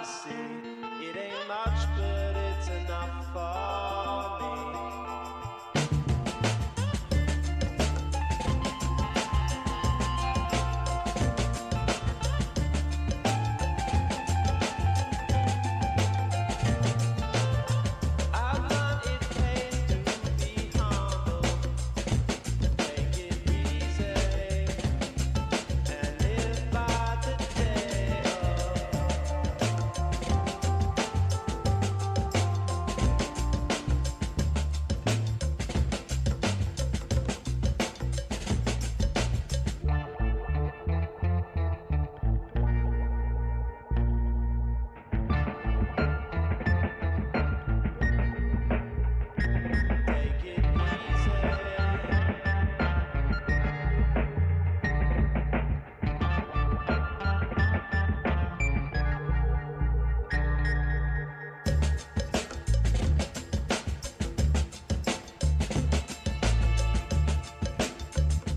see. It ain't much, but it's enough for me.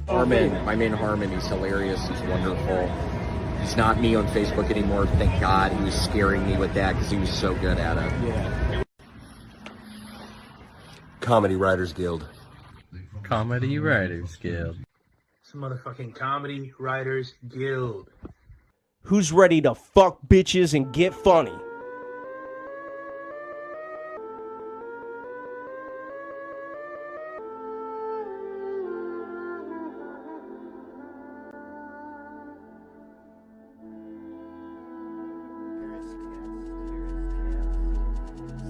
Harmon, my man Harmon, he's hilarious, he's wonderful. He's not me on Facebook anymore, thank God. He was scaring me with that because he was so good at it. Yeah. Comedy Writers Guild. Comedy Writers Guild. It's the motherfucking Comedy Writers Guild. Who's ready to fuck bitches and get funny?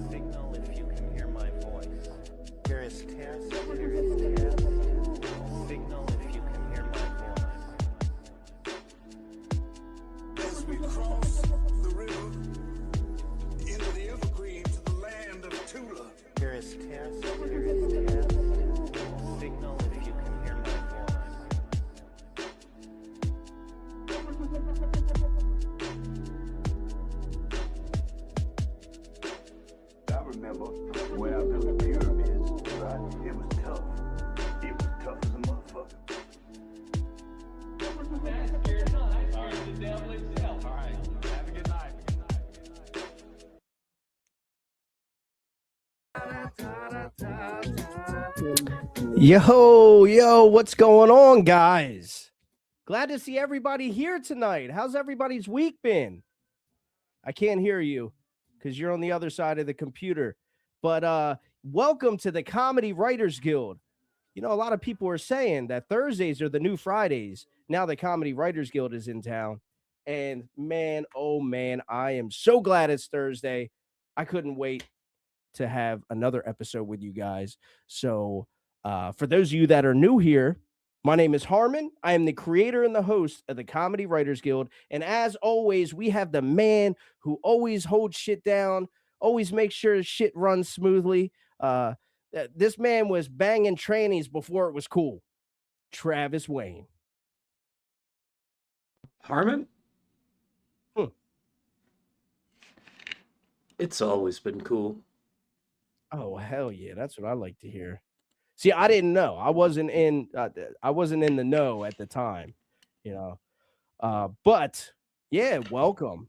Signal if you can hear my voice. Here is test. Signal if you can hear my voice. As we cross the river into the evergreen to the land of Tula. Here is test. Signal if you can hear my voice. I remember when I built the pyramids, right? It was tough. It was tough as a motherfucker. Yo, what's going on, guys? Glad to see everybody here tonight. How's everybody's week been? I can't hear you because you're on the other side of the computer. But welcome to the Comedy Writers Guild. You know, a lot of people are saying that Thursdays are the new Fridays. Now the Comedy Writers Guild is in town. And man, oh man, I am so glad it's Thursday. I couldn't wait to have another episode with you guys. So for those of you that are new here, my name is Harmon. I am the creator and the host of the Comedy Writers Guild. And as always, we have the man who always holds shit down, always makes sure shit runs smoothly. This man was banging trannies before it was cool. Travis Wayne. Harmon? Hmm. It's always been cool. Oh, hell yeah. That's what I like to hear. See, I didn't know. I wasn't in the know at the time, you know. But yeah, welcome.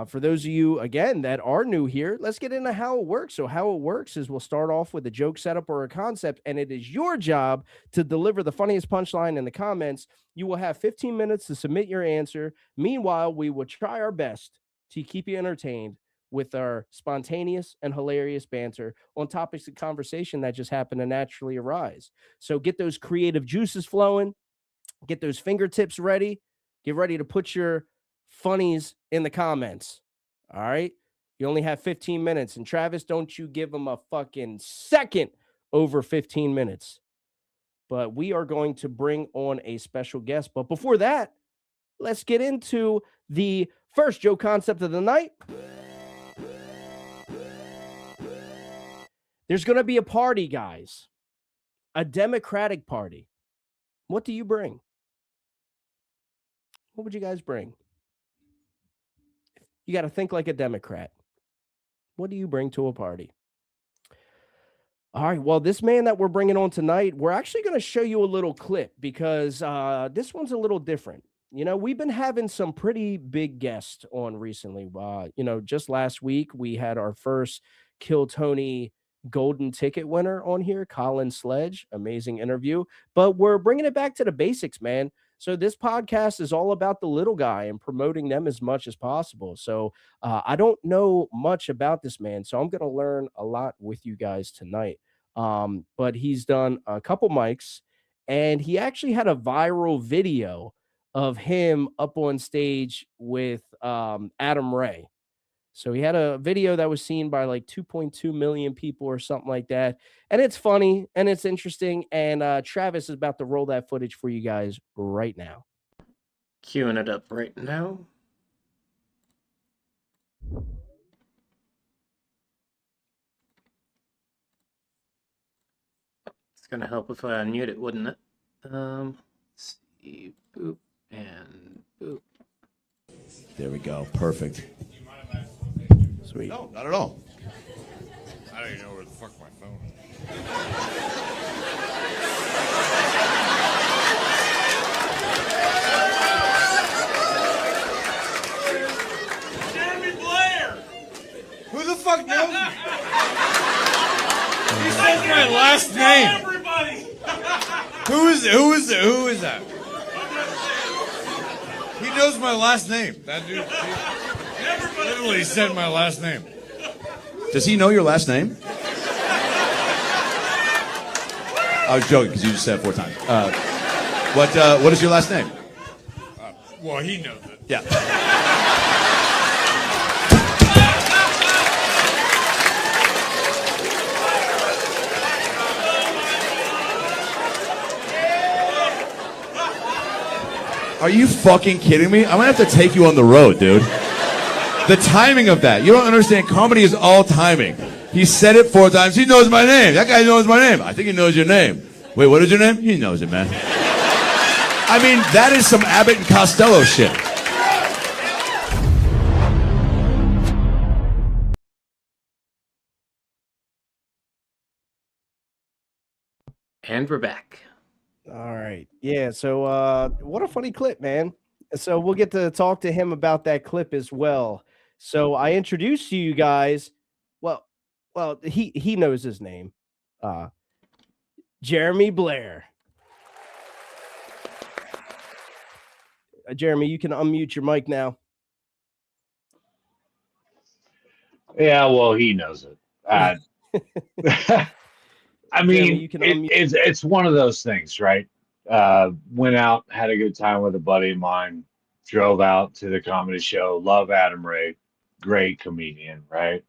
For those of you again that are new here, let's get into how it works. So how it works is we'll start off with a joke setup or a concept, and it is your job to deliver the funniest punchline in the comments. You will have 15 minutes to submit your answer. Meanwhile, we will try our best to keep you entertained with our spontaneous and hilarious banter on topics of conversation that just happen to naturally arise. So get those creative juices flowing, get those fingertips ready, get ready to put your funnies in the comments. All right. You only have 15 minutes. And Travis, don't you give them a fucking second over 15 minutes. But we are going to bring on a special guest. But before that, let's get into the first joke concept of the night. There's going to be a party, guys. A Democratic party. What do you bring? What would you guys bring? You got to think like a Democrat. What do you bring to a party? All right. Well, this man that we're bringing on tonight, we're actually going to show you a little clip because this one's a little different. we've been having some pretty big guests on recently. Just last week we had our first Kill Tony golden ticket winner on here, Colin Sledge. Amazing interview. But we're bringing it back to the basics, man. So this podcast is all about the little guy and promoting them as much as possible. So I don't know much about this man, so I'm going to learn a lot with you guys tonight. But he's done a couple mics, and he actually had a viral video of him up on stage with Adam Ray. So he had a video that was seen by like 2.2 million people or something like that. And it's funny and it's interesting. And Travis is about to roll that footage for you guys right now. Queuing it up right now. It's going to help if I unmute it, wouldn't it? Let's see. Boop and boop. There we go. Perfect. Sweet. No, not at all. I don't even know where the fuck my phone is. Jeremy Blair! Who the fuck knows me? He says my last name. Everybody! Who is that? He knows my last name. That dude literally said my last name. Does he know your last name? I was joking because you just said it 4 times. What is your last name? Well, he knows it. Yeah. Are you fucking kidding me? I'm gonna have to take you on the road, dude. The timing of that. You don't understand. Comedy is all timing. He said it 4 times. He knows my name. That guy knows my name. I think he knows your name. Wait, what is your name? He knows it, man. I mean, that is some Abbott and Costello shit. And we're back. All right. Yeah. So what a funny clip, man. So we'll get to talk to him about that clip as well. So I introduced to you guys. Well, he knows his name. Jeremy Blair. Jeremy, you can unmute your mic now. Yeah, well, he knows it. I mean, Jeremy, it's one of those things, right? Went out, had a good time with a buddy of mine, drove out to the comedy show. Love Adam Ray, great comedian, right?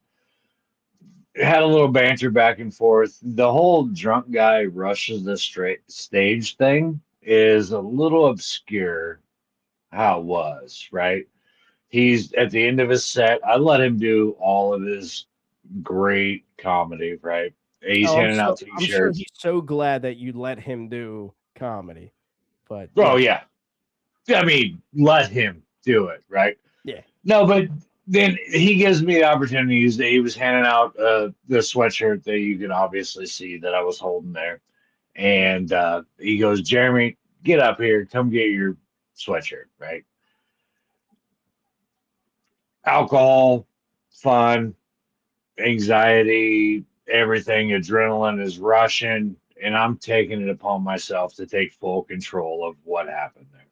Had a little banter back and forth. The whole drunk guy rushes the stage thing is a little obscure how it was, right? He's at the end of his set. I let him do all of his great comedy, right? He's handing out t-shirts. I'm sure he's so glad that you let him do comedy. But oh yeah. I mean, let him do it, right? Yeah. No, but then he gives me the opportunities. He was handing out the sweatshirt that you can obviously see that I was holding there. And he goes, Jeremy, get up here. Come get your sweatshirt, right? Alcohol, fun, anxiety, everything, adrenaline is rushing. And I'm taking it upon myself to take full control of what happened there.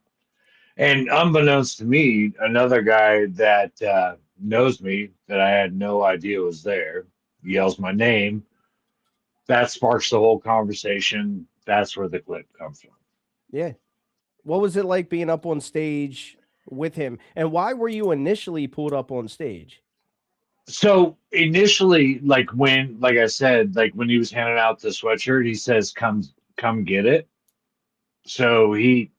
And unbeknownst to me, another guy that knows me that I had no idea was there yells my name. That sparks the whole conversation. That's where the clip comes from. Yeah. What was it like being up on stage with him? And why were you initially pulled up on stage? So initially, like I said, like when he was handing out the sweatshirt, he says, come get it. So he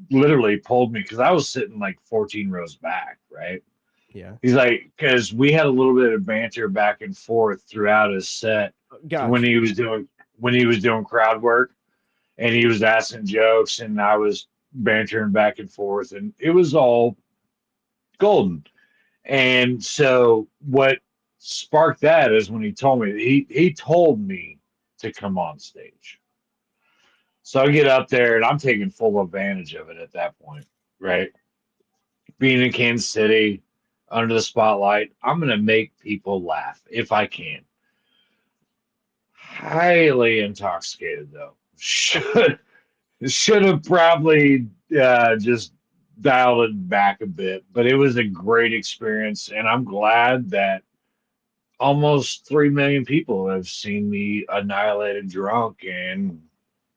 literally pulled me because I was sitting like 14 rows back, right? Yeah. He's like, because we had a little bit of banter back and forth throughout his set. Gotcha. When he was doing crowd work, and he was asking jokes, and I was bantering back and forth, and it was all golden. And so what sparked that is when he told me he told me to come on stage. So I get up there and I'm taking full advantage of it at that point, right? being in Kansas City under the spotlight, I'm going to make people laugh if I can. Highly intoxicated though. Should have probably just dialed it back a bit, but it was a great experience, and I'm glad that almost 3 million people have seen me annihilated drunk and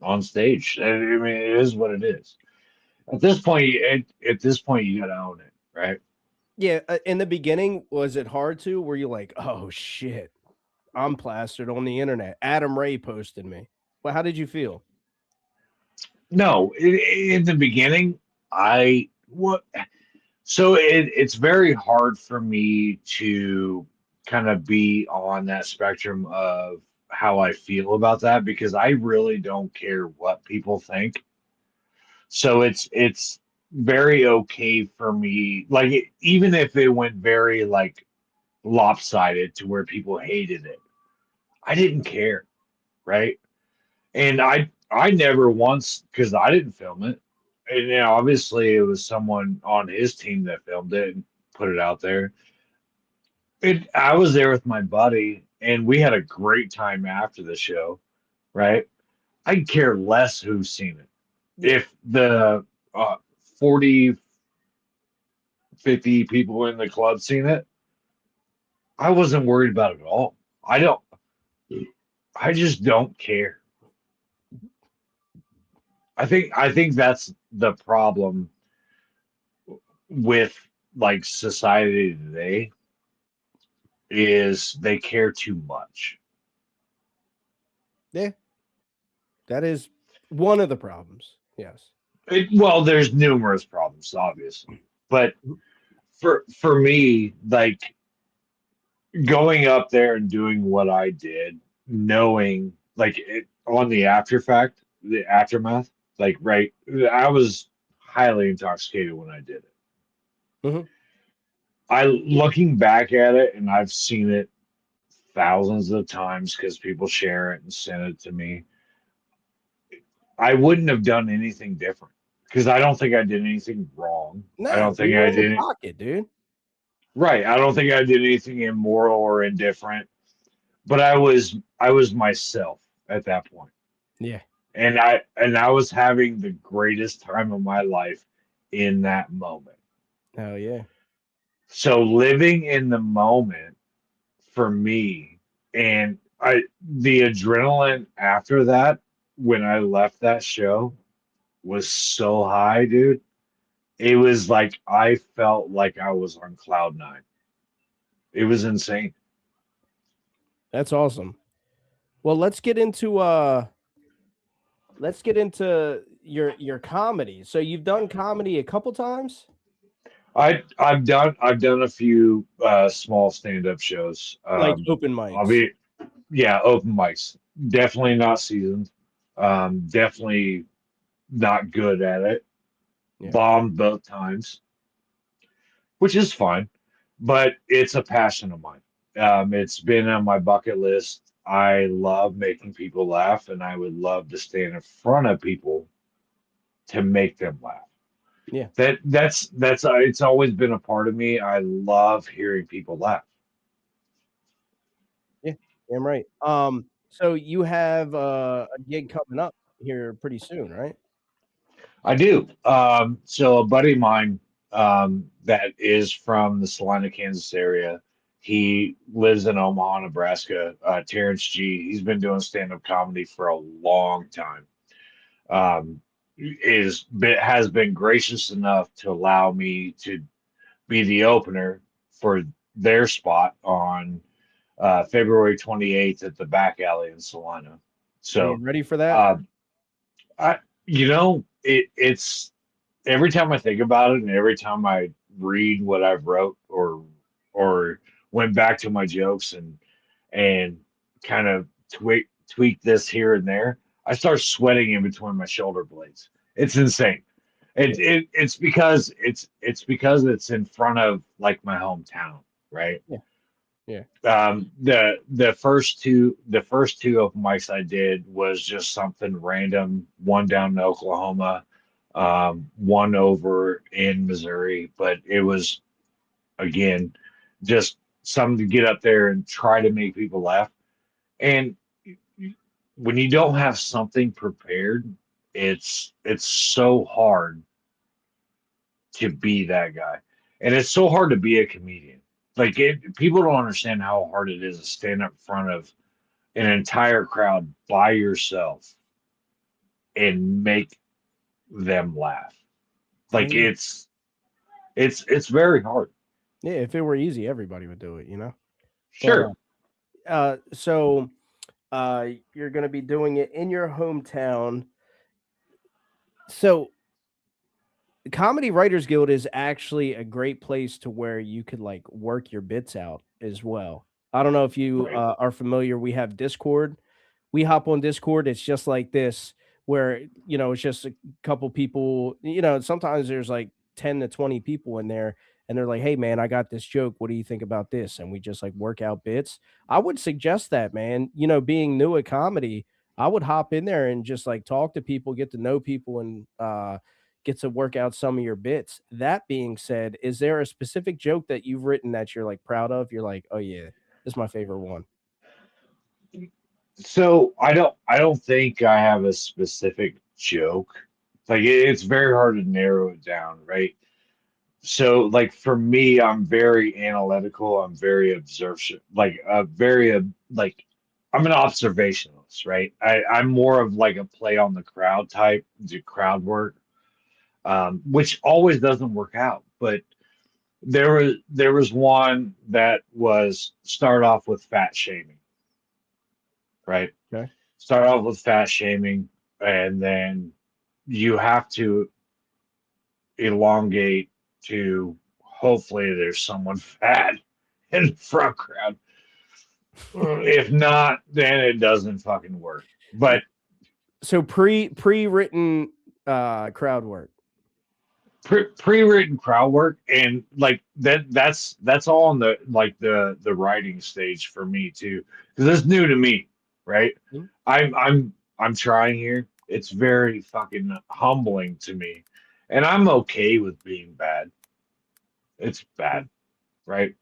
on stage. I mean, it is what it is. At this point, you gotta own it, right? Yeah, in the beginning, was it hard to? Were you like, oh shit, I'm plastered on the internet? Adam Ray posted me. Well, how did you feel? No, in the beginning, I what so it's very hard for me to kind of be on that spectrum of how I feel about that because I really don't care what people think. So it's very okay for me. Like even if it went very like lopsided to where people hated it, I didn't care, right? And I never once because I didn't film it. And you know, obviously it was someone on his team that filmed it and put it out there. I was there with my buddy and we had a great time after the show, right? I care less who's seen it. If the 40, 50 people in the club seen it, I wasn't worried about it at all. I just don't care. I think that's the problem with like society today is they care too much. Yeah, that is one of the problems. Yes. Well, there's numerous problems, obviously, but for me, like going up there and doing what I did, knowing like on the after fact, the aftermath, like right, I was highly intoxicated when I did it. Mhm. I looking back at it, and I've seen it thousands of times because people share it and send it to me. I wouldn't have done anything different because I don't think I did anything wrong. I Nah, don't you think were I in the did it pocket, dude. right. I don't think I did anything immoral or indifferent. But I was myself at that point, Yeah. and I was having the greatest time of my life in that moment. Hell yeah. So living in the moment for me, and the adrenaline after that when I left that show was so high, dude. It was like I felt like I was on cloud nine. It was insane. That's awesome. Well, let's get into your comedy. So you've done comedy a couple times? I've done a few small stand up shows. Like open mics. Yeah, open mics. Definitely not seasoned. Definitely not good at it. Yeah. Bombed both times, which is fine, but it's a passion of mine. It's been on my bucket list. I love making people laugh, and I would love to stand in front of people to make them laugh. Yeah. That's it's always been a part of me. I love hearing people laugh. Yeah. Damn right. So you have a gig coming up here pretty soon, right? I do. So a buddy of mine that is from the Salina, Kansas area, he lives in Omaha, Nebraska. Terrence G. He's been doing stand-up comedy for a long time. Has been gracious enough to allow me to be the opener for their spot on February 28th at the back alley in Salina. Are you So, ready for that? uh, it's every time I think about it, and every time I read what I've wrote or went back to my jokes and kind of tweak this here and there, I start sweating in between my shoulder blades. It's insane. It's because it's in front of like my hometown, right? Yeah. Yeah. The first two open mics I did was just something random. One down in Oklahoma, one over in Missouri, but it was, again, just something to get up there and try to make people laugh. And when you don't have something prepared, it's so hard to be that guy. And it's so hard to be a comedian. Like people don't understand how hard it is to stand up in front of an entire crowd by yourself and make them laugh. Like it's very hard. Yeah, if it were easy, everybody would do it, you know? Sure. So you're going to be doing it in your hometown. So the Comedy Writers Guild is actually a great place to where you could like work your bits out as well. I don't know if you Right. are familiar. We have Discord. We hop on Discord. It's just like this, where it's just a couple people. Sometimes there's like 10 to 20 people in there, and they're like, "Hey, man, I got this joke. What do you think about this?" And we just like work out bits. I would suggest that, man. Being new at comedy, I would hop in there and just like talk to people, get to know people, and get to work out some of your bits. That being said, is there a specific joke that you've written that you're like proud of? You're like, oh yeah, this is my favorite one. So I don't think I have a specific joke. Like it's very hard to narrow it down, right? So like for me, I'm very analytical. I'm very observation, like like I'm an observationalist, right? I'm more of like a play on the crowd type, do crowd work, which always doesn't work out. But there was one that was start off with fat shaming, right? Okay. Start off with fat shaming, and then you have to elongate to hopefully there's someone fat in the front crowd. If not, then it doesn't fucking work. But So pre-written crowd work. pre-written crowd work, and like that's all in the like the writing stage for me too, because it's new to me, right? Mhm. I'm trying here. It's very fucking humbling to me, and I'm okay with being bad. It's bad, right?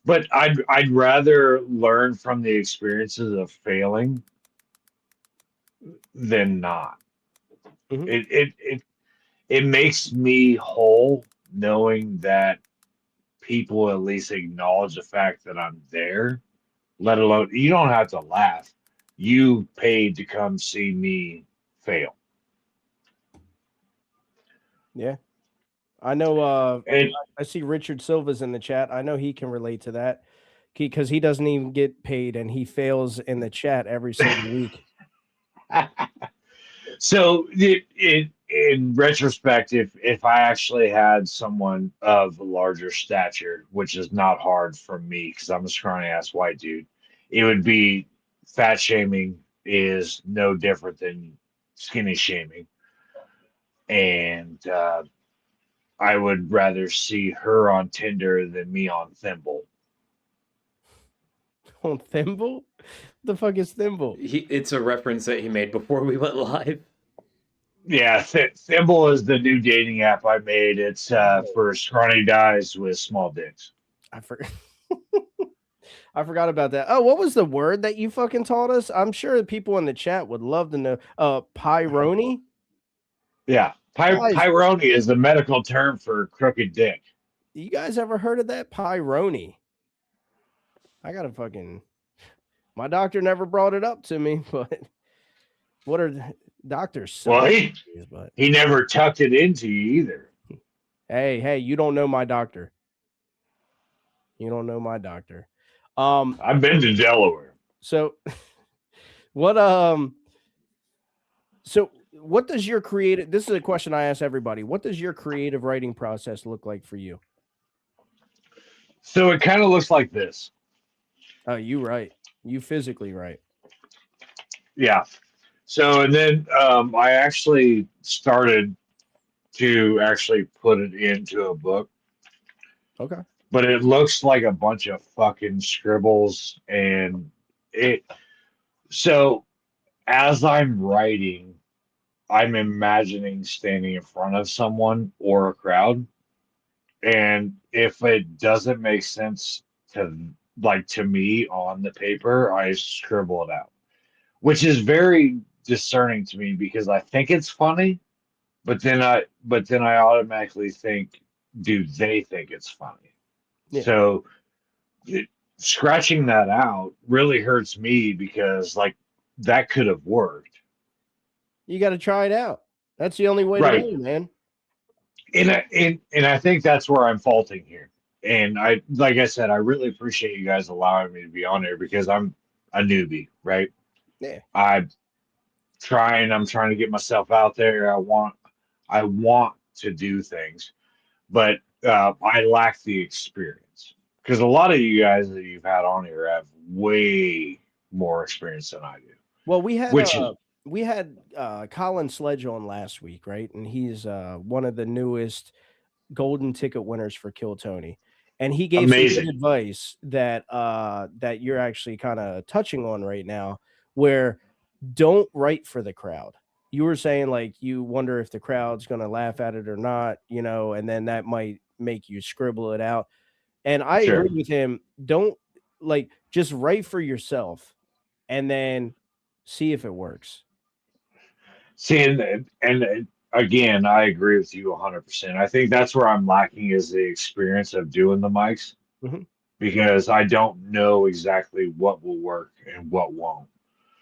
But I'd rather learn from the experiences of failing than not. Mhm. It makes me whole knowing that people at least acknowledge the fact that I'm there, let alone you don't have to laugh. You paid to come see me fail. Yeah. I know And I see Richard Silva's in the chat. I know he can relate to that because he doesn't even get paid and he fails in the chat every single week. so in retrospect, if I actually had someone of a larger stature, which is not hard for me because I'm a scrawny ass white dude, it would be fat shaming is no different than skinny shaming. And I would rather see her on Tinder than me on Thimble. On Thimble? What the fuck is Thimble? It's a reference that he made before we went live. Yeah, Thimble is the new dating app I made. It's for scrawny guys with small dicks. I forgot. I forgot about that. Oh, what was the word that you fucking taught us? I'm sure people in the chat would love to know. Pyroni? Yeah, Guys, pyroni is the medical term for crooked dick. you guys ever heard of that? Pyroni. I gotta fucking. My doctor never brought it up to me, but what are doctors? So Well, confused, but he never tucked it into you either. hey, you don't know my doctor. You don't know my doctor. I've been to Delaware. So what so what does your creative, this is a question I ask everybody. What does your creative writing process look like for you? So it kind of looks like this. Oh, you right. You physically right. Yeah. So and then I actually started to actually put it into a book. Okay. But it looks like a bunch of fucking scribbles and it. So as I'm writing, I'm imagining standing in front of someone or a crowd. And if it doesn't make sense to me on the paper, I scribble it out, which is very discerning to me because I think it's funny, but then I automatically think, do they think it's funny? Yeah. So scratching that out really hurts me because like that could have worked. You got to try it out. That's the only way to Right. learn, man. And I think that's where I'm faulting here. And like I said, I really appreciate you guys allowing me to be on here because I'm a newbie, right? Yeah. I'm trying to get myself out there. I want to do things, but I lack the experience because a lot of you guys that you've had on here have way more experience than I do. Well, Which is we had Colin Sledge on last week, right? And he's one of the newest golden ticket winners for Kill Tony. And he gave some good amazing. advice that that you're actually kind of touching on right now, where don't write for the crowd. You were saying like you wonder if the crowd's going to laugh at it or not, you know, and then that might make you scribble it out. And I Sure. agree with him. Don't like just write for yourself and then see if it works. See, and again, I agree with you 100%. I think that's where I'm lacking is the experience of doing the mics Mhm. because I don't know exactly what will work and what won't.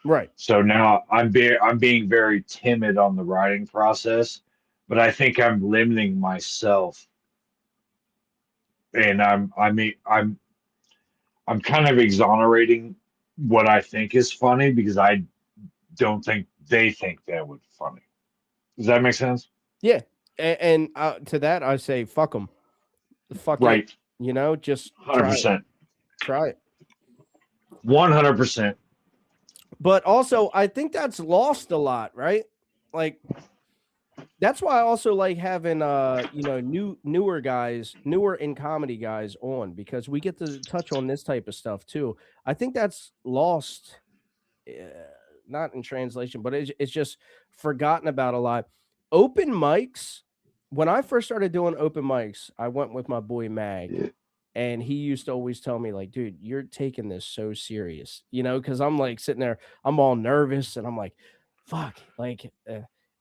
Right. So now I'm being very timid on the writing process, but I think I'm limiting myself, and I'm kind of exonerating what I think is funny because I don't think they think that would be funny. Does that make sense? Yeah. And to that, I say, fuck them. Fuck it. Right. You know, just try it. 100%. Try it. 100%. But also, I think that's lost a lot, right? Like, that's why I also like having you know, newer in comedy guys on because we get to touch on this type of stuff too. I think that's lost, uh, not in translation, but it's just forgotten about a lot. Open mics. When I first started doing open mics, I went with my boy Mag, and he used to always tell me like, "Dude, you're taking this so serious," you know, because I'm like sitting there, I'm all nervous, and I'm like, "Fuck, like."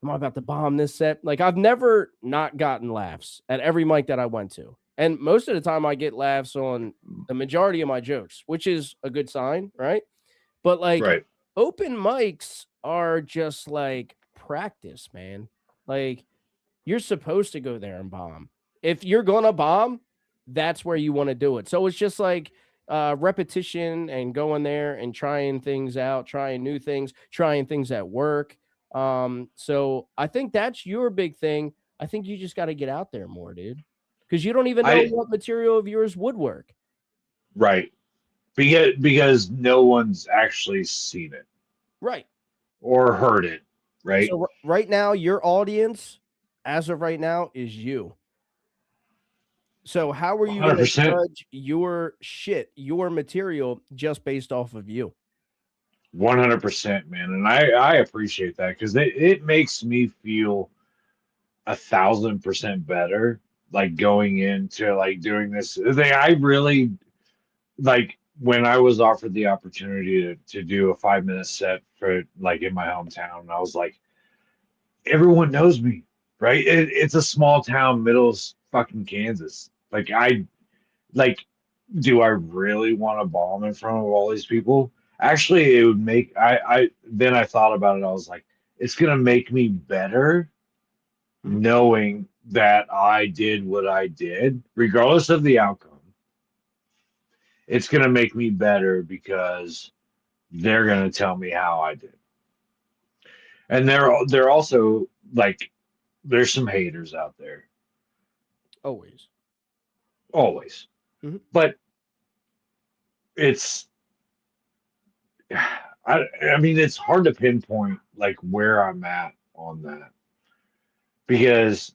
Am I about to bomb this set? Like I've never not gotten laughs at every mic that I went to. And most of the time I get laughs on the majority of my jokes, which is a good sign, right? But like Right. open mics are just like practice, man. Like you're supposed to go there and bomb. If you're gonna bomb, that's where you want to do it. So it's just like repetition and going there and trying things out, trying new things, trying things at work. So I think that's your big thing. I think you just got to get out there more, dude, because you don't even know I what material of yours would work. Right. Because no one's actually seen it Right. or heard it, right? So right now, your audience, as of right now, is you. So how are you going to 100%. judge your shit, your material, just based off of you? 100%, man. And I appreciate that because it makes me feel 1,000% better like going into like doing this thing. I really like when I was offered the opportunity to do a 5 minute set for like in my hometown, and I was like, everyone knows me, right? It's a small town, middle of fucking Kansas. Like, do I really want to bomb in front of all these people? Actually, it would make I then I thought about it. I was like, it's gonna make me better knowing that I did what I did, regardless of the outcome. It's gonna make me better because they're gonna tell me how I did. And they're also like there's some haters out there. Always. Always. Mhm. But it's I mean it's hard to pinpoint like where I'm at on that because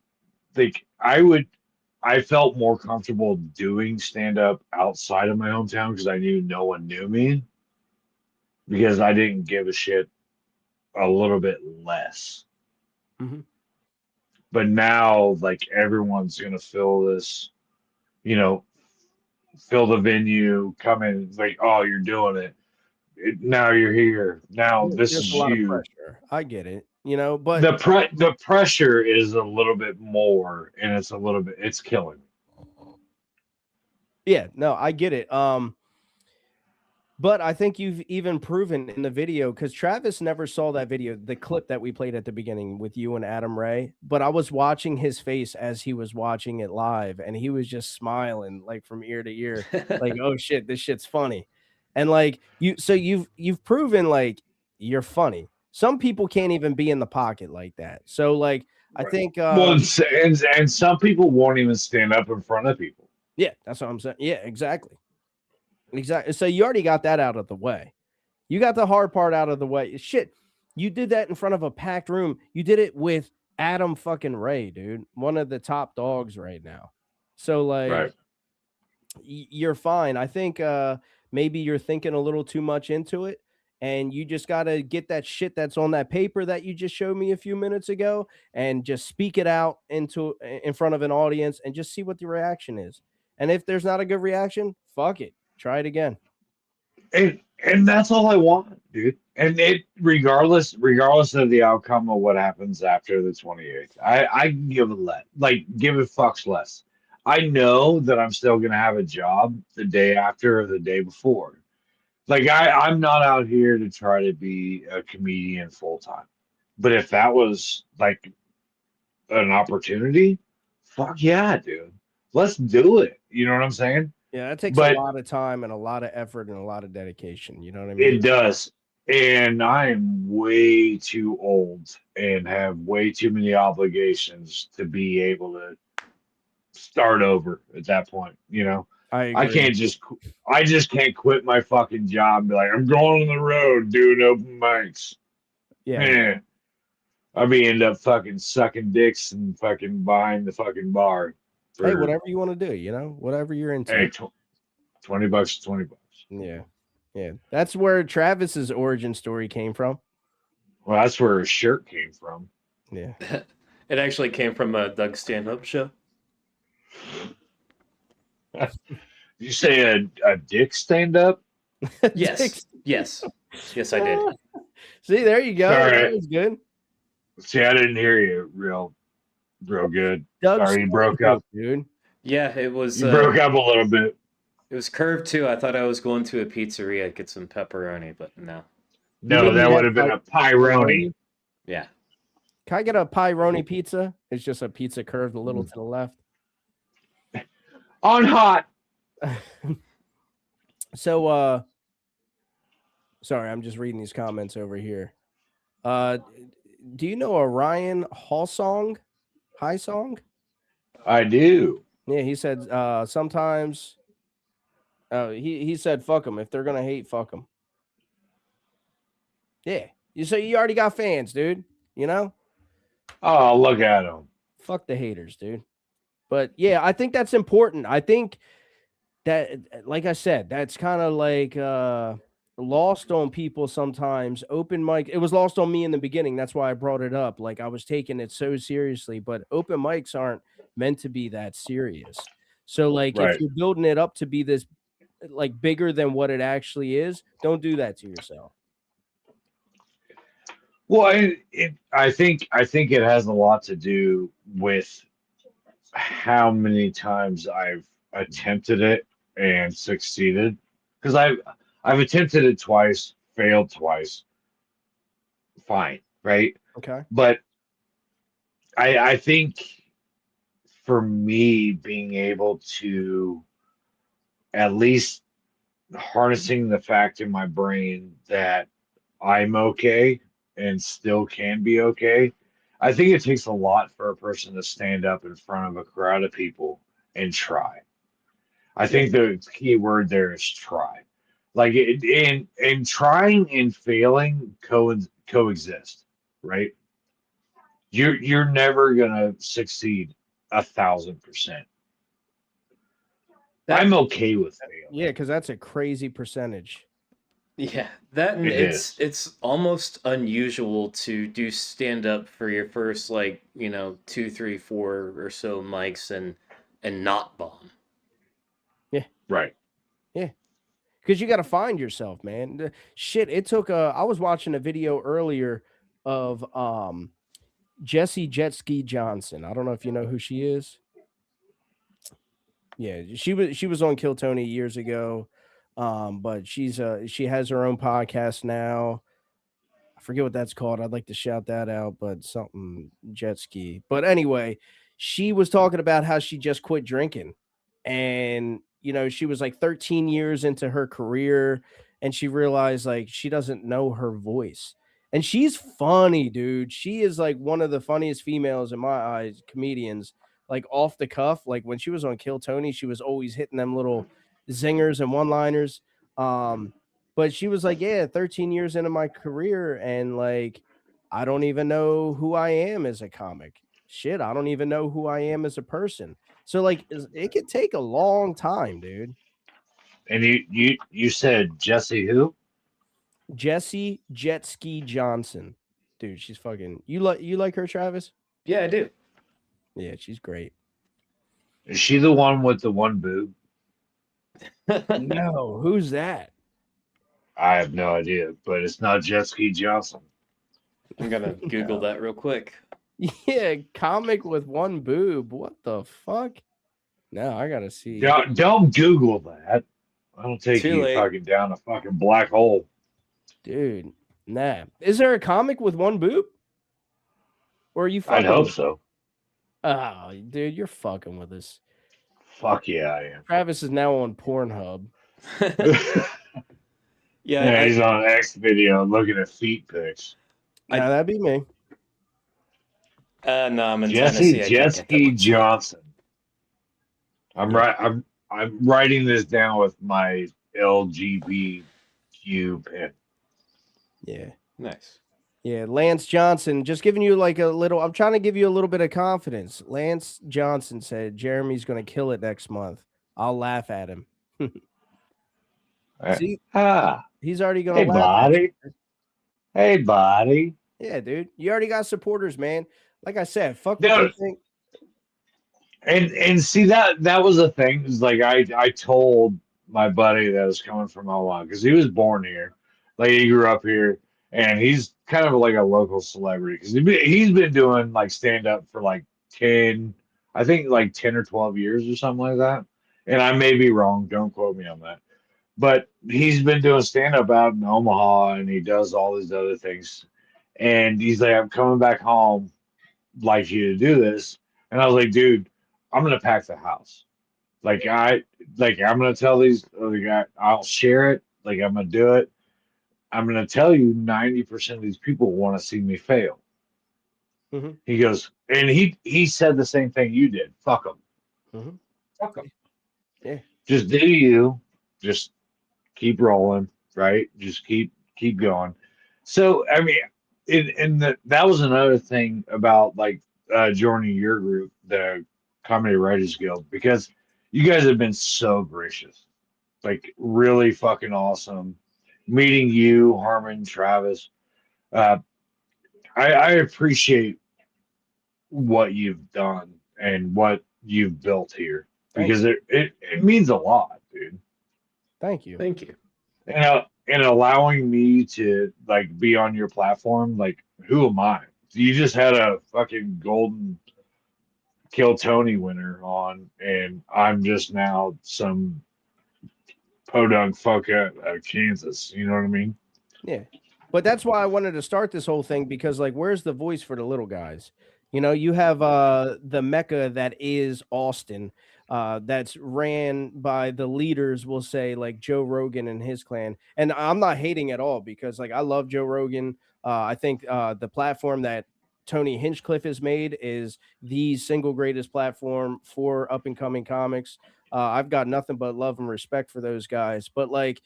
like I felt more comfortable doing stand up outside of my hometown because I knew no one knew me because I didn't give a shit a little bit less. Mhm. But now, like, everyone's gonna fill this, you know, fill the venue, come in, it's like, oh, you're doing it. Now you're here. Now this There's a is lot of you. pressure. I get it, but The pressure is a little bit more, and it's killing me. yeah, no, I get it. But I think you've even proven in the video because Travis never saw that video, the clip that we played at the beginning with you and Adam Ray. But I was watching his face as he was watching it live, and he was just smiling like from ear to ear, like, "Oh shit, this shit's funny." And like you've proven like you're funny. Some people can't even be in the pocket like that. So like I Right. think Well, and some people won't even stand up in front of people. yeah, that's what I'm saying. Yeah, exactly. Exactly. So you already got that out of the way. You got the hard part out of the way. Shit, you did that in front of a packed room. You did it with Adam fucking Ray, dude. One of the top dogs right now. So like Right. you're fine. I think maybe you're thinking a little too much into it and you just got to get that shit that's on that paper that you just showed me a few minutes ago and just speak it out in front of an audience and just see what the reaction is. And if there's not a good reaction, fuck it. Try it again. And that's all I want, dude. And it regardless of the outcome of what happens after the 28th, I can give give a fucks less. I know that I'm still gonna have a job the day after or the day before. Like I'm not out here to try to be a comedian full time. But if that was like an opportunity, fuck yeah, dude. Let's do it. You know what I'm saying? Yeah, that takes a But lot of time and a lot of effort and a lot of dedication. You know what I mean? it does. And I am way too old and have way too many obligations to be able to start over at that point, you know? I I agree. can't just I just can't quit my fucking job and be like, I'm going on the road doing open mics. Yeah. Man, I'll be end up fucking sucking dicks and fucking behind the fucking bar. Hey, For whatever you want to do, whatever you're into. hey, $20 is $20. Yeah. Yeah. That's where Travis's origin story came from. Well, that's where his shirt came from. Yeah. It actually came from a Doug Stanhope show. Did you say a dick stand up? Yes. Yes. Yes, I did. See, there you go. Sorry. That was good. See, I didn't hear you real good. Doug Sorry, you broke up. dude. Yeah, it was You broke up a little bit. it was curved too. I thought I was going to a pizzeria to get some pepperoni, but no. No, mean that you would had have been a pyroni. Yeah. Can I get a pyroni pizza? It's just a pizza curved a little to the left. On hot. So sorry, I'm just reading these comments over here. Do you know a Ryan Hallsong? High song? I do. Yeah, he said sometimes he said fuck them. If they're gonna hate, fuck them. Yeah. So you already got fans, dude. You know? Oh, look at him. Fuck the haters, dude. But yeah, I think that's important. I think that, like I said, that's kind of like lost on people sometimes. Open mic, it was lost on me in the beginning. That's why I brought it up. Like I was taking it so seriously, but open mics aren't meant to be that serious. So like Right. if you're building it up to be this like bigger than what it actually is, don't do that to yourself. Well, I think it has a lot to do with how many times I've attempted it and succeeded. Because I've attempted it twice, failed twice. Fine, right? Okay. But I think for me being able to at least harnessing the fact in my brain that I'm okay and still can be okay. I think it takes a lot for a person to stand up in front of a crowd of people and try. I think the key word there is try. Like and trying and failing coexist, right? You're never gonna succeed 1,000%. I'm okay with failing. Yeah, because that's a crazy percentage. Yeah, that and It is. it's almost unusual to do stand up for your first like, 2, 3, 4 or so mics and not bomb. Right. Yeah. Because you got to find yourself, man. Shit, it took I was watching a video earlier of Jessie Jet Ski Johnson. I don't know if you know who she is. Yeah, she was on Kill Tony years ago. But she has her own podcast now. I forget what that's called. I'd like to shout that out, but something jet ski. But anyway, she was talking about how she just quit drinking. And, she was like 13 years into her career and she realized like she doesn't know her voice. And she's funny, dude. She is like one of the funniest females in my eyes, comedians, like off the cuff. Like when she was on Kill Tony, she was always hitting them little zingers and one-liners. But she was like, yeah, 13 years into my career, and like, I don't even know who I am as a comic. Shit, I don't even know who I am as a person. So like, it could take a long time, dude. And you said Jesse who? Jessie Jet Ski Johnson, dude, she's fucking. You like her, Travis? Yeah, I do. Yeah, she's great. Is she the one with the one boob? No, who's that? I have no idea, but it's not Jesse Johnson. I'm gonna Google that real quick. Yeah, comic with one boob. What the fuck? No, I gotta see. Don't Google that. I don't take Too you late. fucking down a fucking black hole. Dude, nah. Is there a comic with one boob? Or are you fucking? I'd hope so. Oh, dude, you're fucking with us. Fuck yeah, I am. Travis is now on Pornhub. Yeah, He's on X video looking at feet pics. Now that'd be me. no, I'm in Jesse Tennessee. I can't get that Jesky one. Johnson. I'm writing this down with my LGBTQ pen. Yeah. Nice. Yeah, Lance Johnson, just giving you like a little, I'm trying to give you a little bit of confidence. Lance Johnson said Jeremy's going to kill it next month. I'll laugh at him. See, he's already going to Hey, laugh at buddy. you. Hey, buddy. Yeah, dude. You already got supporters, man. Like I said, fuck Dude. what they think. And see that was the thing. Is like I told my buddy that was coming from Omaha because he was born here, like he grew up here, and he's kind of like a local celebrity because he's been doing like stand up for like 10, I think like 10 or 12 years or something like that. And I may be wrong. Don't quote me on that. But he's been doing stand up out in Omaha, and he does all these other things. And he's like, I'm coming back home, like you to do this. And I was like, dude, I'm gonna pack the house. I'm gonna tell these other guys, I'll share it. Like I'm gonna do it. I'm gonna tell you 90% of these people want to see me fail. Mm-hmm. He goes, and he said the same thing you did. Fuck them. Mm-hmm. Fuck them. Yeah. Just do you. Just keep rolling, right? Just keep going. So I mean, that was another thing about like joining your group, the Comedy Writers Guild, because you guys have been so gracious, like really fucking awesome. Meeting you, Harmon, Travis, I appreciate what you've done and what you've built here because it means a lot, dude. Thank you. Thank you. And allowing me to like be on your platform, like who am I? You just had a fucking golden Kill Tony winner on, and I'm just now some podunk fuck out of Kansas. You know what I mean? Yeah. But that's why I wanted to start this whole thing because like where's the voice for the little guys? You have the Mecca that is Austin, that's ran by the leaders, we'll say, like Joe Rogan and his clan. And I'm not hating at all because like I love Joe Rogan. I think the platform that Tony Hinchcliffe has made is the single greatest platform for up and coming comics. I've got nothing but love and respect for those guys. But like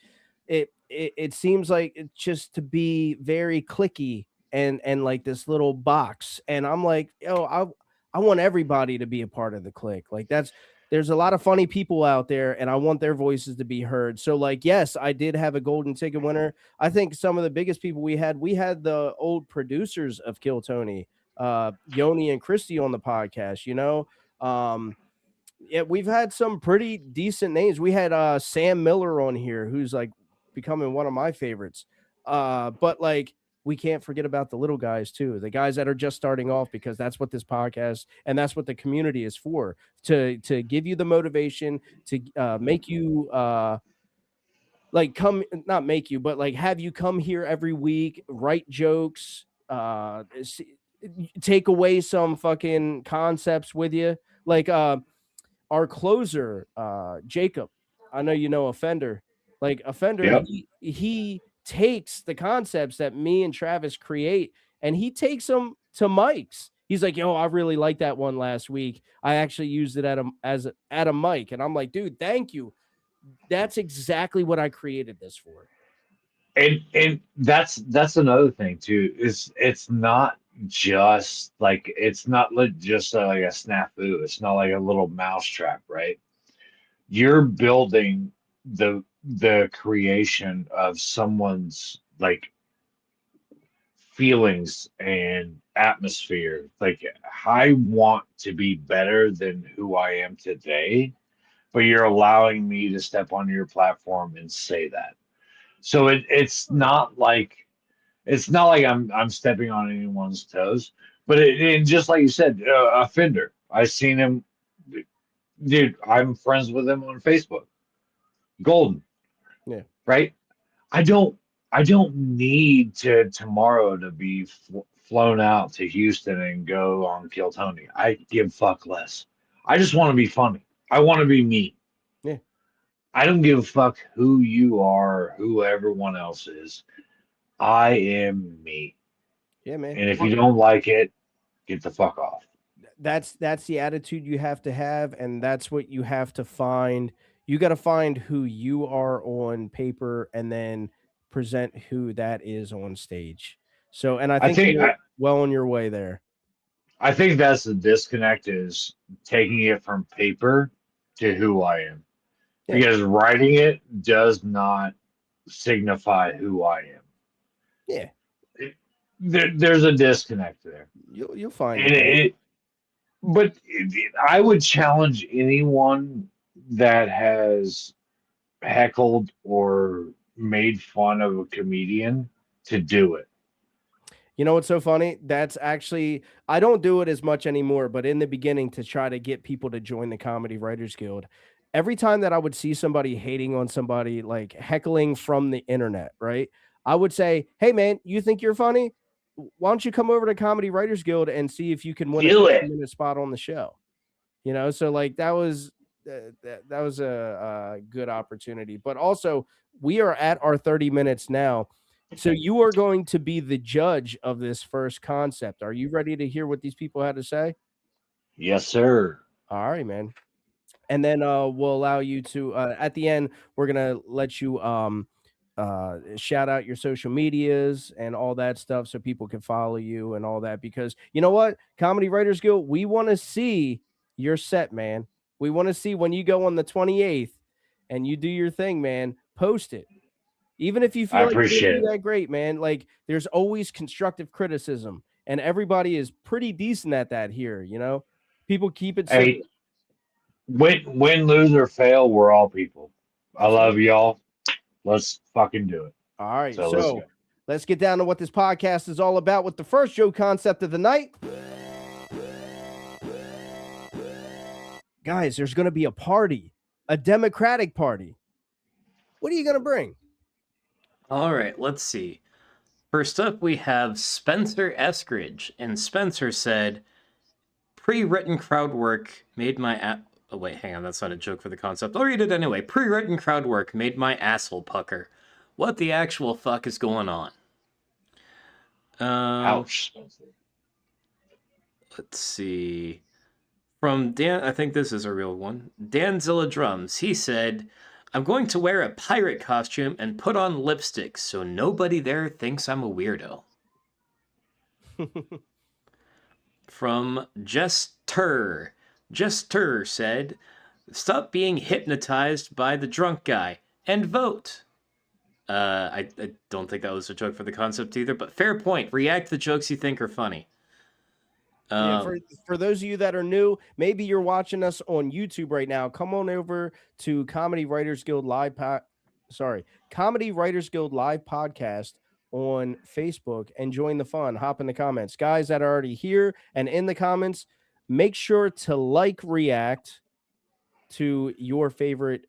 it seems like it's just to be very cliquey and like this little box. And I'm like, I want everybody to be a part of the clique. Like there's a lot of funny people out there, and I want their voices to be heard. So, like, yes, I did have a golden ticket winner. I think some of the biggest people we had the old producers of Kill Tony, Yoni and Christy on the podcast, you know. Yeah, we've had some pretty decent names. We had Sam Miller on here, who's like becoming one of my favorites. But like we can't forget about the little guys too, the guys that are just starting off, because that's what this podcast and that's what the community is for, to give you the motivation to make you like come, not make you, but like have you come here every week, write jokes, take away some fucking concepts with you. Like our closer, Jacob, I know you know Offender. Like Offender, Yep. he takes the concepts that me and Travis create and he takes them to Mike's. He's like, yo, I really liked that one last week. I actually used it at a mic. And I'm like, dude, thank you. That's exactly what I created this for. And that's another thing too, is it's not just like just like a snafu. It's not like a little mousetrap, right? You're building the creation of someone's like feelings and atmosphere. Like I want to be better than who I am today, but you're allowing me to step on your platform and say that. So it's not like I'm stepping on anyone's toes, but and just like you said, Offender. I seen him, dude. I'm friends with him on Facebook. Golden, Yeah. right? I don't I don't need to tomorrow to be flown out to Houston and go on Kill Tony. I give fuck less. I just want to be funny. I want to be me. Yeah. I don't give a fuck who you are, who everyone else is. I am me. Yeah, man. And if you don't like it, get the fuck off. That's the attitude you have to have, and that's what you have to find. You got to find who you are on paper and then present who that is on stage. So, and I I think think you're well on your way there. I think that's the disconnect, is taking it from paper to who I am. Yeah. Because writing it does not signify who I am. Yeah. There's a disconnect there. You'll find And I would challenge anyone that has heckled or made fun of a comedian to do it. You know what's so funny? That's actually, I don't do it as much anymore, but in the beginning, to try to get people to join the Comedy Writers Guild, every time that I would see somebody hating on somebody, like heckling from the internet, right? I would say, hey man, you think you're funny? Why don't you come over to Comedy Writers Guild and see if you can win Do a it. 15-minute spot on the show? You know, so like that was a good opportunity. But also, we are at our 30 minutes now. So you are going to be the judge of this first concept. Are you ready to hear what these people had to say? Yes, sir. All right, man. And then we'll allow you to at the end, we're gonna let you shout out your social medias and all that stuff so people can follow you and all that, because you know what, Comedy Writers Guild, we want to see your set, man. We want to see when you go on the 28th and you do your thing, man. Post it. Even if you I feel like you appreciate didn't do it. that great, man. Like there's always constructive criticism, and everybody is pretty decent at that here, you know. People keep it Hey, simple. win, lose, or fail, we're all people. I love y'all. Let's fucking do it. All right, So let's so go. let's get down to what this podcast is all about with the first joke concept of the night. Guys, there's going to be a party, a Democratic party. What are you going to bring? All right, let's see. First up, we have Spencer Eskridge, and Spencer said, "Pre-written crowd work made my oh wait, hang on, that's not a joke for the concept. I'll read it anyway. Pre-written crowd work made my asshole pucker. What the actual fuck is going on?" Ouch, Spencer. Let's see. From Dan, I think this is a real one. Danzilla Drums. He said, "I'm going to wear a pirate costume and put on lipstick so nobody there thinks I'm a weirdo." From Jester. Jester said, Stop being hypnotized by the drunk guy and vote. I don't think that was a joke for the concept either, but fair point. React to jokes you think are funny. Yeah, for those of you that are new, maybe you're watching us on YouTube right now. Come on over to Comedy Writers Guild Comedy Writers Guild Live podcast on Facebook and join the fun. Hop in the comments. Guys that are already here and in the comments, make sure to react to your favorite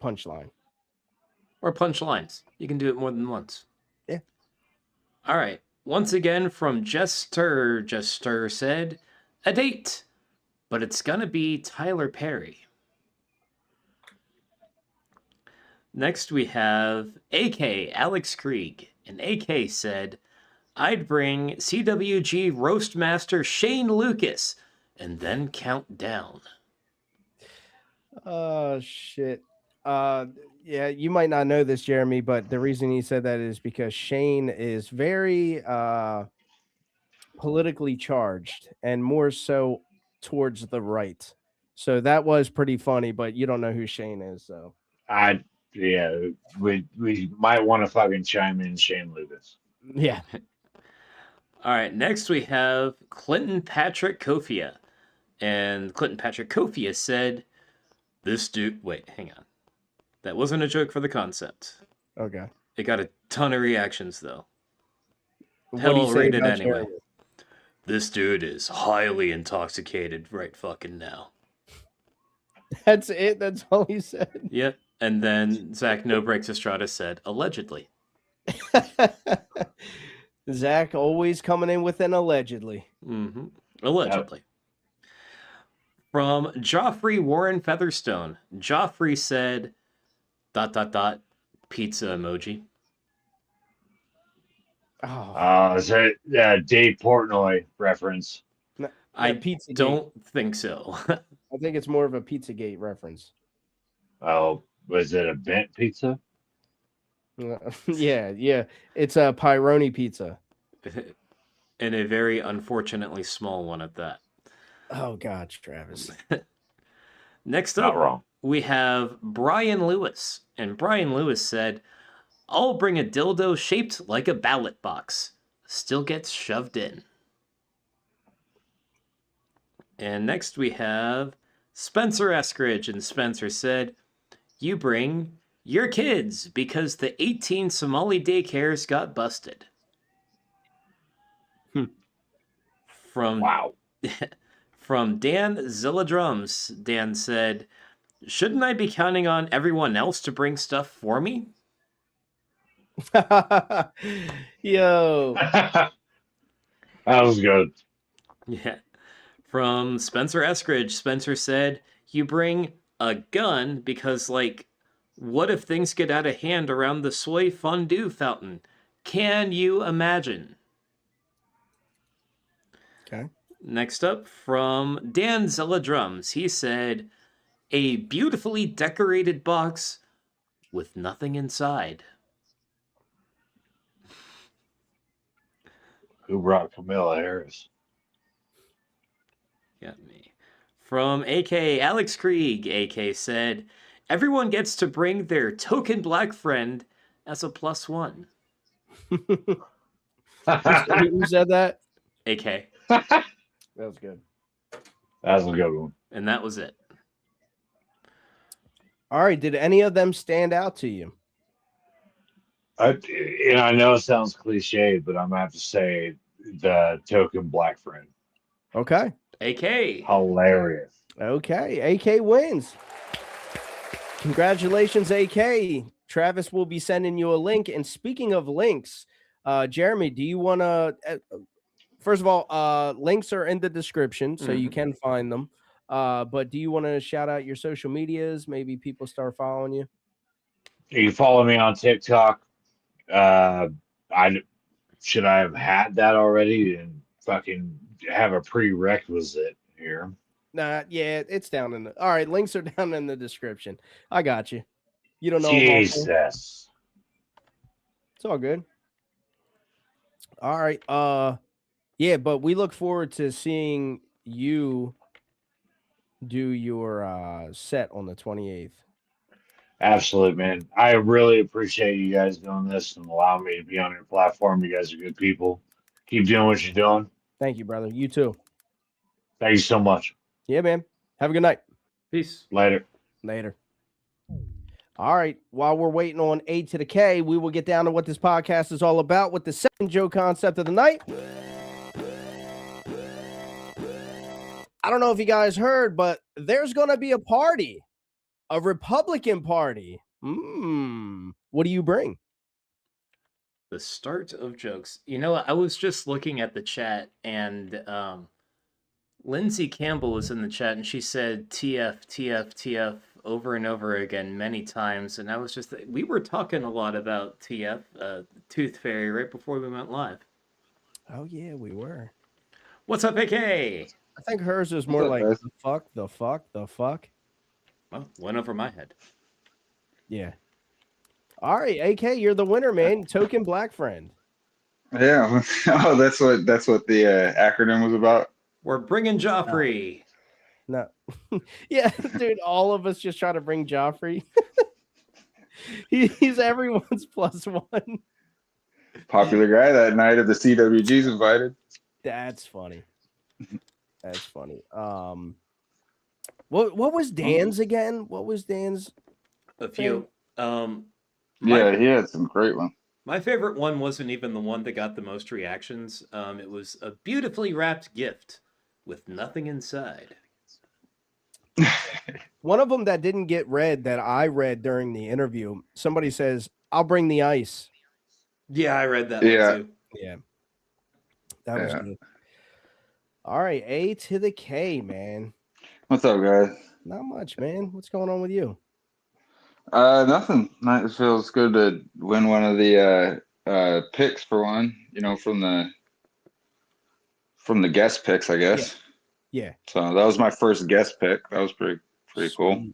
punchline. Or punchlines. You can do it more than once. Yeah. All right. Once again from Jester. Jester said, a date, but it's gonna be Tyler Perry. Next we have AK Alex Krieg. And AK said, I'd bring CWG Roastmaster Shane Lucas and then count down. Oh, shit. Yeah, you might not know this, Jeremy, but the reason he said that is because Shane is very politically charged and more so towards the right. So that was pretty funny, but you don't know who Shane is, so. We might want to fucking chime in Shane Lucas. Yeah. All right, next we have Clinton Patrick Kofia. And Clinton Patrick Kofia said, this dude, wait, hang on. That wasn't a joke for the concept. Okay. It got a ton of reactions, though. What Hell, do you I'll say read it about anyway. Jeremy? This dude is highly intoxicated right fucking now. That's it? That's all he said? Yep. And then Zach No Breaks Estrada said, allegedly. Zach always coming in with an allegedly. Mm-hmm. Allegedly. From Joffrey Warren Featherstone. Joffrey said, ... pizza emoji. Oh, Is that Dave Portnoy reference? I Pizzagate. don't think so. I think it's more of a Pizzagate reference. Oh, was it a bent pizza? Yeah. It's a Pyroni pizza. And a very unfortunately small one at that. Oh, God, Travis. Next Not up, wrong. we have Brian Lewis. And Brian Lewis said, I'll bring a dildo shaped like a ballot box. Still gets shoved in. And next we have Spencer Eskridge. And Spencer said, you bring your kids because the 18 Somali daycares got busted. Wow. From Dan Zilla Drums, Dan said, shouldn't I be counting on everyone else to bring stuff for me? Yo. That was good. Yeah. From Spencer Eskridge, Spencer said, you bring a gun because, what if things get out of hand around the soy fondue fountain? Can you imagine? Okay. Next up, from Dan Zilla Drums, he said, a beautifully decorated box with nothing inside. Who brought Camilla Harris? Got me. From AK Alex Krieg, AK said, everyone gets to bring their token black friend as a +1. Who said that? AK. That was good. That's a good one. And that was it. All right. Did any of them stand out to you? I know it sounds cliche, but I'm going to have to say the token black friend. Okay. AK. Hilarious. Okay. AK wins. Congratulations, AK. Travis will be sending you a link. And speaking of links, Jeremy, do you want to... First of all, links are in the description, so you can find them. But do you want to shout out your social medias? Maybe people start following you. You can follow me on TikTok. Should I have had that already and fucking have a prerequisite here? Nah, yeah, it's down in the... All right, links are down in the description. I got you. You don't know. Jesus. It's all good. All right. Yeah, but we look forward to seeing you do your set on the 28th. Absolutely, man. I really appreciate you guys doing this and allowing me to be on your platform. You guys are good people. Keep doing what you're doing. Thank you, brother. You too. Thank you so much. Yeah, man. Have a good night. Peace. Later. Later. All right. While we're waiting on A to the K, we will get down to what this podcast is all about with the second Joe concept of the night. I don't know if you guys heard, but there's going to be a party, a Republican party. What do you bring? The start of jokes. You know, I was just looking at the chat, and Lindsay Campbell was in the chat, and she said TF, TF, TF over and over again many times. And I was just, we were talking a lot about TF, Tooth Fairy, right before we went live. Oh, yeah, we were. What's up, AK? I think hers is more like the fuck, the fuck, the fuck. Well, went over my head. Yeah. All right, AK, you're the winner, man. Token black friend. Yeah. Oh, that's what the acronym was about. We're bringing Joffrey. No. Yeah, dude, all of us just try to bring Joffrey. He's everyone's plus one. Popular guy that night of the CWG's invited. That's funny. That's funny. What was Dan's again? What was Dan's? A few. Yeah, he had some great ones. My favorite one wasn't even the one that got the most reactions. It was a beautifully wrapped gift with nothing inside. One of them that didn't get read that I read during the interview, somebody says, "I'll bring the ice." Yeah, I read that one too. Yeah. That was good. All right, A to the K, man. What's up, guys? Not much, man. What's going on with you? Nothing. It feels good to win one of the picks for one. You know, from the guest picks, I guess. Yeah. So that was my first guest pick. That was pretty cool.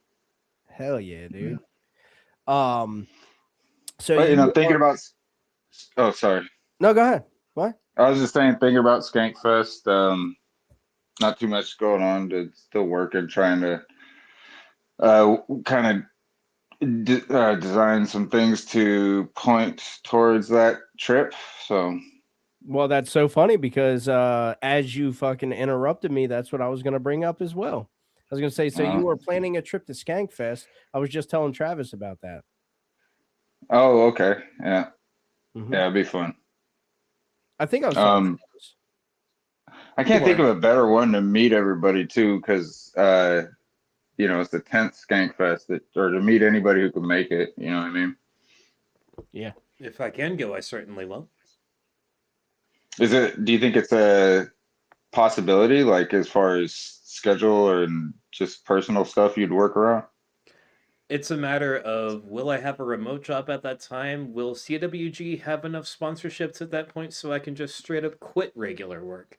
Hell yeah, dude. Yeah. So but, thinking about. Oh, sorry. No, go ahead. What? I was just saying, thinking about Skankfest. Not too much going on. Still working, trying to kind of design some things to point towards that trip. So. Well, that's so funny because as you fucking interrupted me, that's what I was going to bring up as well. I was going to say, so you were planning a trip to Skankfest. I was just telling Travis about that. Oh, okay. Yeah. Mm-hmm. Yeah, it'd be fun. I think I was I can't think of a better one to meet everybody too, because it's the 10th Skankfest, or to meet anybody who can make it. You know what I mean? Yeah. If I can go, I certainly will. Do you think it's a possibility, like as far as schedule and just personal stuff you'd work around? It's a matter of, will I have a remote job at that time? Will CWG have enough sponsorships at that point so I can just straight up quit regular work?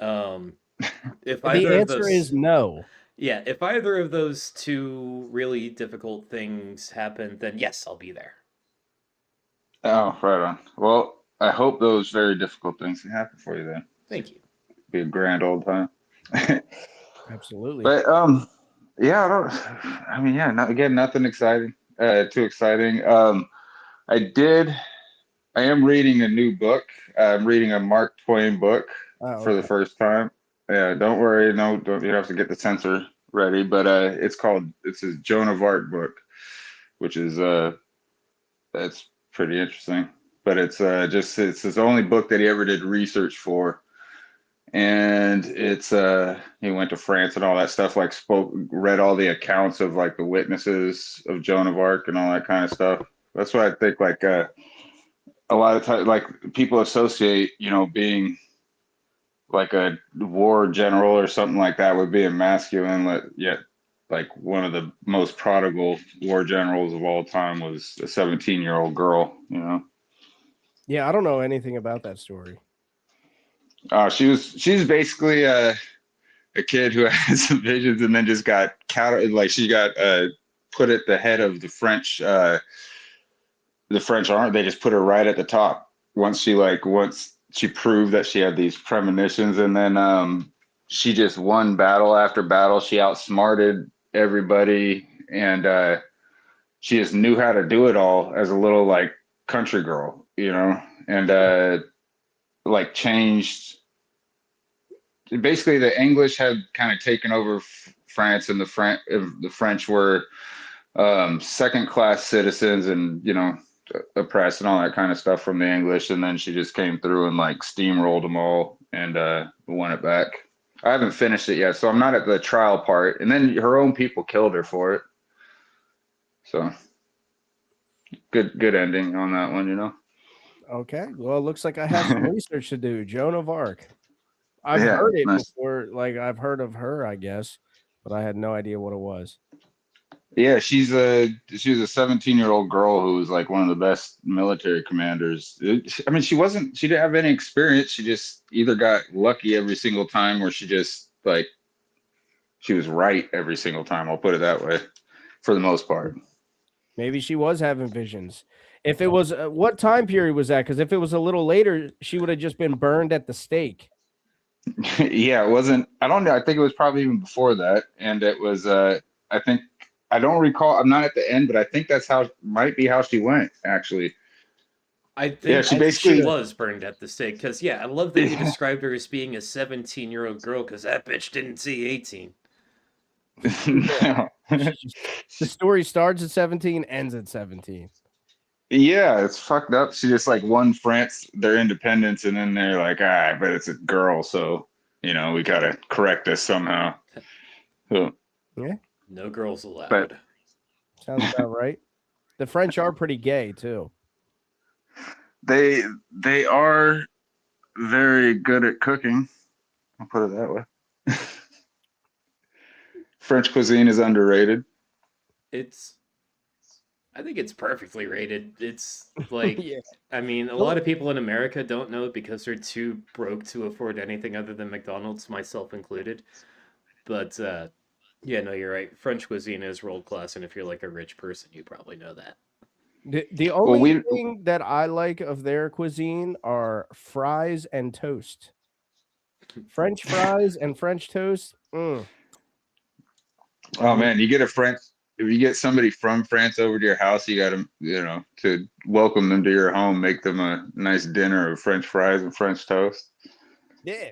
If the answer is no. Yeah, if either of those two really difficult things happen, then yes, I'll be there. Oh, right on. Well, I hope those very difficult things can happen for you then. Thank you. Be a grand old time. Absolutely. But nothing exciting. Too exciting. I am reading a new book. I'm reading a Mark Twain book for the first time. Yeah, don't worry. You don't have to get the censor ready, but it's his Joan of Arc book, which is that's pretty interesting. But it's his only book that he ever did research for. And it's he went to France and all that stuff, read all the accounts of like the witnesses of Joan of Arc and all that kind of stuff. That's why I think a lot of times, like, people associate, being like a war general or something like that with being masculine, yet like one of the most prodigal war generals of all time was a 17-year-old girl, Yeah, I don't know anything about that story. She's basically a kid who had some visions and then just got she got put at the head of the French army. They just put her right at the top once she proved that she had these premonitions, and then she just won battle after battle. She outsmarted everybody, and she just knew how to do it all as a little like country girl, and like changed. Basically, the English had kind of taken over France, and the French were second-class citizens, and oppressed and all that kind of stuff from the English. And then she just came through and like steamrolled them all and won it back. I haven't finished it yet, so I'm not at the trial part. And then her own people killed her for it. So good ending on that one, Okay. Well, it looks like I have some research to do. Joan of Arc. I've heard it before. Like I've heard of her, I guess, but I had no idea what it was. Yeah, she was a 17-year-old girl who was like one of the best military commanders. I mean, she didn't have any experience. She just either got lucky every single time, or she just like she was right every single time. I'll put it that way, for the most part. Maybe she was having visions. If it was, what time period was that? Because if it was a little later, she would have just been burned at the stake. Yeah, it wasn't. I don't know. I think it was probably even before that, and it was. I think I don't recall. I'm not at the end, but I think that's might be how she went. Actually, I think she was burned at the stake. Because I love that you described her as being a 17-year-old girl. Because that bitch didn't see 18. No. The story starts at 17, ends at 17. Yeah, it's fucked up. She just like won France their independence, and then they're like, but it's a girl, so we gotta correct this somehow. So, yeah, no girls allowed. But, sounds about right. The French are pretty gay too. They are very good at cooking. I'll put it that way. French cuisine is underrated. I think it's perfectly rated. It's like, I mean, a lot of people in America don't know it because they're too broke to afford anything other than McDonald's, myself included. But no, you're right. French cuisine is world class, and if you're like a rich person, you probably know that. The only thing that I like of their cuisine are fries and toast. French fries and French toast. Oh man, if you get somebody from France over to your house, you got to, to welcome them to your home, make them a nice dinner of French fries and French toast. Yeah.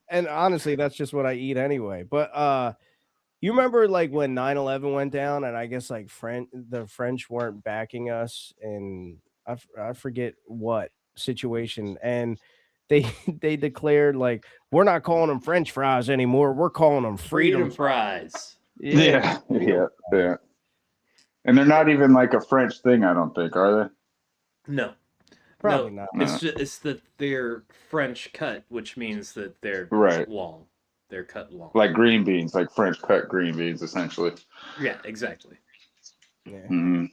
And honestly, that's just what I eat anyway. But you remember like when 9/11 went down, and I guess like the French weren't backing us, and I forget what situation, and they declared like, we're not calling them French fries anymore, we're calling them freedom fries. Yeah. And they're not even like a French thing, I don't think, are they? No. Probably not. It's that they're French cut, which means that they're long. They're cut long. Like green beans, like French cut green beans, essentially. Yeah, exactly. Yeah. Mm-hmm.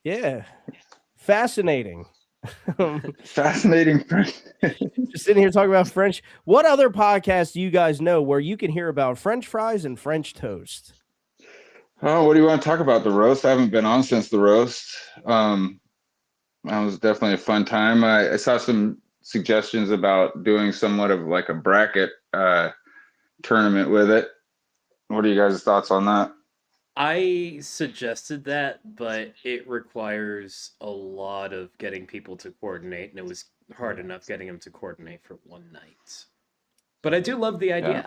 Yeah. Fascinating. Fascinating. Just sitting here talking about French. What other podcasts do you guys know where you can hear about French fries and French toast? Oh, what do you want to talk about? The roast? I haven't been on since the roast. That was definitely a fun time. I saw some suggestions about doing somewhat of like a bracket tournament with it. What are you guys' thoughts on that? I suggested that, but it requires a lot of getting people to coordinate, and it was hard enough getting them to coordinate for one night. But I do love the idea. Yeah.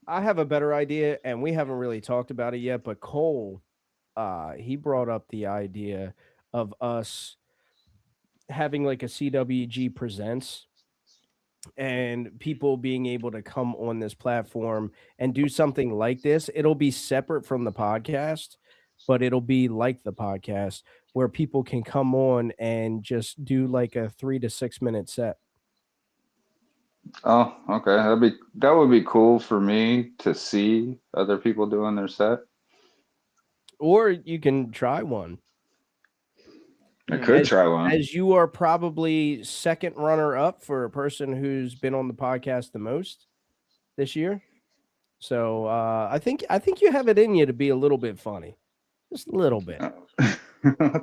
I have a better idea, and we haven't really talked about it yet, but Cole, he brought up the idea of us having like a CWG Presents and people being able to come on this platform and do something like this. It'll be separate from the podcast, but it'll be like the podcast where people can come on and just do like a 3 to 6 minute set. Oh, okay. That would be cool for me to see other people doing their set. Or you can try one. I could try one. As you are probably second runner up for a person who's been on the podcast the most this year. So I think you have it in you to be a little bit funny. Just a little bit.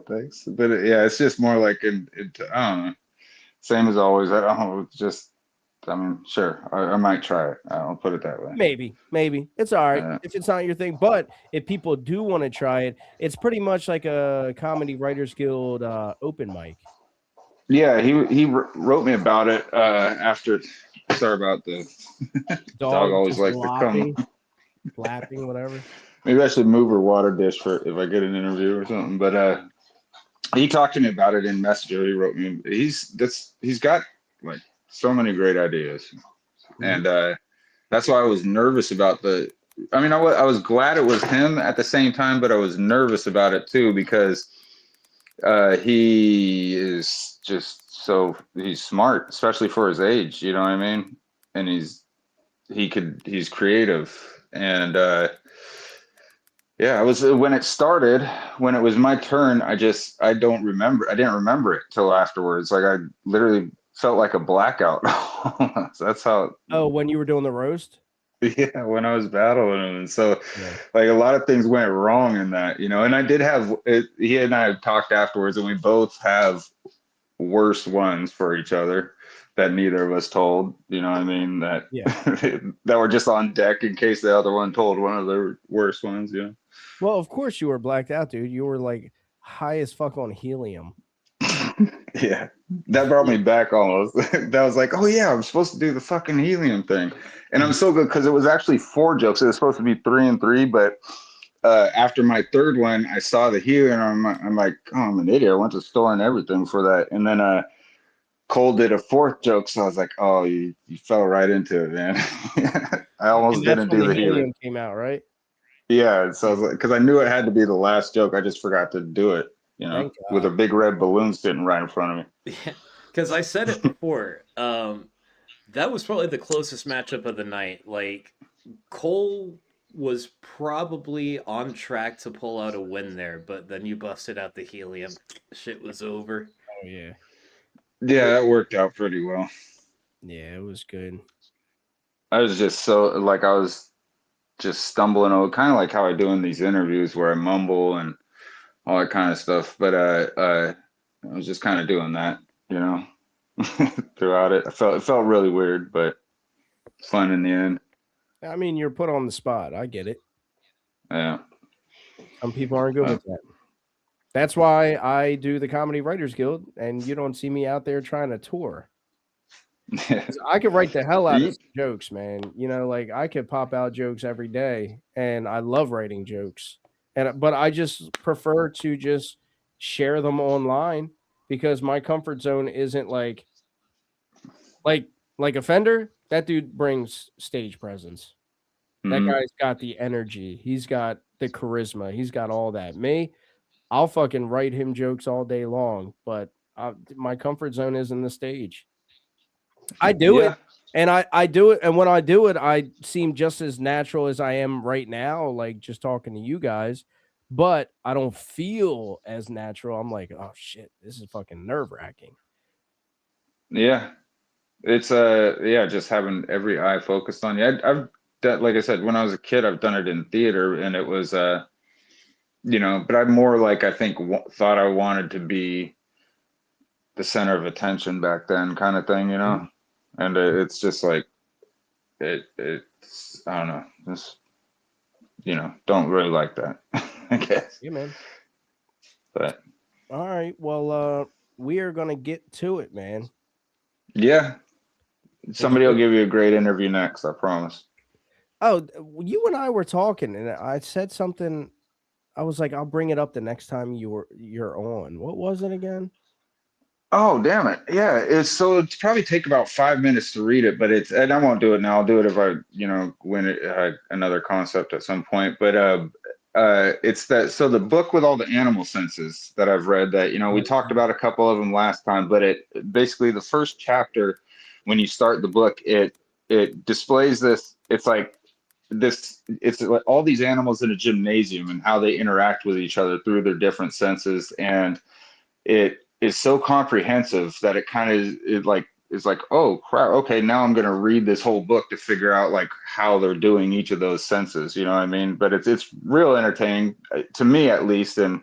Thanks. But it's just more like I don't know. Same as always. I mean, sure, I might try it. I'll put it that way. Maybe it's all right if it's not your thing. But if people do want to try it, it's pretty much like a Comedy Writers Guild open mic. Yeah, he wrote me about it after. Sorry about the dog always just like to come. flapping, whatever. Maybe I should move her water dish for if I get an interview or something. But he talked to me about it in Messenger. He wrote me. He's got like so many great ideas, and that's why I was nervous about the. I mean, I was glad it was him at the same time, but I was nervous about it too because he is just he's smart, especially for his age. You know what I mean? And he's creative, and yeah, I was when it started, when it was my turn. I didn't remember it till afterwards. Like I literally felt like a blackout. That's how. Oh, when you were doing the roast? Yeah, when I was battling him, and so like a lot of things went wrong in that, you know. And I did have it. He and I had talked afterwards, and we both have worse ones for each other that neither of us told. You know what I mean? That that were just on deck in case the other one told one of the worst ones. Yeah. Well, of course you were blacked out, dude. You were like high as fuck on helium. Yeah, that brought me back almost. That was like, oh yeah, I'm supposed to do the fucking helium thing, and I'm so good because it was actually 4 jokes. It was supposed to be 3 and 3, but after my third one, I saw the helium. I'm like, oh, I'm an idiot. I went to the store and everything for that, and then Cole did a 4th joke, so I was like, oh, you fell right into it, man. I almost didn't do the helium. Came out right. Yeah, so I was like, because I knew it had to be the last joke. I just forgot to do it. You know, with a big red balloon sitting right in front of me. Yeah, because I said it before. That was probably the closest matchup of the night. Like, Cole was probably on track to pull out a win there, but then you busted out the helium. Shit was over. Oh, yeah. Yeah, that worked out pretty well. Yeah, it was good. I was just I was just stumbling over, kind of like how I do in these interviews where I mumble and all that kind of stuff. But I was just kind of doing that, you know, throughout it. It felt really weird, but fun in the end. I mean, you're put on the spot. I get it. Yeah. Some people aren't good with that. That's why I do the Comedy Writers Guild, and you don't see me out there trying to tour. I could write the hell out of jokes, man. You know, like I could pop out jokes every day, and I love writing jokes. But I just prefer to just share them online because my comfort zone isn't like Offender. That dude brings stage presence. That guy's got the energy. He's got the charisma. He's got all that. Me, I'll fucking write him jokes all day long, but my comfort zone is in the stage. I do it, and I do it, and when I do it, I seem just as natural as I am right now, like just talking to you guys, but I don't feel as natural. I'm like, oh shit, this is fucking nerve-wracking. Yeah. It's just having every eye focused on you. I've done, like I said, when I was a kid, I've done it in theater, and it was you know, but I'm more like I think thought I wanted to be the center of attention back then, kind of thing, you know. And it's just like it's I don't know, just you know, don't really like that, I guess. Yeah, man. But all right, well, we are gonna get to it, man. Yeah. Somebody will give you a great interview next, I promise. Oh, you and I were talking, and I said something. I was like, I'll bring it up the next time you're on. What was it again? Oh, damn it. Yeah. It's probably take about 5 minutes to read it, but and I won't do it now. I'll do it if I, you know, win another concept at some point. But it's the book with all the animal senses that I've read that, you know, we talked about a couple of them last time, but it basically the first chapter, when you start the book, it displays this. It's like all these animals in a gymnasium and how they interact with each other through their different senses. And it is so comprehensive that it kind of it's like, oh crap, okay, now I'm going to read this whole book to figure out like how they're doing each of those senses. You know what I mean? But it's real entertaining to me, at least. And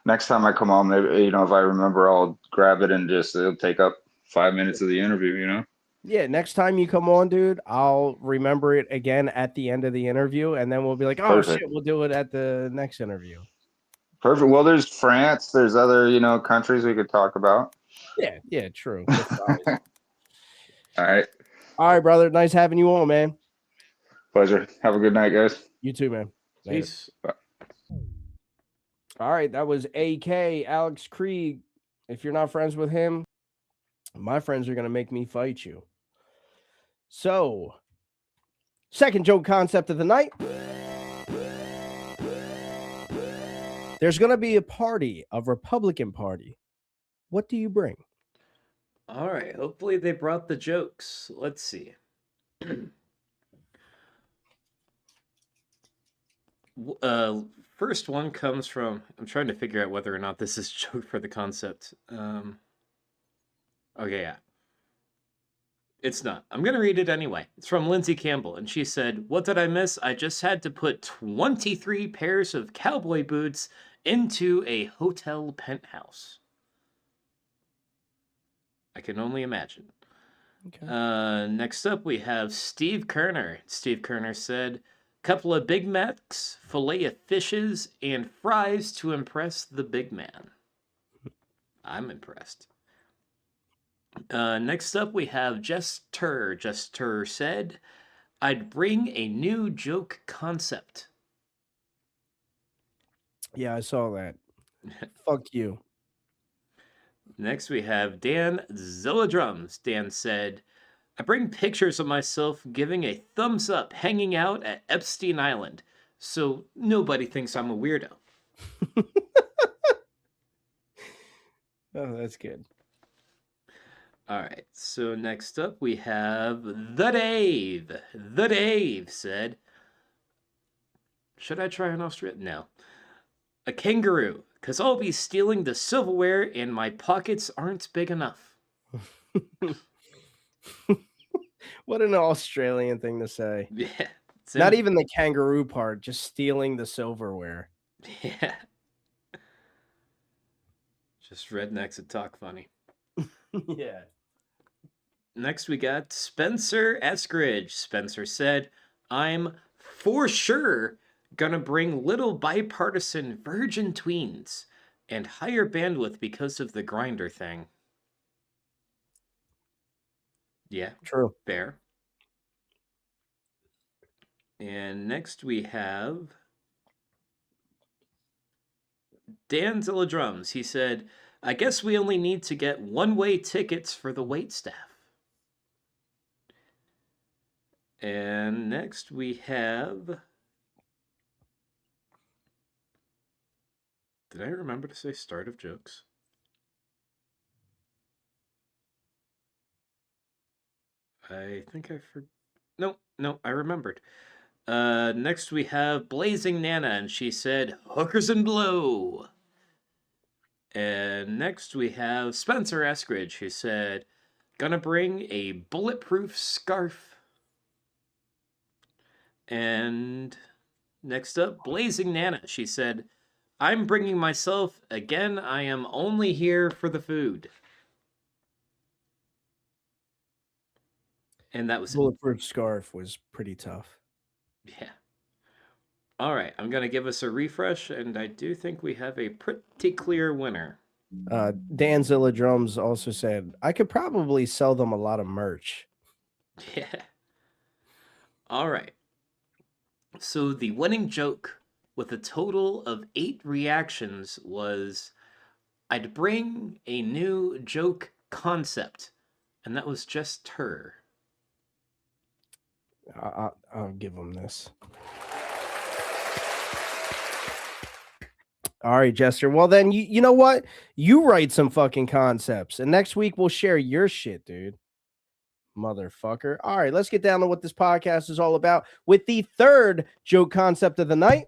next time I come on, maybe, you know, if I remember, I'll grab it and it'll take up 5 minutes of the interview, you know? Yeah, next time you come on, dude, I'll remember it again at the end of the interview, and then we'll be like, oh, Perfect. shit, we'll do it at the next interview. Perfect. Well, there's France. There's other, you know, countries we could talk about. Yeah, true. That's fine. All right. All right, brother. Nice having you on, man. Pleasure. Have a good night, guys. You too, man. Later. Peace. Bye. All right, that was AK, Alex Krieg. If you're not friends with him, my friends are going to make me fight you. So, second joke concept of the night. There's going to be a party, a Republican party. What do you bring? All right. Hopefully they brought the jokes. Let's see. First one comes from, I'm trying to figure out whether or not this is a joke for the concept. Okay, yeah. It's not. I'm going to read it anyway. It's from Lindsay Campbell, and she said, "What did I miss? I just had to put 23 pairs of cowboy boots into a hotel penthouse." I can only imagine. Okay. Next up, we have Steve Kerner. Steve Kerner said, "Couple of Big Macs, fillet of fishes, and fries to impress the big man." I'm impressed. Next up, we have Jester. Jester said, "I'd bring a new joke concept." Yeah, I saw that. Fuck you. Next, we have Dan Zilla Drums. Dan said, "I bring pictures of myself giving a thumbs up hanging out at Epstein Island, so nobody thinks I'm a weirdo." Oh, that's good. All right, so next up we have The Dave. The Dave said, "Should I try an Australian? No. A kangaroo, because I'll be stealing the silverware and my pockets aren't big enough." What an Australian thing to say. Yeah. Not even the kangaroo part, just stealing the silverware. Yeah. Just rednecks that talk funny. Yeah. Next, we got Spencer Eskridge. Spencer said, "I'm for sure gonna bring little bipartisan virgin tweens and higher bandwidth because of the grinder thing." Yeah, True. fair. And next we have Danzilla Drums. He said, "I guess we only need to get one-way tickets for the wait staff." And next we have... Did I remember to say start of jokes? I think I forgot. No, I remembered. Next we have Blazing Nana, and she said, "Hookers and blow." And next we have Spencer Eskridge, who said, "Gonna bring a bulletproof scarf." And next up, Blazing Nana. She said, "I'm bringing myself. Again, I am only here for the food." And that was Bulletproof scarf was pretty tough. Yeah. All right, I'm going to give us a refresh, and I do think we have a pretty clear winner. Danzilla Drums also said, "I could probably sell them a lot of merch." Yeah. All right. So the winning joke with a total of 8 reactions was, "I'd bring a new joke concept," and that was just her. I'll give them this. All right, Jester. Well, then you know what? You write some fucking concepts, and next week we'll share your shit, dude. Motherfucker. All right, let's get down to what this podcast is all about with the third joke concept of the night.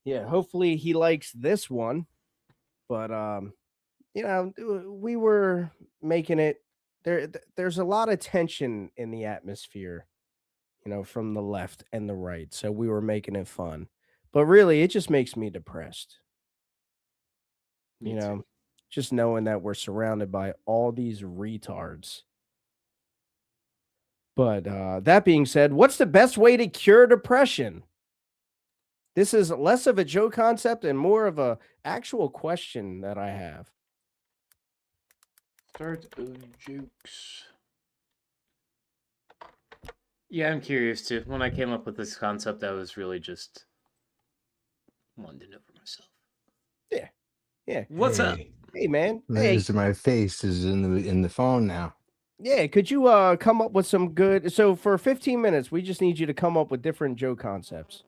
Yeah, hopefully he likes this one. But you know, we were making it there's a lot of tension in the atmosphere, you know, from the left and the right. So we were making it fun. But really, it just makes me depressed. You know, just knowing that we're surrounded by all these retards. But that being said, what's the best way to cure depression? This is less of a joke concept and more of a actual question that I have. Start of jokes. Yeah, I'm curious too. When I came up with this concept, I was really just wanted to know for myself. Yeah. Yeah. What's up? Hey, man. There's my face is in the phone now. Yeah, could you come up with some good? So for 15 minutes, we just need you to come up with different joke concepts.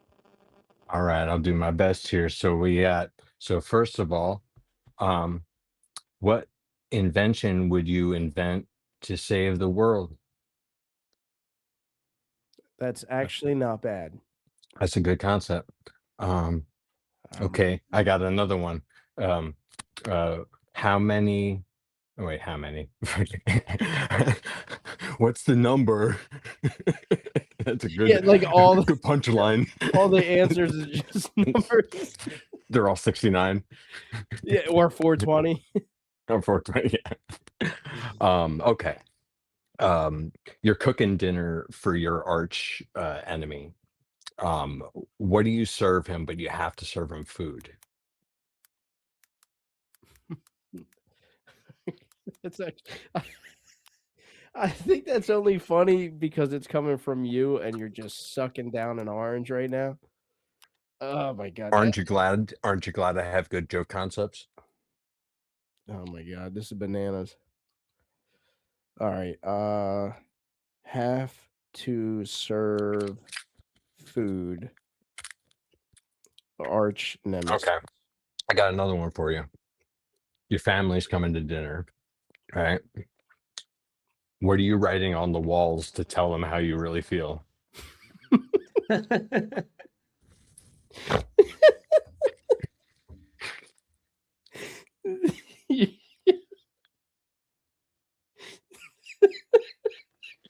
All right, I'll do my best here. So first of all, what invention would you invent to save the world? That's actually not bad. That's a good concept. Okay, I got another one. How many? Oh, wait, how many? What's the number? That's a good, like all good punchline. All the answers is just numbers. They're all 69. Yeah, or 420. Or 420. Yeah. Okay. You're cooking dinner for your arch enemy. What do you serve him? But you have to serve him food. It's actually, I think that's only funny because it's coming from you and you're just sucking down an orange right now. Oh my god. Aren't you glad I have good joke concepts? Oh my god, this is bananas. All right. Have to serve food. Arch nemesis. Okay. I got another one for you. Your family's coming to dinner, right? What are you writing on the walls to tell them how you really feel?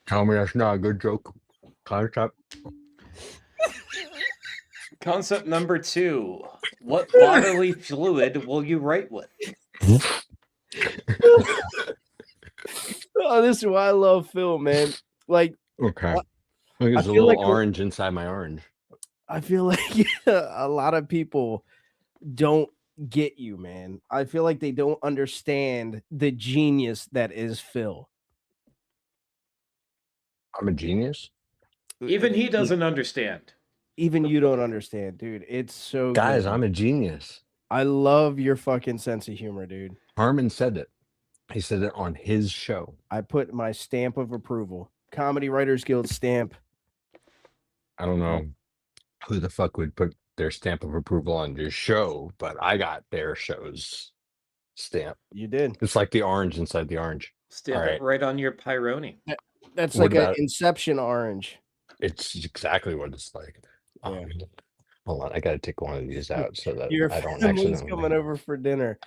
Tell me that's not a good joke concept. Concept number 2. What bodily fluid will you write with? Oh, this is why I love Phil, man. Like, okay. There's a feel little like orange inside my orange. I feel like a lot of people don't get you, man. I feel like they don't understand the genius that is Phil. I'm a genius. Even he doesn't understand. Even you don't understand, dude. It's so Guys, good. I'm a genius. I love your fucking sense of humor, dude. Harmon said it. He said it on his show. I put my stamp of approval. Comedy Writers Guild stamp. I don't know who the fuck would put their stamp of approval on your show, but I got their show's stamp. You did. It's like the orange inside the orange. Stamp it right on your Pyroni. That's What like an about- Inception orange. It's exactly what it's like. Yeah. Hold on, I gotta take one of these out so that Your I don't family's accidentally. coming over for dinner.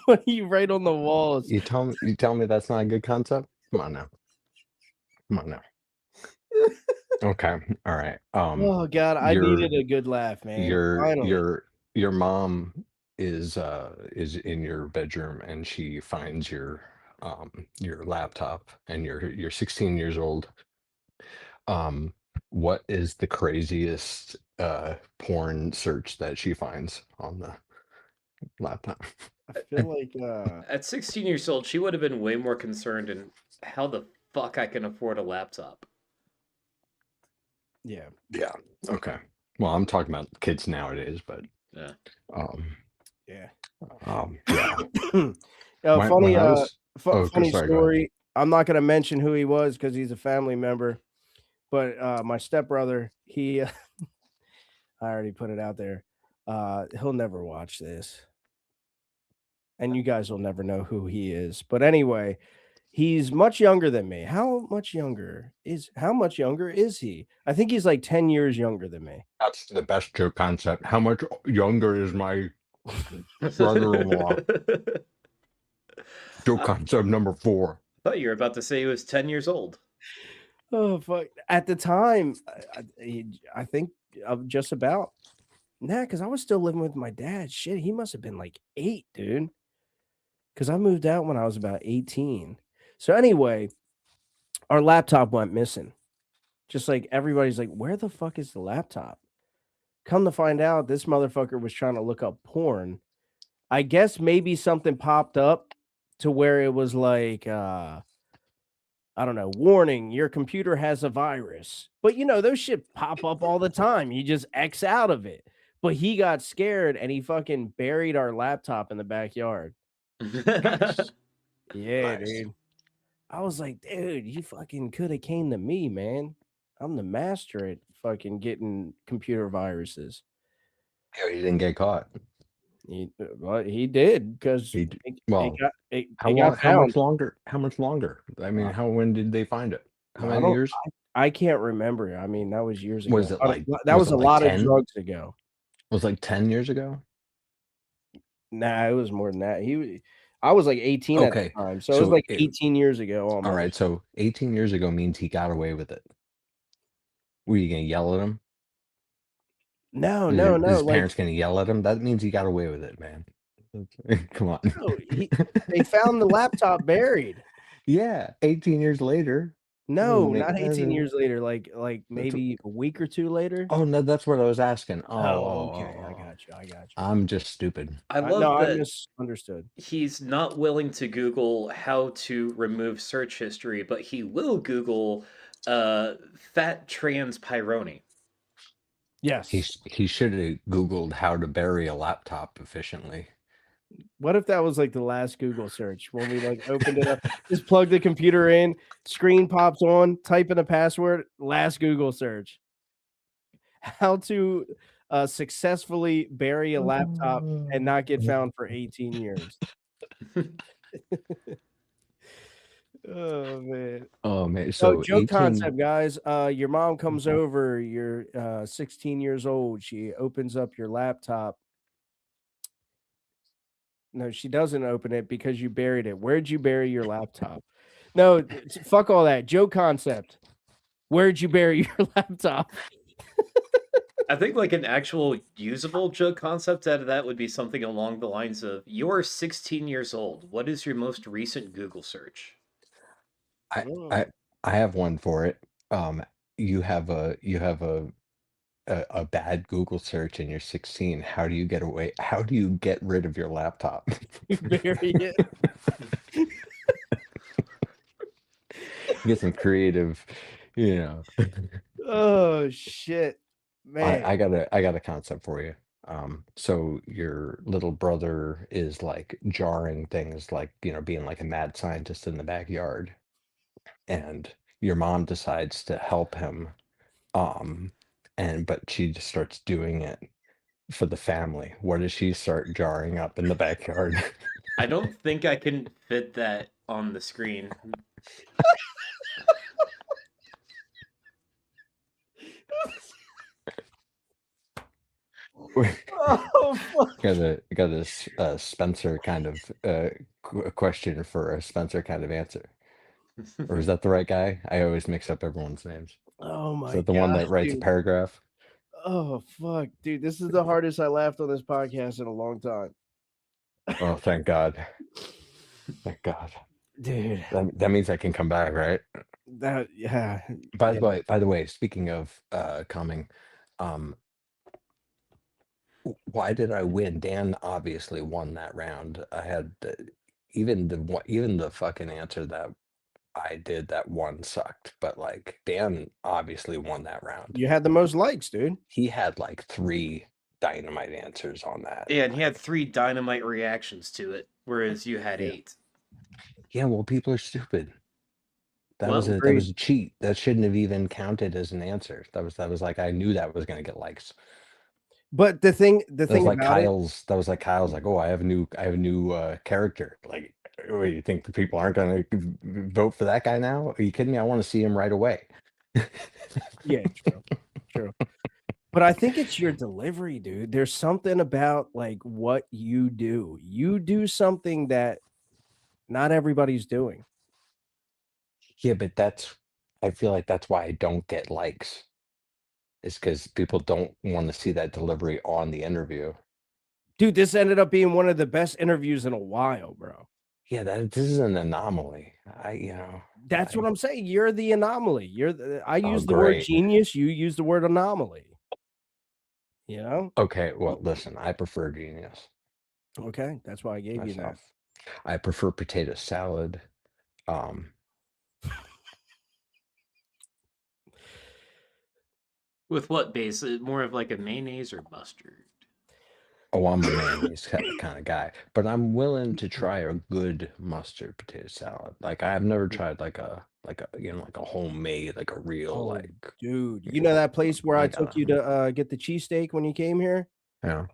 What are you write on the walls? You tell me that's not a good concept? Come on now. Okay. All right. Oh god, I needed a good laugh, man. Finally. Your mom is in your bedroom and she finds your laptop and you're 16 years old. What is the craziest porn search that she finds on the laptop? I feel like At 16 years old, she would have been way more concerned in how the fuck I can afford a laptop. Yeah. Yeah. Okay. Well, I'm talking about kids nowadays, but yeah. Yeah. Funny sorry, story. I'm not gonna mention who he was because he's a family member. But my stepbrother, he I already put it out there. He'll never watch this. And you guys will never know who he is. But anyway, he's much younger than me. How much younger is he? I think he's like 10 years younger than me. That's the best joke concept. How much younger is my brother-in-law? Joke concept number 4. I thought you were about to say he was 10 years old. Oh fuck! At the time, I think just about. Nah, because I was still living with my dad. Shit, he must have been like 8, dude. because I moved out when I was about 18. So anyway, our laptop went missing. Just like everybody's like, where the fuck is the laptop? Come to find out, this motherfucker was trying to look up porn. I guess maybe something popped up to where it was like, I don't know, warning, your computer has a virus. But you know, those shit pop up all the time. You just X out of it. But he got scared and he fucking buried our laptop in the backyard. Nice. Yeah, Nice. dude. I was like, dude, you fucking could have came to me, man. I'm the master at fucking getting computer viruses. Yeah, he didn't get caught. He did because He well, it how long? got How found. much longer? How much longer? I mean, when did they find it? How I many don't- years? I can't remember. I mean, that was years ago. Was it like that was it a like lot 10? of drugs ago? Was it like 10 years ago? Nah, it was more than that. I was like 18 at the Okay, time, so it was so like 18 years ago almost. All right, so 18 years ago means he got away with it. Were you gonna yell at him? No, Is no, his no. Like, parents gonna yell at him? That means he got away with it, man. Come on. no, they found the laptop buried. Yeah, 18 years later. No, Doesn't not make- 18 years later. Like maybe a week or two later. Oh no, that's what I was asking. Okay, I got you. I'm just stupid. I love No, I that misunderstood. he's not willing to Google how to remove search history, but he will Google fat trans Pyrone. Yes. He should have Googled how to bury a laptop efficiently. What if that was like the last Google search when we like opened it up, just plug the computer in, screen pops on, type in a password, last Google search. How to successfully bury a laptop and not get found for 18 years. Oh man. Oh man. So joke 18... concept, guys. Your mom comes over, you're 16 years old, she opens up your laptop. No, she doesn't open it because you buried it. Where'd you bury your laptop? No, fuck all that. Joke concept. Where'd you bury your laptop? I think like an actual usable joke concept out of that would be something along the lines of, you're 16 years old. What is your most recent Google search? I have one for it. You have a bad Google search and you're 16. How do you get away? How do you get rid of your laptop? You bury it. Get some creative, you know. Oh shit, man. I got a concept for you. So your little brother is like jarring things, like, you know, being like a mad scientist in the backyard, and your mom decides to help him, but she just starts doing it for the family. What does she start jarring up in the backyard? I don't think I can fit that on the screen. Oh, fuck. got a Spencer kind of question for a Spencer kind of answer. Or is that the right guy? I always mix up everyone's names. Oh my Is that the one that writes dude. a paragraph? Oh fuck, dude. This is the hardest I laughed on this podcast in a long time. Oh, thank God. Thank God. Dude. That means I can come back, right? That yeah. By the way, speaking of coming, why did I win? Dan obviously won that round. I had even the fucking answer that I did, that one sucked, but like Dan obviously won that round. You had the most likes, dude. He had like 3 dynamite answers on that. Yeah, and he had 3 dynamite reactions to it, whereas you had 8. Yeah, well, people are stupid. That Well, was a cheat. That shouldn't have even counted as an answer. That was like, I knew that was gonna get likes. But the thing That was like about it, Kyle's like, oh, I have a new character. Like, what, you think the people aren't gonna vote for that guy now? Are you kidding me? I want to see him right away. yeah, true. But I think it's your delivery, dude. There's something about like what you do. You do something that not everybody's doing. Yeah, but I feel like that's why I don't get likes. It's because people don't want to see that delivery on the interview. Dude, this ended up being one of the best interviews in a while, bro. Yeah, this is an anomaly. That's what I'm saying. You're the anomaly. I Oh, use the word great. genius. You use the word anomaly. You know? Okay, well, listen, I prefer genius Okay, that's why I gave you that. myself. I prefer potato salad. With what base? More of like a mayonnaise or mustard? Oh, I'm a mayonnaise kind of guy, but I'm willing to try a good mustard potato salad. Like I've never tried like a like a homemade, like a real Oh, like dude, you know that place where I I took gotta you to get the cheesesteak when you came here? yeah.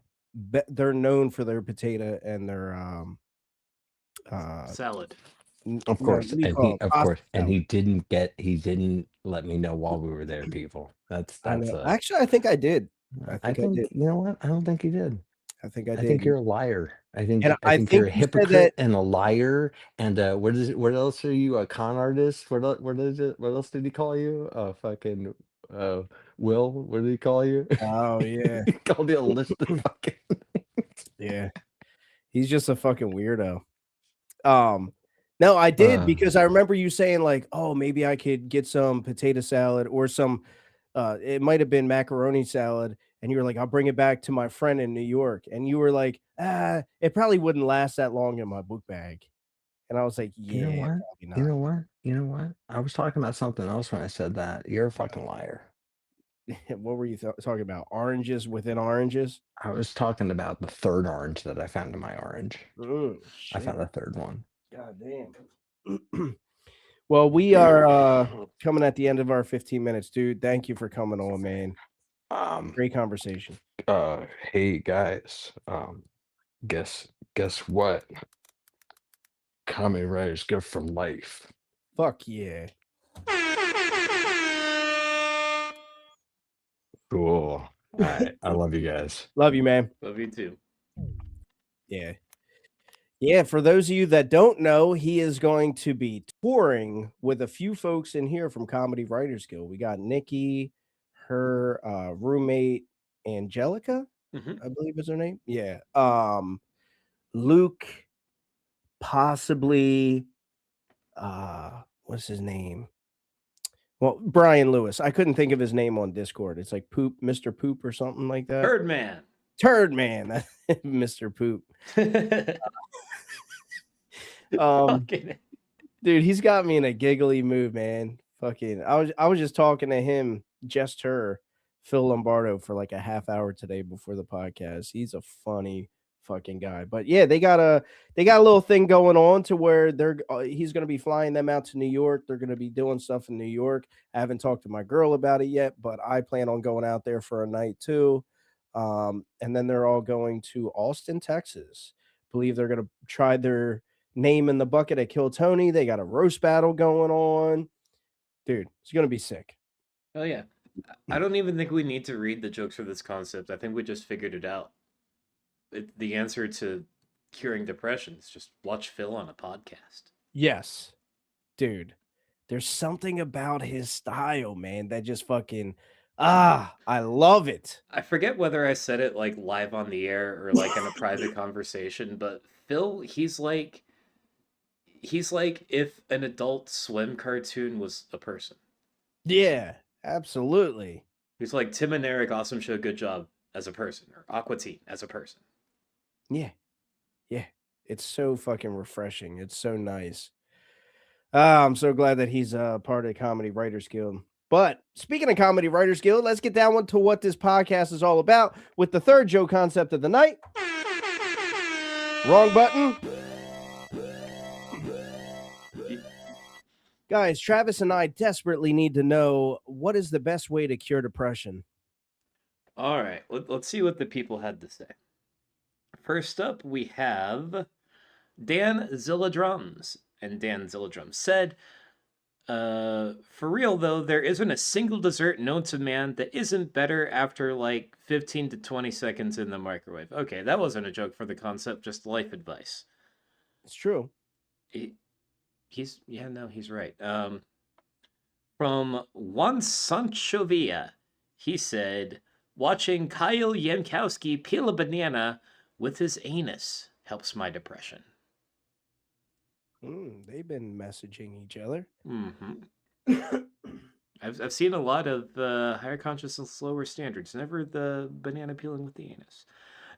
They're known for their potato and their Salad. Of no, course, what do you and call he it? of Pasta course, and salad. he didn't let me know while we were there, people. That's I know. a Actually, I think I did. I I think I think did. you know what? I don't think he did. I think I I think did. you're a liar. And I I think you're think a you said that. hypocrite and a liar. And what else are you? A con artist? What is it? What else did he call you? Fucking uh Will, what did he call you? Oh yeah, He called you a list of fucking yeah. He's just a fucking weirdo. No, I did uh because I remember you saying like, "Oh, maybe I could get some potato salad or some it might have been macaroni salad." And you were like, "I'll bring it back to my friend in New York." And you were like, it probably wouldn't last that long in my book bag." And I was like, you know "Yeah, what? probably You not." know what? You know what? I was talking about something else when I said that. You're a fucking liar. What were you talking about? Oranges within oranges? I was talking about the third orange that I found in my orange. I Shit. found a third one. God damn. Well, we are coming at the end of our 15 minutes, dude. Thank you for coming on, man. Great conversation. Hey guys, guess what? Comedy writers go for life. Fuck yeah. Cool. All right. I love you guys. Love you, man. Love you too. Yeah. Yeah, for those of you that don't know, he is going to be touring with a few folks in here from Comedy Writers Guild. We got Nikki, her roommate Angelica, I believe is her name. Yeah. Luke, possibly what's his name? Well, Brian Lewis. I couldn't think of his name on Discord. It's like Poop, Mr. Poop or something like that. Birdman. Turd Man, Mr. Poop. Dude, he's got me in a giggly mood, man. Fucking, I was just talking to him, just her, Phil Lombardo, for like a half hour today before the podcast. He's a funny fucking guy. But yeah, they got a little thing going on to where he's going to be flying them out to New York. They're going to be doing stuff in New York. I haven't talked to my girl about it yet, but I plan on going out there for a night too. And then they're all going to Austin, Texas. Believe they're going to try their name in the bucket at Kill Tony. They got a roast battle going on. Dude, it's going to be sick. Oh yeah. I don't even think we need to read the jokes for this concept. I think we just figured it out. The answer to curing depression is just watch Phil on a podcast. Yes. Dude, there's something about his style, man, that just fucking I love it. I forget whether I said it like live on the air or like in a private conversation, but Phil, he's like if an Adult Swim cartoon was a person. Yeah, absolutely. He's like Tim and Eric, awesome show, good job as a person, or Aqua Teen as a person. Yeah. Yeah. It's so fucking refreshing. It's so nice. I'm so glad that he's a part of Comedy Writers Guild. But speaking of Comedy Writers Guild, let's get down to what this podcast is all about with the third joke concept of the night. Wrong button. Guys, Travis and I desperately need to know what is the best way to cure depression. All right, let's see what the people had to say. First up, we have Dan Zilladrums. And Dan Zilladrums said, for real though, there isn't a single dessert known to man that isn't better after like 15 to 20 seconds in the microwave. Okay, that wasn't a joke for the concept, just life advice. It's true. He's right. From Juan Sancho Villa, he said, watching Kyle Yankowski peel a banana with his anus helps my depression. They've been messaging each other. Mm-hmm. I've seen a lot of higher consciousness, lower standards. Never the banana peeling with the anus.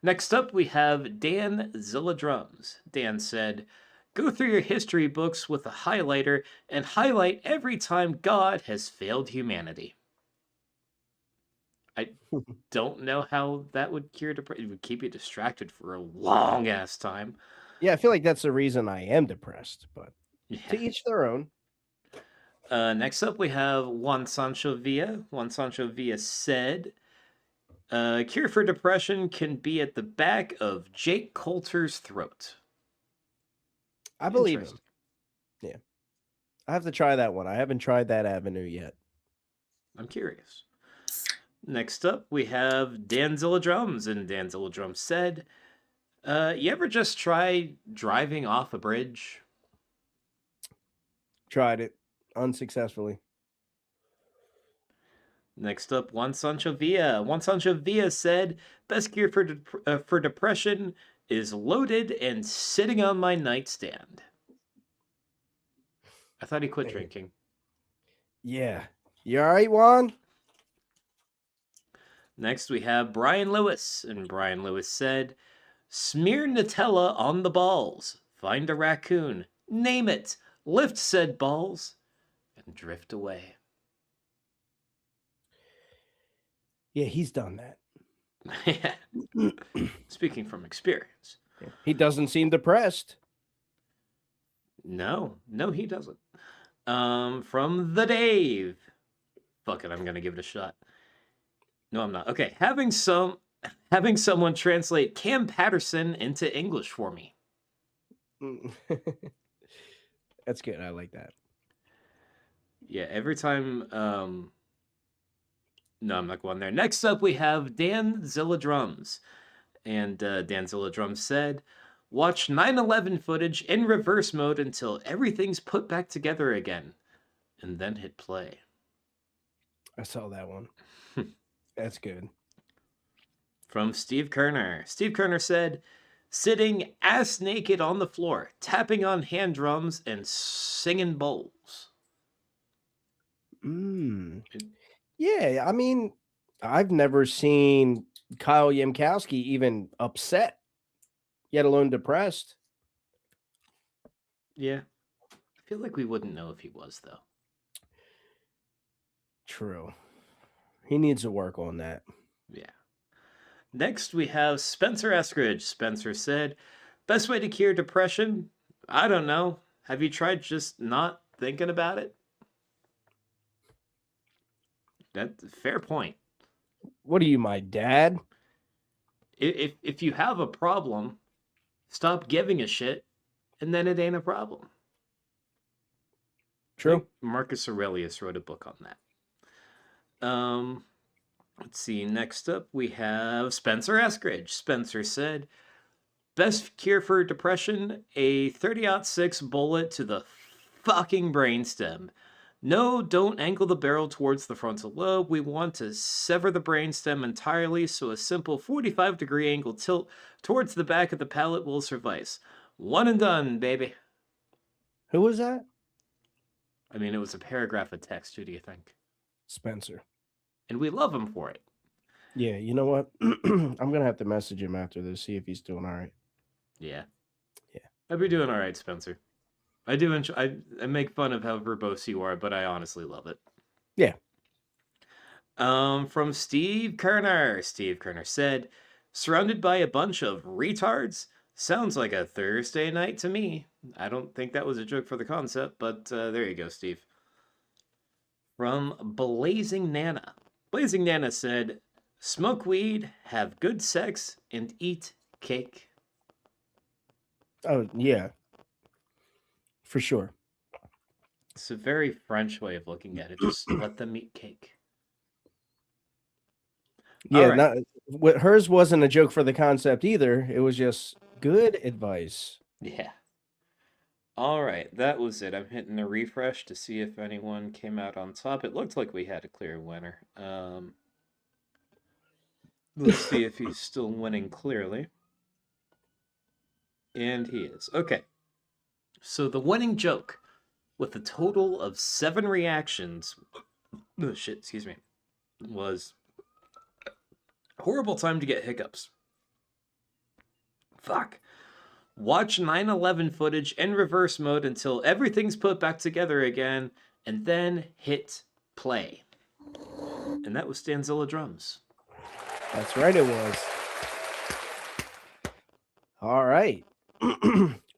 Next up, we have Dan Zilla Drums. Dan said, "Go through your history books with a highlighter and highlight every time God has failed humanity." I don't know how that would cure depression. It would keep you distracted for a long ass time. Yeah, I feel like that's the reason I am depressed, but Yeah. to each their own. Next up, we have Juan Sancho Villa. Juan Sancho Villa said, "Cure for depression can be at the back of Jake Coulter's throat." I believe him. Yeah. I have to try that one. I haven't tried that avenue yet. I'm curious. Next up, we have Danzilla Drums, and Danzilla Drums said, "You ever just try driving off a bridge?" Tried it unsuccessfully. Next up, Juan Sancho Villa. Juan Sancho Villa said, "Best cure for depression is loaded and sitting on my nightstand." I thought he quit drinking. Yeah. You all right, Juan? Next, we have Brian Lewis, and Brian Lewis said, "Smear Nutella on the balls. Find a raccoon. Name it. Lift said balls. And drift away." Yeah, he's done that. Yeah. Speaking from experience. He doesn't seem depressed. No, he doesn't. From the Dave. Fuck it, I'm gonna give it a shot. No, I'm not. Okay, having someone translate Cam Patterson into English for me. That's good. I like that. Yeah, every time. No, I'm not going there. Next up, we have Dan Zilla Drums, and Dan Zilla Drums said, "Watch 9/11 footage in reverse mode until everything's put back together again, and then hit play." I saw that one. That's good. From Steve Kerner. Steve Kerner said, "Sitting ass naked on the floor, tapping on hand drums, and singing bowls." Yeah, I mean, I've never seen Kyle Yamkowski even upset, yet alone depressed. Yeah. I feel like we wouldn't know if he was, though. True. He needs to work on that. Yeah. Next, we have Spencer Eskridge. Spencer said, "Best way to cure depression? I don't know. Have you tried just not thinking about it?" That's a fair point. What are you, my dad? If you have a problem, stop giving a shit, and then it ain't a problem. True. Marcus Aurelius wrote a book on that. Let's see. Next up, we have Spencer Eskridge. Spencer said, "Best cure for depression, a 30-06 bullet to the fucking brainstem. No, don't angle the barrel towards the frontal lobe. We want to sever the brainstem entirely, so a simple 45-degree angle tilt towards the back of the palate will suffice. One and done, baby." Who was that? I mean, it was a paragraph of text. Who do you think? Spencer. And we love him for it. Yeah, you know what? I'm going to have to message him after this, see if he's doing all right. Yeah. I'd be doing all right, Spencer. I do enjoy. I make fun of how verbose you are, but I honestly love it. Yeah. From Steve Kerner. Steve Kerner said, "Surrounded by a bunch of retards? Sounds like a Thursday night to me." I don't think that was a joke for the concept, but there you go, Steve. From Blazing Nana. Blazing Nana said, "Smoke weed, have good sex, and eat cake." Oh, yeah. For sure. It's a very French way of looking at it. Just let them eat cake. Yeah, right. hers wasn't a joke for the concept either. It was just good advice. Yeah. All right, that was it. I'm hitting a refresh to see if anyone came out on top. It looked like we had a clear winner. Let's see if he's still winning clearly. And he is. Okay. So the winning joke, with a total of 7 reactions, oh shit, excuse me, was horrible time to get hiccups. Fuck. Watch 9/11 footage in reverse mode until everything's put back together again, and then hit play. And that was Stanzilla drums. That's right, it was. All right.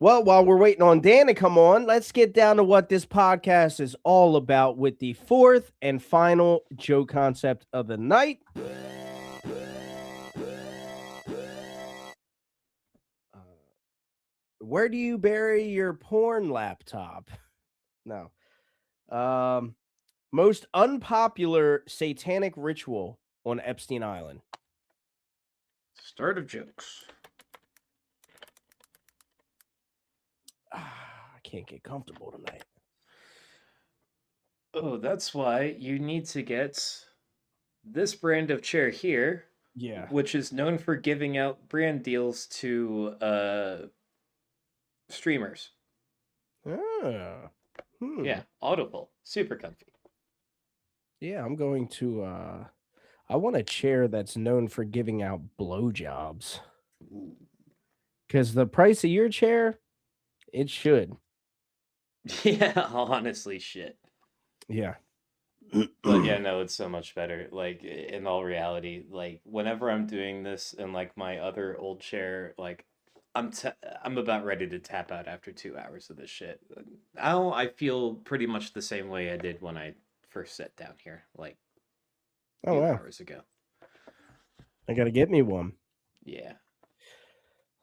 Well, while we're waiting on Dan to come on, let's get down to what this podcast is all about with the 4th and final joke concept of the night. Where do you bury your porn laptop? No. Most unpopular satanic ritual on Epstein Island. Start of jokes. I can't get comfortable tonight. Oh, that's why you need to get this brand of chair here. Yeah. Which is known for giving out brand deals to streamers. Yeah, Audible. Super comfy. Yeah, I'm going to I want a chair that's known for giving out blowjobs. Because the price of your chair, it should. Yeah, honestly, shit. Yeah. But yeah, no, it's so much better. Like, in all reality, like, whenever I'm doing this in, like, my other old chair, like, I'm about ready to tap out after 2 hours of this shit. Now I feel pretty much the same way I did when I first sat down here, like, a few hours ago. I got to get me one. Yeah.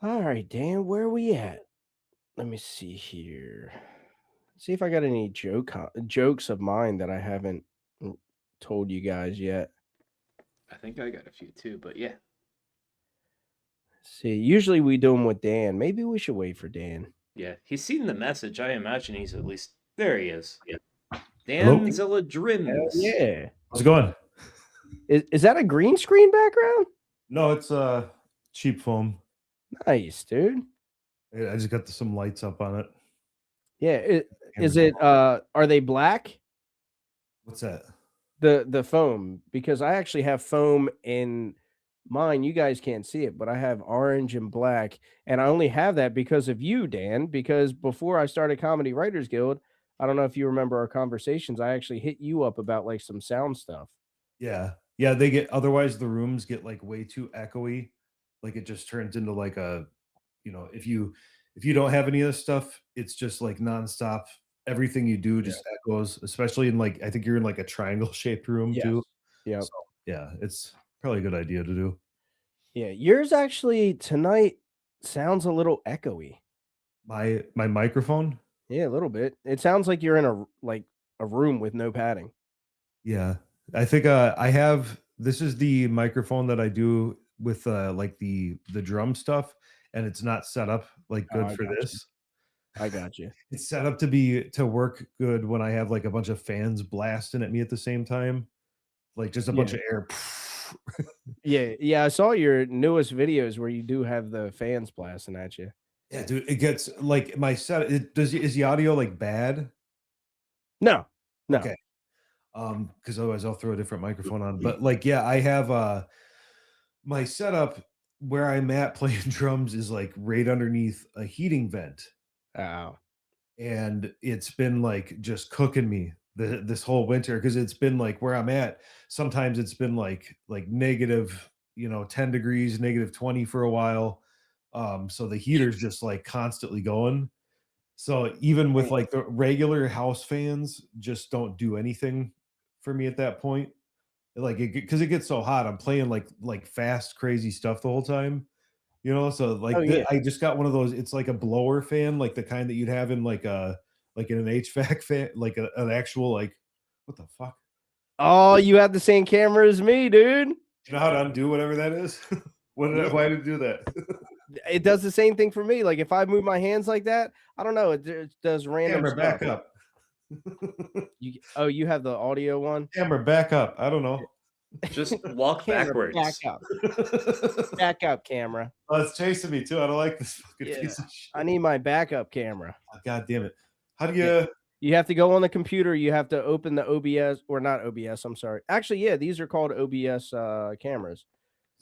All right, Dan, where are we at? Let me see here. See if I got any jokes of mine that I haven't told you guys yet. I think I got a few too, but yeah. See, usually we do them with Dan. Maybe we should wait for Dan. Yeah, he's seen the message. I imagine he's at least... There he is. Yeah. Danzilla Drims. Yeah. How's it going? Is that a green screen background? No, it's cheap foam. Nice, dude. I just got some lights up on it. Yeah. Is it are they black? What's that? The foam, because I actually have foam in mine. You guys can't see it, but I have orange and black, and I only have that because of you, Dan, because before I started Comedy Writers Guild, I don't know if you remember our conversations, I actually hit you up about like some sound stuff. Yeah. Yeah, they get, otherwise the rooms get like way too echoey. Like it just turns into like a, you know, if you don't have any of this stuff, it's just like nonstop. Everything you do just echoes, especially in like, I think you're in like a triangle shaped room too. Yeah. So, yeah, it's probably a good idea to do. Yeah, yours actually tonight sounds a little echoey. My microphone? Yeah, a little bit. It sounds like you're in a room with no padding. Yeah. I think this is the microphone that I do with like the drum stuff, and it's not set up like good for this. I got you. It's set up to work good when I have like a bunch of fans blasting at me at the same time. Like just a bunch of air. Yeah, I saw your newest videos where you do have the fans blasting at you. Yeah, dude, it gets like my set. Is the audio like bad? No. Okay. Because otherwise I'll throw a different microphone on. But like, yeah, I have my setup where I'm at playing drums is like right underneath a heating vent. Oh. And it's been like just cooking me this whole winter, because it's been like where I'm at. Sometimes it's been like negative, 10 degrees, negative 20 for a while. So the heater's just like constantly going. So even with like the regular house fans just don't do anything for me at that point. Like because it gets so hot, I'm playing like fast, crazy stuff the whole time. So like I just got one of those. It's like a blower fan, like the kind that you'd have in like in an HVAC fan, like an actual like, what the fuck? Oh, you have the same camera as me, dude. You know how to undo whatever that is? Why did it do that? It does the same thing for me. Like if I move my hands like that, I don't know. It does random Camera stuff. back up. You have the audio one? Camera back up. I don't know. Just walk Camera, backwards. back up. Back up, camera. Oh, it's chasing me too. I don't like this fucking Yeah. piece of shit. I need my backup camera. Oh, God damn it. How do you You have to go on the computer. You have to open the OBS, or not OBS. I'm sorry. Actually, yeah, these are called OBS cameras.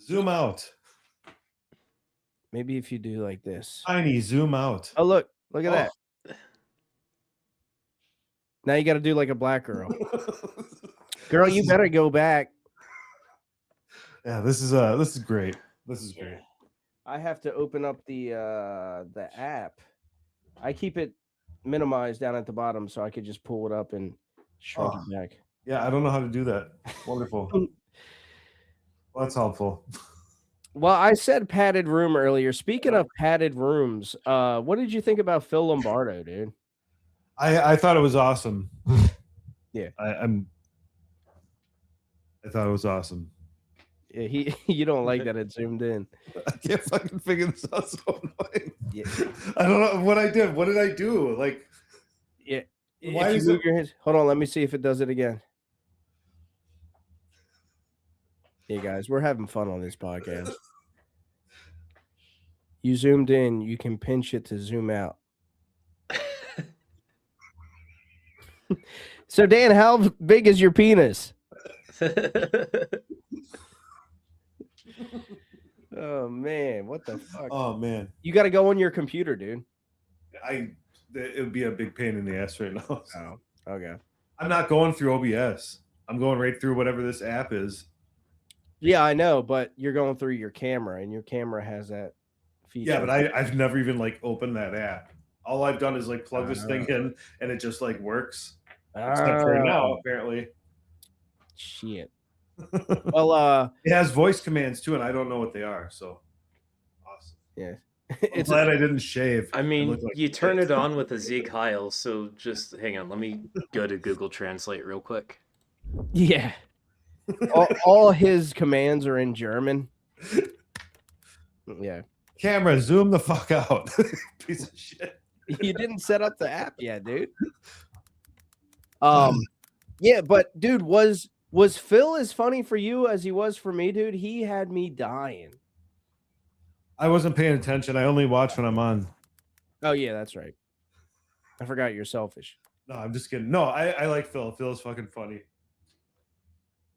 zoom out? Maybe if you do like this. Tiny, zoom out. Oh, look at that. Now you got to do like a black girl. Girl, you better go back. Yeah, this is great. This is great. I have to open up the app. I keep it minimized down at the bottom so I could just pull it up and shrink it back. Yeah, I don't know how to do that. Wonderful. Well, that's helpful. Well, I said padded room earlier. Speaking of padded rooms, what did you think about Phil Lombardo, dude? I thought it was awesome. Yeah. I thought it was awesome. Yeah, you don't like that it zoomed in. I can't fucking figure this out. So annoying. Yeah. I don't know what I did. What did I do? Like, yeah. Why if is you move your hands, hold on, let me see if it does it again. Hey guys, we're having fun on this podcast. You zoomed in, you can pinch it to zoom out. So Dan, how big is your penis? Oh man, what the fuck? Oh man, you got to go on your computer, dude. it would be a big pain in the ass right now. Oh, okay. I'm not going through OBS. I'm going right through whatever this app is. Yeah, I know, but you're going through your camera, and your camera has that feature. Yeah, but I've never even like opened that app. All I've done is like plug this thing in, and it just like works. Except for now, apparently. Shit. Well, it has voice commands too, and I don't know what they are. So awesome. Yeah. I'm glad I didn't shave. I mean, like you turn it on with a Zeke Heil, so just hang on. Let me go to Google Translate real quick. Yeah. all his commands are in German. Yeah. Camera, zoom the fuck out. Piece of shit. You didn't set up the app yet, dude. Yeah, but dude, was Phil as funny for you as he was for me, dude? He had me dying. I wasn't paying attention. I only watch when I'm on. Oh yeah, that's right. I forgot you're selfish. No, I'm just kidding. No, I like Phil. Phil's fucking funny.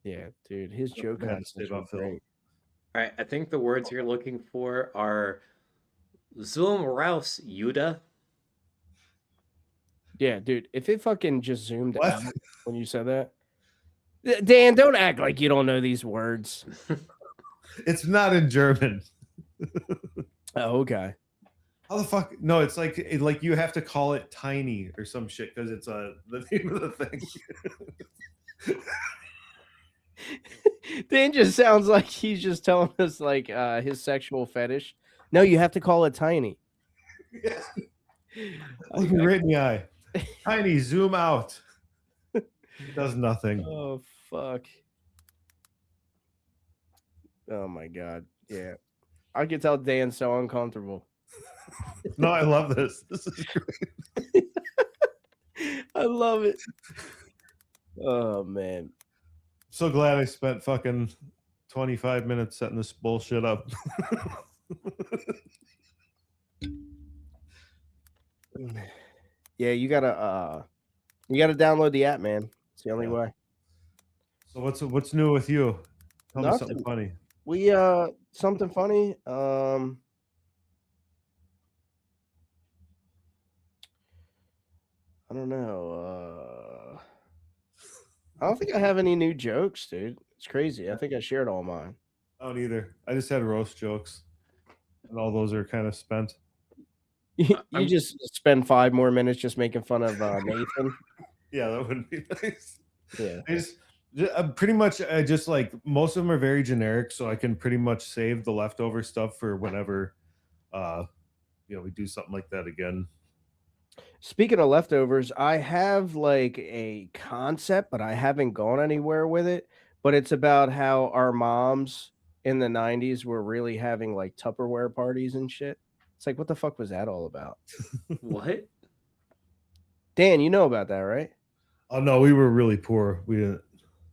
Yeah, dude, his joke content is great. All right, I think the words you're looking for are Zoom Raus Juda. Yeah, dude, if it fucking just zoomed out when you said that. Dan, don't act like you don't know these words. It's not in German. Oh, okay. How the fuck? No, it's like you have to call it tiny or some shit because it's the name of the thing. Dan just sounds like he's just telling us like his sexual fetish. No, you have to call it tiny. Yeah. Look me right in the eye. Tiny, zoom out. It does nothing. Oh fuck. Oh my god. Yeah. I can tell Dan's so uncomfortable. No, I love this. This is great. I love it. Oh man. So glad I spent fucking 25 minutes setting this bullshit up. Yeah, you gotta download the app, man. It's the only way. So what's new with you? Tell me Nothing. something funny. We something funny. I don't know. I don't think I have any new jokes, dude. It's crazy. I think I shared all mine. I don't either. I just had roast jokes, and all those are kind of spent. You just spend 5 more minutes just making fun of Nathan. Yeah, that would be nice. Yeah. Pretty much, I just like most of them are very generic, so I can pretty much save the leftover stuff for whenever, we do something like that again. Speaking of leftovers, I have like a concept, but I haven't gone anywhere with it. But it's about how our moms in the 90s were really having like Tupperware parties and shit. It's like, what the fuck was that all about? What? Dan, you know about that, right? Oh no, we were really poor. We didn't.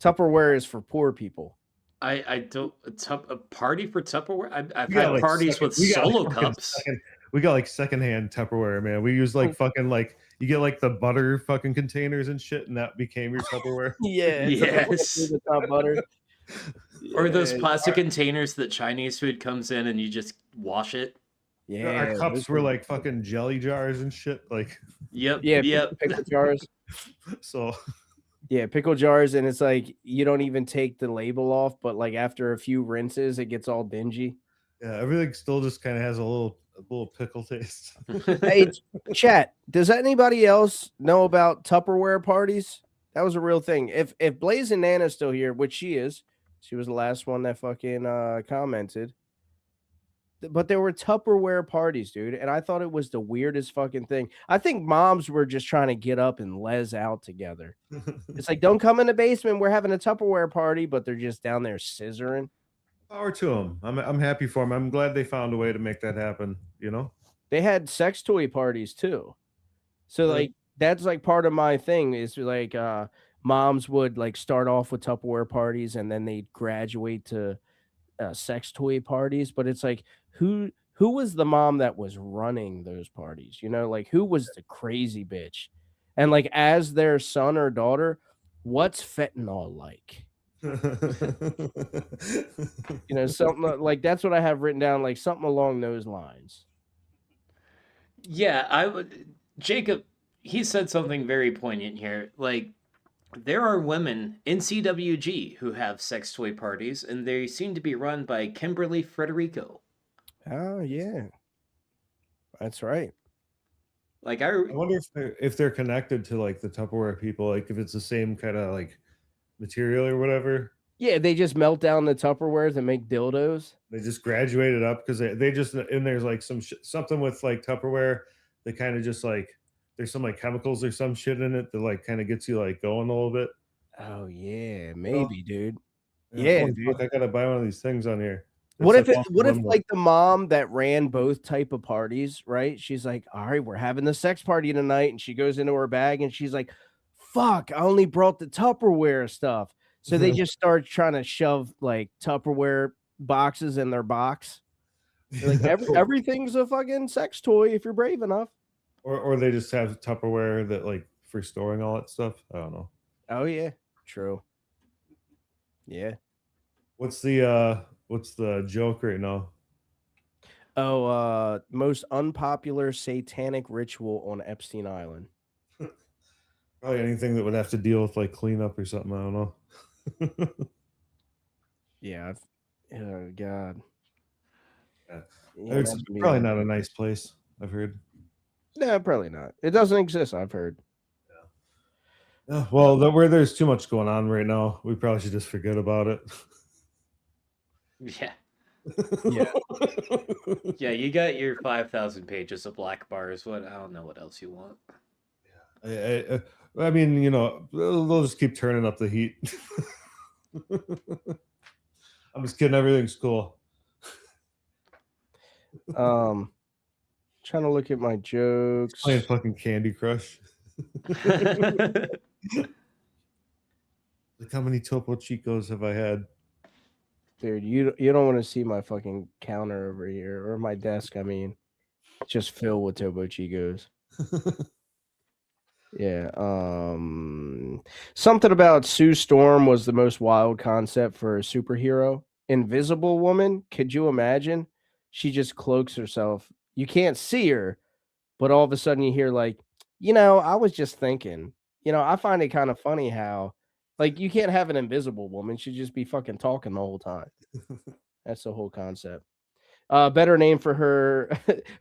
Tupperware is for poor people. I don't a party for Tupperware. I've We got had like parties second, with we got like solo fucking cups. second, we got like secondhand Tupperware, man. We use like fucking like you get like the butter fucking containers and shit, and that became your Tupperware. Yeah, it's Yes. the top butter. Or those Yeah, plastic containers that Chinese food comes in and you just wash it. yeah. Our cups those were are- like fucking jelly jars and shit. Like, Yep. yeah, Yep. pickle jars. so Yeah, pickle jars, and it's like you don't even take the label off, but like after a few rinses, it gets all dingy. yeah, everything still just kind of has a little pickle taste. Hey, chat, does anybody else know about Tupperware parties? That was a real thing. If Blaze and Nana's still here, which she is, she was the last one that fucking commented. But there were Tupperware parties, dude, and I thought it was the weirdest fucking thing. I think moms were just trying to get up and les out together. It's like, don't come in the basement. We're having a Tupperware party, but they're just down there scissoring. Power to them. I'm happy for them. I'm glad they found a way to make that happen. You know, They had sex toy parties too. So Really? like that's like part of my thing is like moms would like start off with Tupperware parties and then they'd graduate to sex toy parties, but it's like who was the mom that was running those parties? You know, like who was the crazy bitch? And like as their son or daughter, what's fentanyl like? You know, something like that's what I have written down, like something along those lines. Yeah, I would. Jacob, he said something very poignant here. Like, there are women in CWG who have sex toy parties, and they seem to be run by Kimberly Frederico. Oh yeah, that's right. Like, I wonder if they're connected to like the Tupperware people, like if it's the same kind of like material or whatever. Yeah, they just melt down the Tupperwares and make dildos. They just graduated up because they just and there's like something with like Tupperware that kind of just like there's some like chemicals or some shit in it that like kind of gets you like going a little bit. Oh yeah, maybe, dude. Yeah, Yeah, holy dude. fuck, I gotta buy one of these things on here. What It's if like what if limbo. like the mom that ran both type of parties, right? She's like, all right, we're having the sex party tonight, and she goes into her bag and she's like, fuck, I only brought the Tupperware stuff. So they just start trying to shove like Tupperware boxes in their box. They're like everything's a fucking sex toy if you're brave enough. or they just have Tupperware that like for storing all that stuff. I don't know. Oh yeah, true. Yeah. What's the joke right now? Oh, most unpopular satanic ritual on Epstein Island. Probably anything that would have to deal with like cleanup or something. I don't know. Yeah. Oh God. Yeah. Yeah, It's that's gonna be probably hard. not a nice place. I've heard. No, probably not. It doesn't exist. I've heard. Well, where there's too much going on right now, we probably should just forget about it. yeah. Yeah. Yeah, you got your 5,000 pages of black bars. What? I don't know what else you want. I mean, you know, they'll just keep turning up the heat. I'm just kidding. Everything's cool. Trying to look at my jokes. Playing fucking Candy Crush. Look how many Topo Chicos have I had? Dude, you don't want to see my fucking counter over here or my desk. I mean, it's just filled with Topo Chicos. Yeah. Something about Sue Storm was the most wild concept for a superhero. Invisible Woman. Could you imagine? She just cloaks herself. You can't see her, but all of a sudden you hear like, I was just thinking. I find it kind of funny how, like, you can't have an invisible woman. She'd just be fucking talking the whole time. That's the whole concept. Better name for her.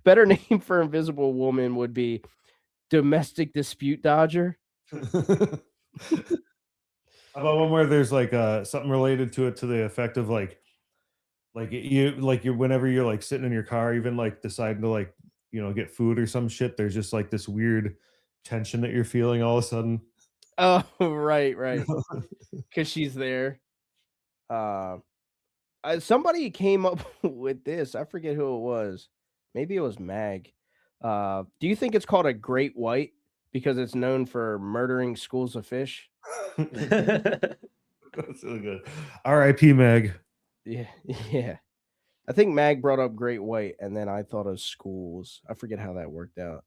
Better name for Invisible Woman would be Domestic Dispute Dodger. How about one where there's like something related to it to the effect of like you whenever you're like sitting in your car, even like deciding to like get food or some shit, there's just like this weird tension that you're feeling all of a sudden. Oh, right. Because she's there. Somebody came up with this. I forget who it was. Maybe it was Mag. Do you think it's called a great white because it's known for murdering schools of fish? That's really good. R.I.P. Meg. Yeah, yeah. I think Mag brought up Great White, and then I thought of schools. I forget how that worked out.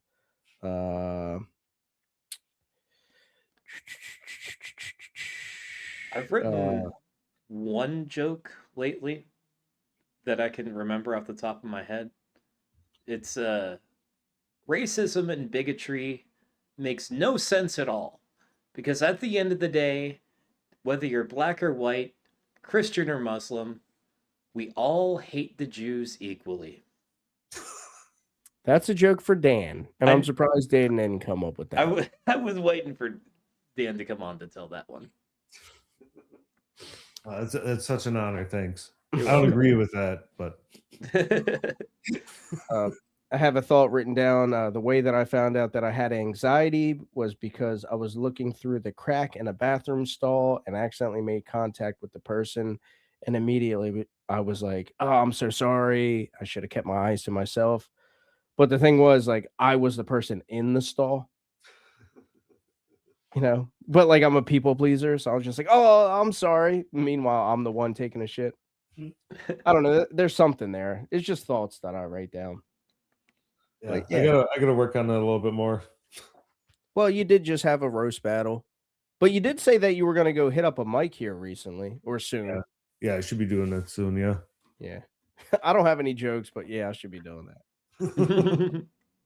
I've written one joke lately that I can remember off the top of my head. It's racism and bigotry makes no sense at all. Because at the end of the day, whether you're black or white, Christian or Muslim, we all hate the Jews equally. That's a joke for Dan, and I'm surprised Dan didn't come up with that. I was waiting for Dan to come on to tell that one. That's such an honor. Thanks. I don't agree with that, but I have a thought written down. The way that I found out that I had anxiety was because I was looking through the crack in a bathroom stall and accidentally made contact with the person. And immediately I was like, oh, I'm so sorry. I should have kept my eyes to myself. But the thing was, like, I was the person in the stall, you know, but like I'm a people pleaser. So I was just like, oh, I'm sorry. Meanwhile, I'm the one taking a shit. I don't know. There's something there. It's just thoughts that I write down. yeah, Like, I gotta work on that a little bit more. Well, you did just have a roast battle, but you did say that you were going to go hit up a mic here recently or soon. Yeah, I should be doing that soon. Yeah. I don't have any jokes, but yeah, I should be doing that.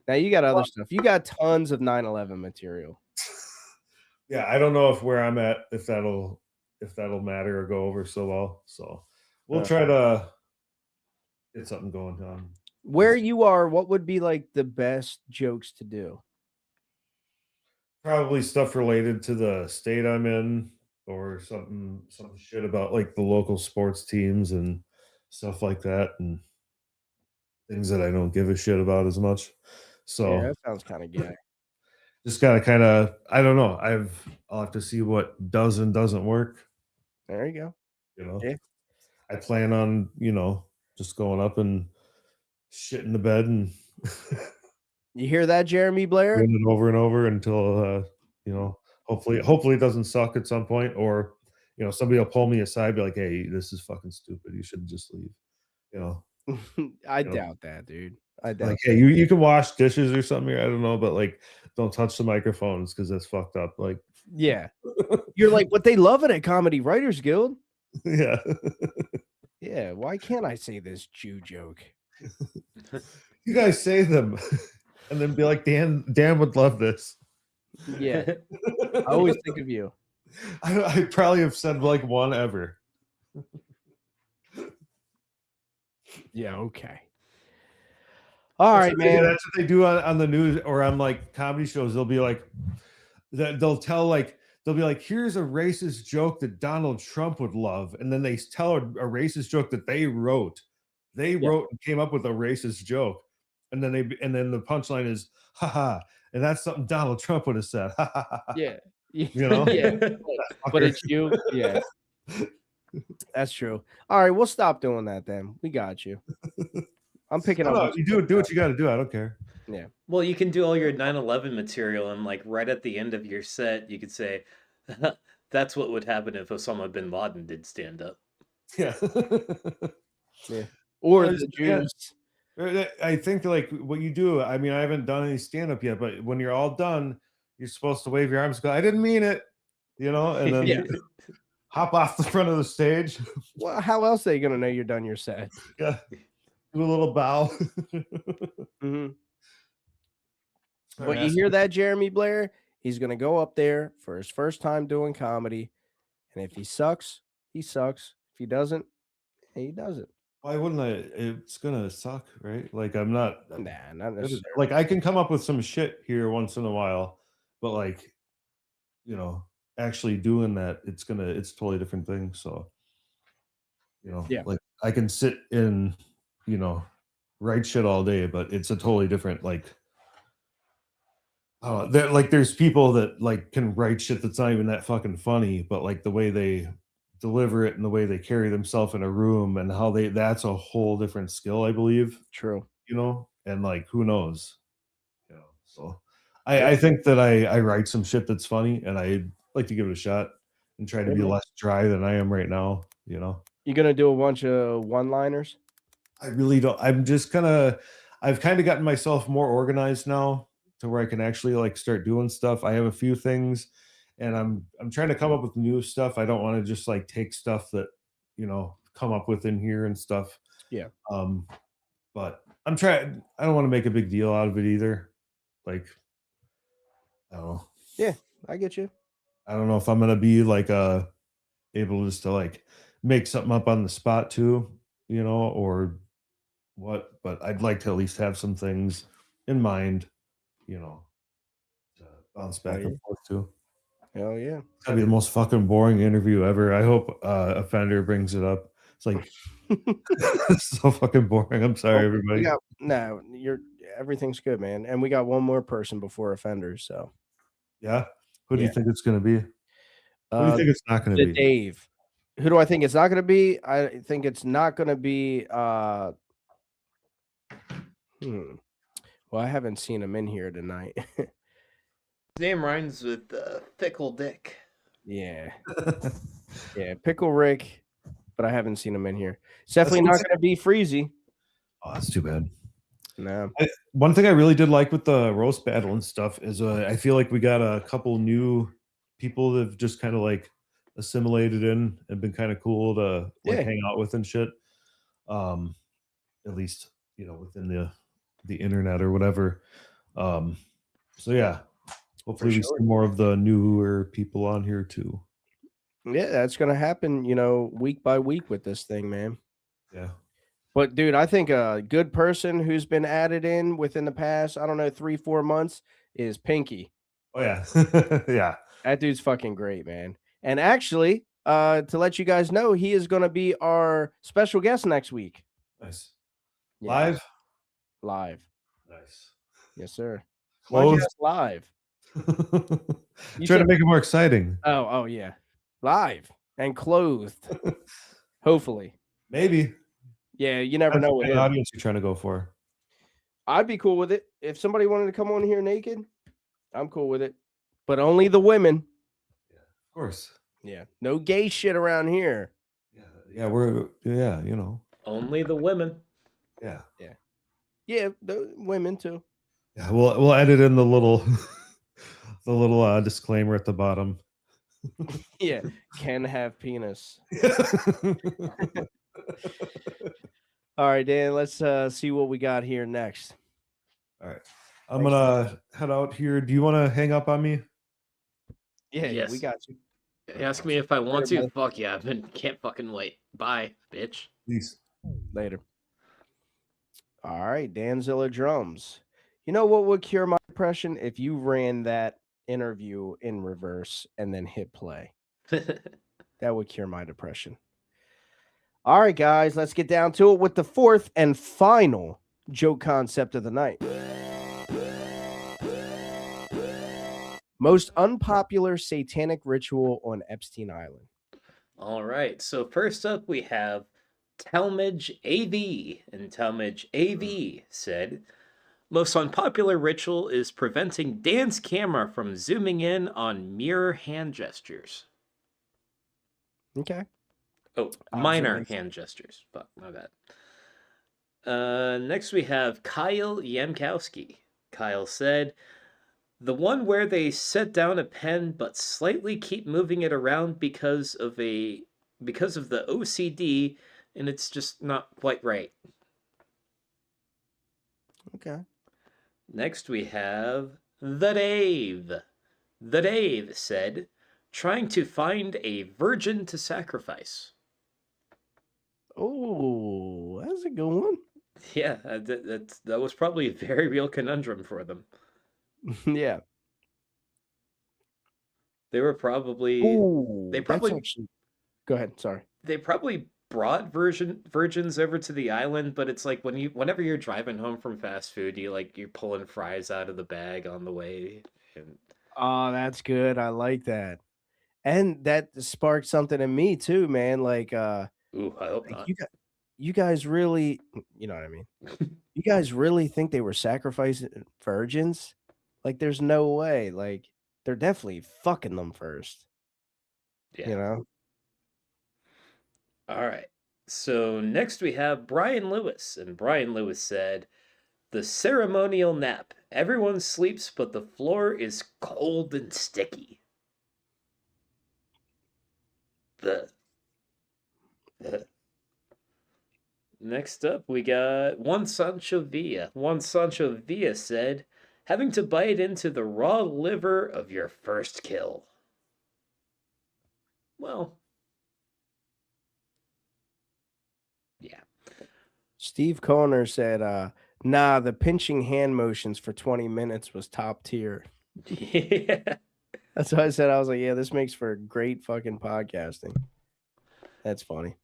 Now you got other stuff. You got tons of 9/11 material. Yeah, I don't know if where I'm at, if that'll matter or go over so well. So we'll try to get something going on. Where you are, what would be like the best jokes to do? Probably stuff related to the state I'm in, or some shit about like the local sports teams and stuff like that, and things that I don't give a shit about as much. So yeah, that sounds kind of gay. Just gotta kind of, I don't know. I'll have to see what does and doesn't work. There you go. You know, yeah. I plan on, just going up and shitting the bed and you hear that, Jeremy Blair? doing it over and over until hopefully it doesn't suck at some point, or somebody will pull me aside, be like, hey, this is fucking stupid, you should just leave. I doubt that, dude. I doubt like, hey, you can wash dishes or something here, I don't know, but like, don't touch the microphones because that's fucked up. Like, yeah, you're like, what they love it at Comedy Writers Guild. Yeah. Yeah, why can't I say this Jew joke? You guys say them and then be like, Dan would love this. Yeah. I always think of you. I probably have said like one ever. Yeah, okay. All right, man. That's what they do on the news or on like comedy shows. They'll be like, they'll be like, here's a racist joke that Donald Trump would love. And then they tell a racist joke that they wrote. They wrote and came up with a racist joke. And then the punchline is, haha. And that's something Donald Trump would have said. Yeah. Yeah. But it's you. Yeah. That's true. All right, we'll stop doing that then. We got you. I'm picking up. You do what you got to do. I don't care. Yeah. Well, you can do all your 9/11 material, and like right at the end of your set, you could say, "That's what would happen if Osama bin Laden did stand up." Yeah. Yeah. Or the Jews. I think like what you do. I mean, I haven't done any stand up yet, but when you're all done, you're supposed to wave your arms, go, "I didn't mean it," and then hop off the front of the stage. Well, how else are they gonna know you're done your set? Yeah. Do a little bow. Mm-hmm. But you hear that, Jeremy Blair? He's going to go up there for his first time doing comedy. And if he sucks, he sucks. If he doesn't, he doesn't. Why wouldn't I? It's going to suck, right? Like, I'm not. Nah, not necessarily. Like, I can come up with some shit here once in a while. But, like, actually doing that, it's a totally different thing. So, like, I can sit in, write shit all day, but it's a totally different, like, there's people that like can write shit that's not even that fucking funny, but like the way they deliver it and the way they carry themselves in a room and how that's a whole different skill, I believe. True. And like, who knows? So I think that I write some shit that's funny and I'd like to give it a shot. and try to be less dry than I am right now. You know, You gonna do a bunch of one-liners? I really don't. I've kind of gotten myself more organized now to where I can actually like start doing stuff. I have a few things, and I'm trying to come up with new stuff. I don't want to just like take stuff that come up with in here and stuff. Yeah. But I'm trying. I don't want to make a big deal out of it either. Like, I don't know. Yeah, I get you. I don't know if I'm gonna be like able just to like make something up on the spot too, or what. But I'd like to at least have some things in mind, to bounce back and forth to. Hell yeah. It's gotta be the most fucking boring interview ever. I hope Offender brings it up. It's like it's so fucking boring. I'm sorry, everybody. Everything's good, man. And we got one more person before Offenders, so Yeah. Who do you think it's gonna be? Who do you think it's not gonna be? Dave. Who do I think it's not gonna be? I think it's not gonna be well, I haven't seen him in here tonight. His name rhymes with Fickle Dick. Yeah. Yeah, Pickle Rick, but I haven't seen him in here. It's definitely not gonna be Freezy. Oh, that's too bad. No. One thing I really did like with the roast battle and stuff is I feel like we got a couple new people that have just kind of like assimilated in and been kind of cool to like hang out with and shit. At least within the internet or whatever. So yeah, hopefully we see more of the newer people on here too. Yeah, that's gonna happen, week by week with this thing, man. Yeah. But dude, I think a good person who's been added in within the past, I don't know, 3-4 months is Pinky. Oh yeah. Yeah. That dude's fucking great, man. And actually, to let you guys know, he is gonna be our special guest next week. Nice. Yeah. Live? Nice. Yes, sir. Closed? Why'd you ask live? Try to make it more exciting. Oh yeah. Live and clothed. Hopefully. Maybe. Yeah, you never know what audience you're trying to go for. I'd be cool with it. If somebody wanted to come on here naked, I'm cool with it. But only the women. Yeah, of course. Yeah. No gay shit around here. Yeah, Only the women. Yeah. Yeah. Yeah, the women too. Yeah, we'll edit in the little disclaimer at the bottom. Yeah, can have penis. All right, Dan, let's see what we got here next. All right. I'm gonna head out here. Do you want to hang up on me? Yeah, Yes. we got you. Ask me if I want Later, to. Fuck yeah, can't fucking wait. Bye, bitch. Peace. Later. All right, Danzilla drums. You know what would cure my depression? If you ran that interview in reverse and then hit play. That would cure my depression. All right, guys, let's get down to it with the fourth and final joke concept of the night. Most unpopular satanic ritual on Epstein Island. All right. So first up, we have Talmage AV. And Talmage AV said, most unpopular ritual is preventing Dan's camera from zooming in on mere hand gestures. Okay. Oh, minor hand gestures. Fuck, my bad. Next we have Kyle Yamkowski. Kyle said, the one where they set down a pen but slightly keep moving it around because of the OCD, and it's just not quite right. Okay. Next we have The Dave. The Dave said, trying to find a virgin to sacrifice. Oh, that's a good one. Yeah, that was probably a very real conundrum for them. Yeah. They were probably... Ooh, they probably... actually... Go ahead, sorry. They probably brought virgins over to the island, but it's like whenever you're driving home from fast food, you're pulling fries out of the bag on the way. And... Oh, that's good. I like that. And that sparked something in me too, man. Like, ooh, I hope not. You guys really, you know what I mean? You guys really think they were sacrificing virgins? Like, there's no way. Like, they're definitely fucking them first. Yeah. You know. All right. So next we have Brian Lewis, and Brian Lewis said, "The ceremonial nap. Everyone sleeps, but the floor is cold and sticky." The Next up, we got Juan Sancho Villa. Juan Sancho Villa said, "Having to bite into the raw liver of your first kill." Well, yeah. Steve Conner said, "Nah, the pinching hand motions for 20 minutes was top tier." Yeah. That's what I said. I was like, "Yeah, this makes for great fucking podcasting." That's funny.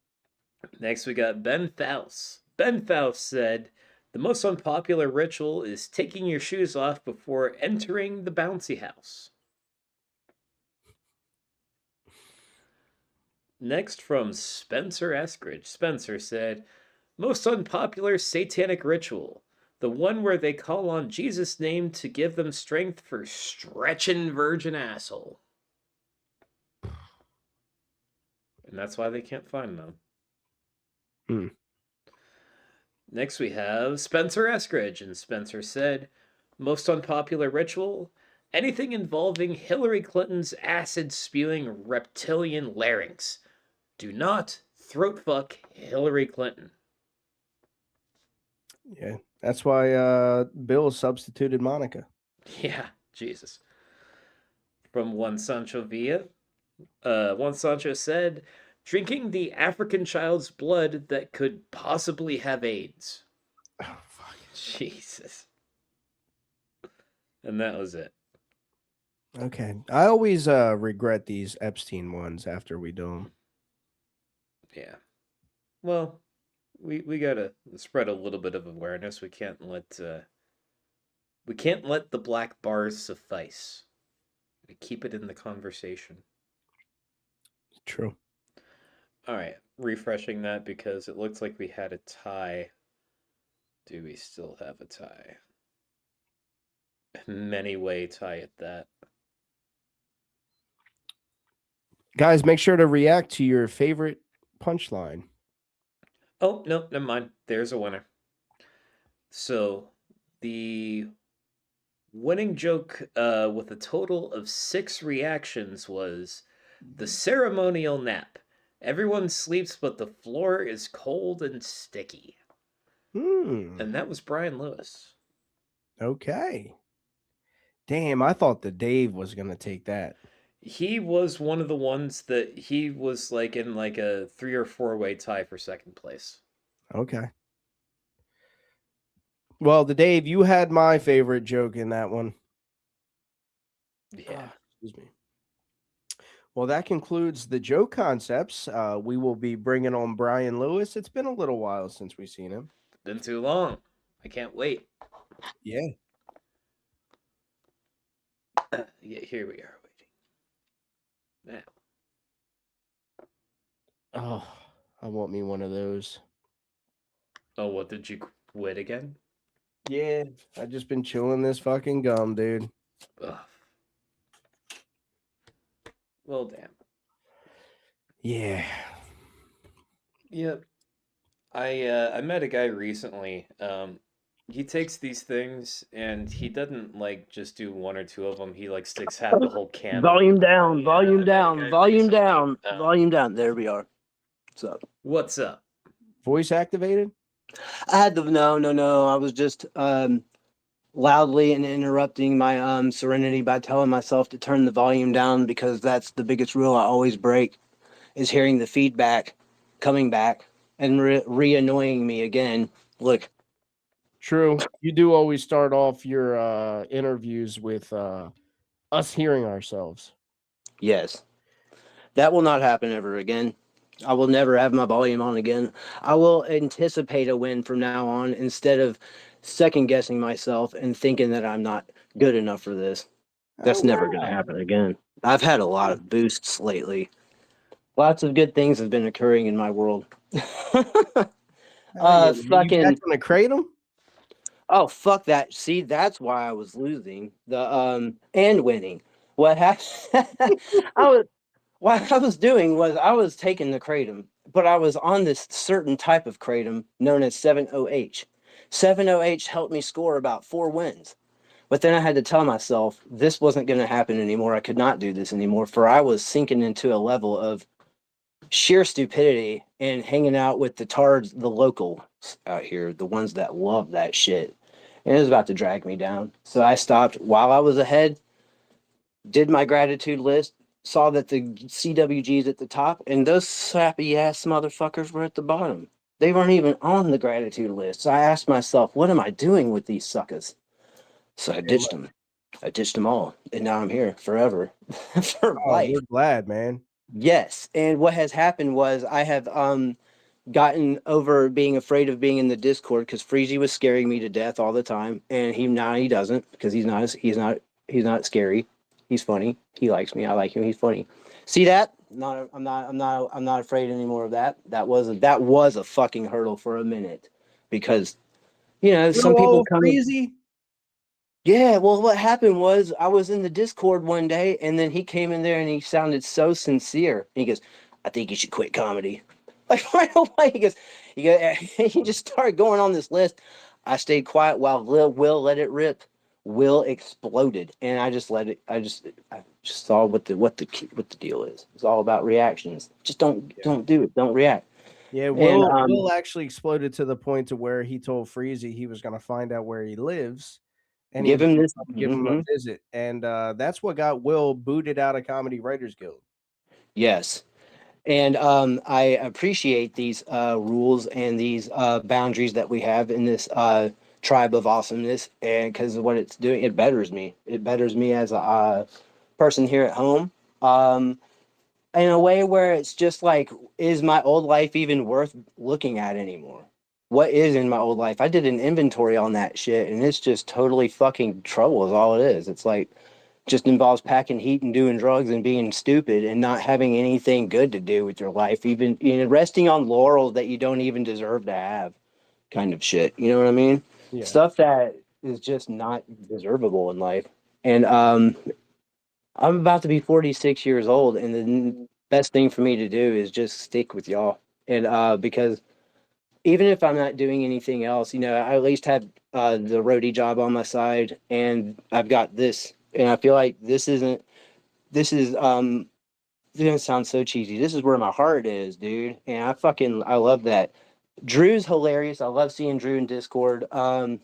Next, we got Ben Faust. Ben Faust said, "The most unpopular ritual is taking your shoes off before entering the bouncy house." Next, from Spencer Eskridge. Spencer said, "Most unpopular satanic ritual. The one where they call on Jesus' name to give them strength for stretching virgin asshole." And that's why they can't find them. Next, we have Spencer Eskridge, and Spencer said, "Most unpopular ritual, anything involving Hillary Clinton's acid-spewing reptilian larynx. Do not throat fuck Hillary Clinton." Yeah, that's why Bill substituted Monica. Yeah, Jesus. From Juan Sancho Villa, Juan Sancho said, "Drinking the African child's blood that could possibly have AIDS." Oh, fuck. Jesus. And that was it. Okay. I always regret these Epstein ones after we do them. Yeah. Well, we gotta spread a little bit of awareness. We can't let the black bars suffice. We keep it in the conversation. True. All right, refreshing that because it looks like we had a tie. Do we still have a tie? Many way tie at that. Guys, make sure to react to your favorite punchline. Oh, no, never mind. There's a winner. So, the winning joke with a total of 6 reactions was the ceremonial nap. Everyone sleeps, but the floor is cold and sticky. And that was Brian Lewis. Okay. Damn, I thought the Dave was going to take that. He was one of the ones that he was like in like a 3 or 4-way tie for second place. Okay. Well, the Dave, you had my favorite joke in that one. Yeah. Excuse me. Well, that concludes the joke concepts. We will be bringing on Brian Lewis. It's been a little while since we've seen him. Been too long. I can't wait. Yeah. Yeah, here we are waiting. Now. Oh, I want me one of those. Oh, what, did you quit again? Yeah, I've just been chewing this fucking gum, dude. Ugh. Well, damn. Yeah. Yep. I met a guy recently. He takes these things and he doesn't like just do 1 or 2 of them. He like sticks half the whole can. Volume down, volume down, volume down, volume down. There we are. What's up? What's up? Voice activated? I had the no. I was just loudly and interrupting my serenity by telling myself to turn the volume down because that's the biggest rule I always break, is hearing the feedback coming back and re-annoying me again. Look. True. You do always start off your interviews with us hearing ourselves. Yes. That will not happen ever again. I will never have my volume on again. I will anticipate a win from now on instead of second guessing myself and thinking that I'm not good enough for this. That's never going to happen again. I've had a lot of boosts lately. Lots of good things have been occurring in my world. Fucking you gonna kratom? Oh, fuck that. See, that's why I was losing the and winning. What happened? what I was doing was I was taking the kratom, but I was on this certain type of kratom known as 70H. 70H helped me score about 4 wins. But then I had to tell myself this wasn't going to happen anymore. I could not do this anymore, for I was sinking into a level of sheer stupidity and hanging out with the tards, the locals out here, the ones that love that shit. And it was about to drag me down. So I stopped while I was ahead, did my gratitude list, saw that the CWGs at the top, and those sappy ass motherfuckers were at the bottom. They weren't even on the gratitude list. So I asked myself, what am I doing with these suckers? So I ditched them. I ditched them all. And now I'm here forever. For life. We're glad, man. Yes. And what has happened was I have gotten over being afraid of being in the Discord because Freezy was scaring me to death all the time. And he doesn't, because he's not scary. He's funny. He likes me. I like him. He's funny. See that? I'm not afraid anymore of that. That was a fucking hurdle for a minute, because some people come. Freezy. Yeah, well, what happened was I was in the Discord one day, and then he came in there and he sounded so sincere. He goes, "I think you should quit comedy." Like right away, he just started going on this list. I stayed quiet while Will let it rip. Will exploded, and I just let it. I just saw what the deal is. It's all about reactions. Just don't do it. Don't react. Yeah, And, Will actually exploded to the point to where he told Freezy he was going to find out where he lives, and give him this. give him a visit, and that's what got Will booted out of Comedy Writers Guild. Yes. And I appreciate these rules and these boundaries that we have in this tribe of awesomeness, and because of what it's doing, it betters me. It betters me as a person here at home, in a way where it's just like, is my old life even worth looking at anymore? What is in my old life? I did an inventory on that shit, and it's just totally fucking trouble is all it is. It's like, just involves packing heat and doing drugs and being stupid and not having anything good to do with your life, even resting on laurels that you don't even deserve to have, kind of shit. You know what I mean? Yeah. Stuff that is just not deservable in life. And I'm about to be 46 years old, and the best thing for me to do is just stick with y'all. And because even if I'm not doing anything else, I at least have the roadie job on my side, and I've got this. And I feel like this is gonna sound so cheesy. This is where my heart is, dude. And I love that. Drew's hilarious. I love seeing Drew in Discord. I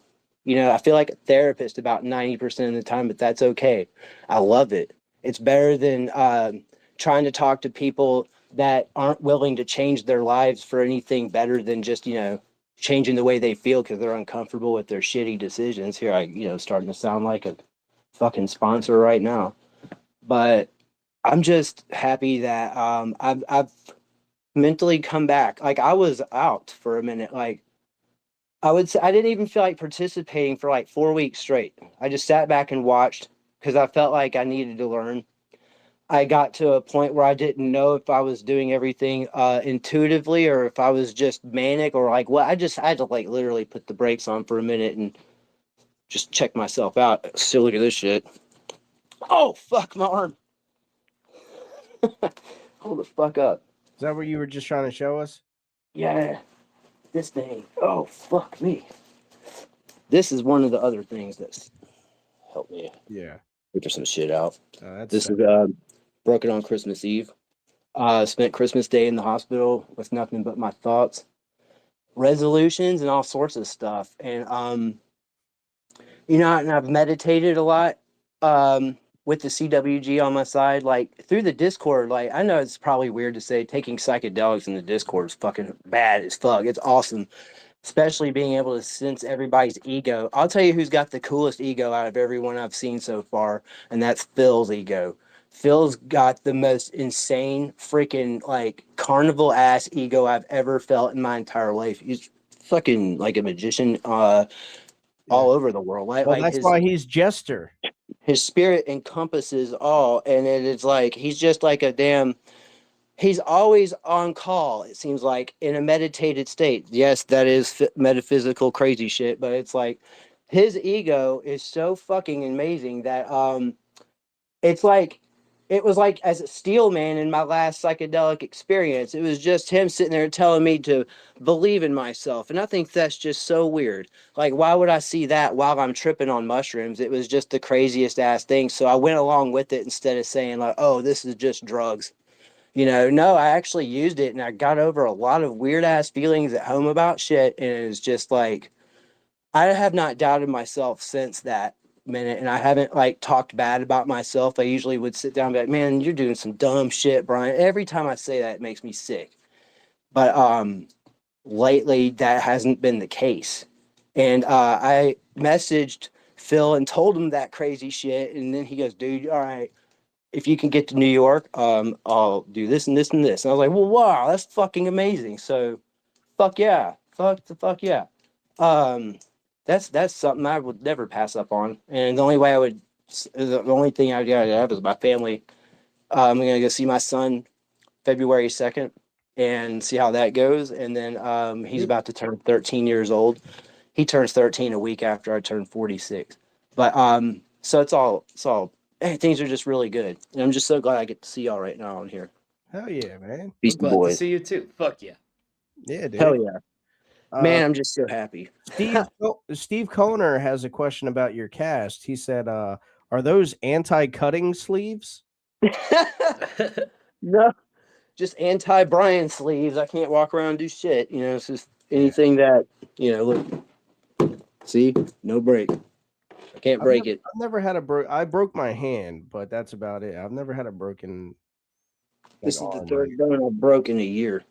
feel like a therapist about 90% of the time, but that's okay. I love it. It's better than trying to talk to people that aren't willing to change their lives for anything better than just, changing the way they feel because they're uncomfortable with their shitty decisions. Here starting to sound like a fucking sponsor right now, but I'm just happy that I've mentally come back. Like, I was out for a minute. Like, I would say I didn't even feel like participating for like 4 weeks straight. I just sat back and watched because I felt like I needed to learn. I got to a point where I didn't know if I was doing everything intuitively or if I was just manic or like what. I had to like literally put the brakes on for a minute and just check myself out. Still, look at this shit. Oh, fuck, my arm. Hold the fuck up. Is that what you were just trying to show us? Yeah. This thing. Oh, fuck me. This is one of the other things that's helped me. Yeah. Figure some shit out. This sad. is broken on Christmas Eve. Spent Christmas Day in the hospital with nothing but my thoughts, resolutions, and all sorts of stuff. And and I've meditated a lot with the CWG on my side, like through the Discord. Like, I know it's probably weird to say taking psychedelics in the Discord is fucking bad as fuck. It's awesome, especially being able to sense everybody's ego. I'll tell you who's got the coolest ego out of everyone I've seen so far, and that's Phil's ego. Phil's got the most insane freaking like carnival ass ego I've ever felt in my entire life. He's fucking like a magician all over the world. Well, Like that's why he's Jester. His spirit encompasses all, and it's like he's just like a damn. He's always on call. It seems like in a meditated state. Yes, that is metaphysical crazy shit, but it's like his ego is so fucking amazing that it's like it was like as a steel man in my last psychedelic experience. It was just him sitting there telling me to believe in myself. And I think that's just so weird. Like, why would I see that while I'm tripping on mushrooms? It was just the craziest ass thing. So I went along with it instead of saying, like, oh, this is just drugs. No, I actually used it and I got over a lot of weird ass feelings at home about shit. And it was just like, I have not doubted myself since that minute, and I haven't like talked bad about myself. I usually would sit down and be like, man, you're doing some dumb shit, Brian. Every time I say that, it makes me sick. But lately that hasn't been the case. And I messaged Phil and told him that crazy shit, and then he goes, dude, all right, if you can get to New York, I'll do this and this and this. And I was like, well, wow, that's fucking amazing. So fuck yeah. Fuck yeah. Um that's something I would never pass up on. And the only thing I gotta have is my family. I'm gonna go see my son February 2nd and see how that goes. And then he's about to turn 13 years old. He turns 13 a week after I turn 46. But so it's all hey, things are just really good. And I'm just so glad I get to see y'all right now on here. Hell yeah, man. Beastie Glad Boys. to see you too. Fuck yeah. Yeah, dude. Hell yeah. Man, I'm just so happy. Steve Kohner has a question about your cast. He said, are those anti-cutting sleeves? No, just anti-Brian sleeves. I can't walk around and do shit. It's just anything that, look, see, no break. I can't break it. I've never had I broke my hand, but that's about it. I've never had a broken This is the third bone I've broke in a year.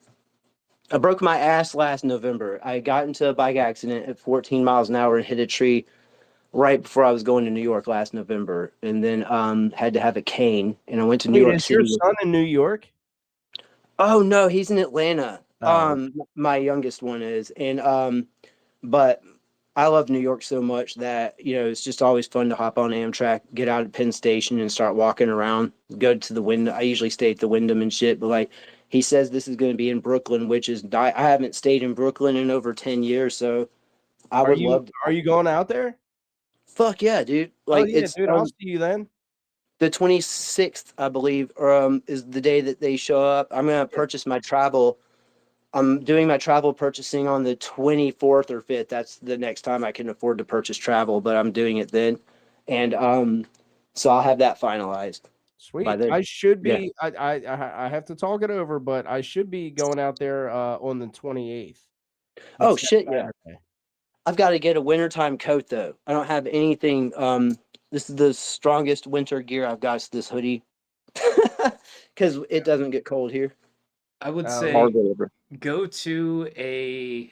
I broke my ass last November. I got into a bike accident at 14 miles an hour and hit a tree right before I was going to New York last November, and then had to have a cane. And I went to New York City. Is your son in New York? Oh no, he's in Atlanta. Oh. My youngest one is, and but I love New York so much that it's just always fun to hop on Amtrak, get out at Penn Station, and start walking around. Go to the Wyndham. I usually stay at the Wyndham and shit, but like he says, this is going to be in Brooklyn, which is I haven't stayed in Brooklyn in over 10 years, so I would love to. Are you going out there? Fuck yeah, dude! Like yeah, dude, I'll see you then. The 26th, I believe, is the day that they show up. I'm gonna purchase my travel. I'm doing my travel purchasing on the 24th or 5th. That's the next time I can afford to purchase travel, but I'm doing it then, and so I'll have that finalized. Sweet. I should be. Yeah. I have to talk it over, but I should be going out there on the 28th. Oh shit, yeah. I've got to get a wintertime coat though. I don't have anything. This is the strongest winter gear I've got. Is this hoodie because it doesn't get cold here. I would say go to a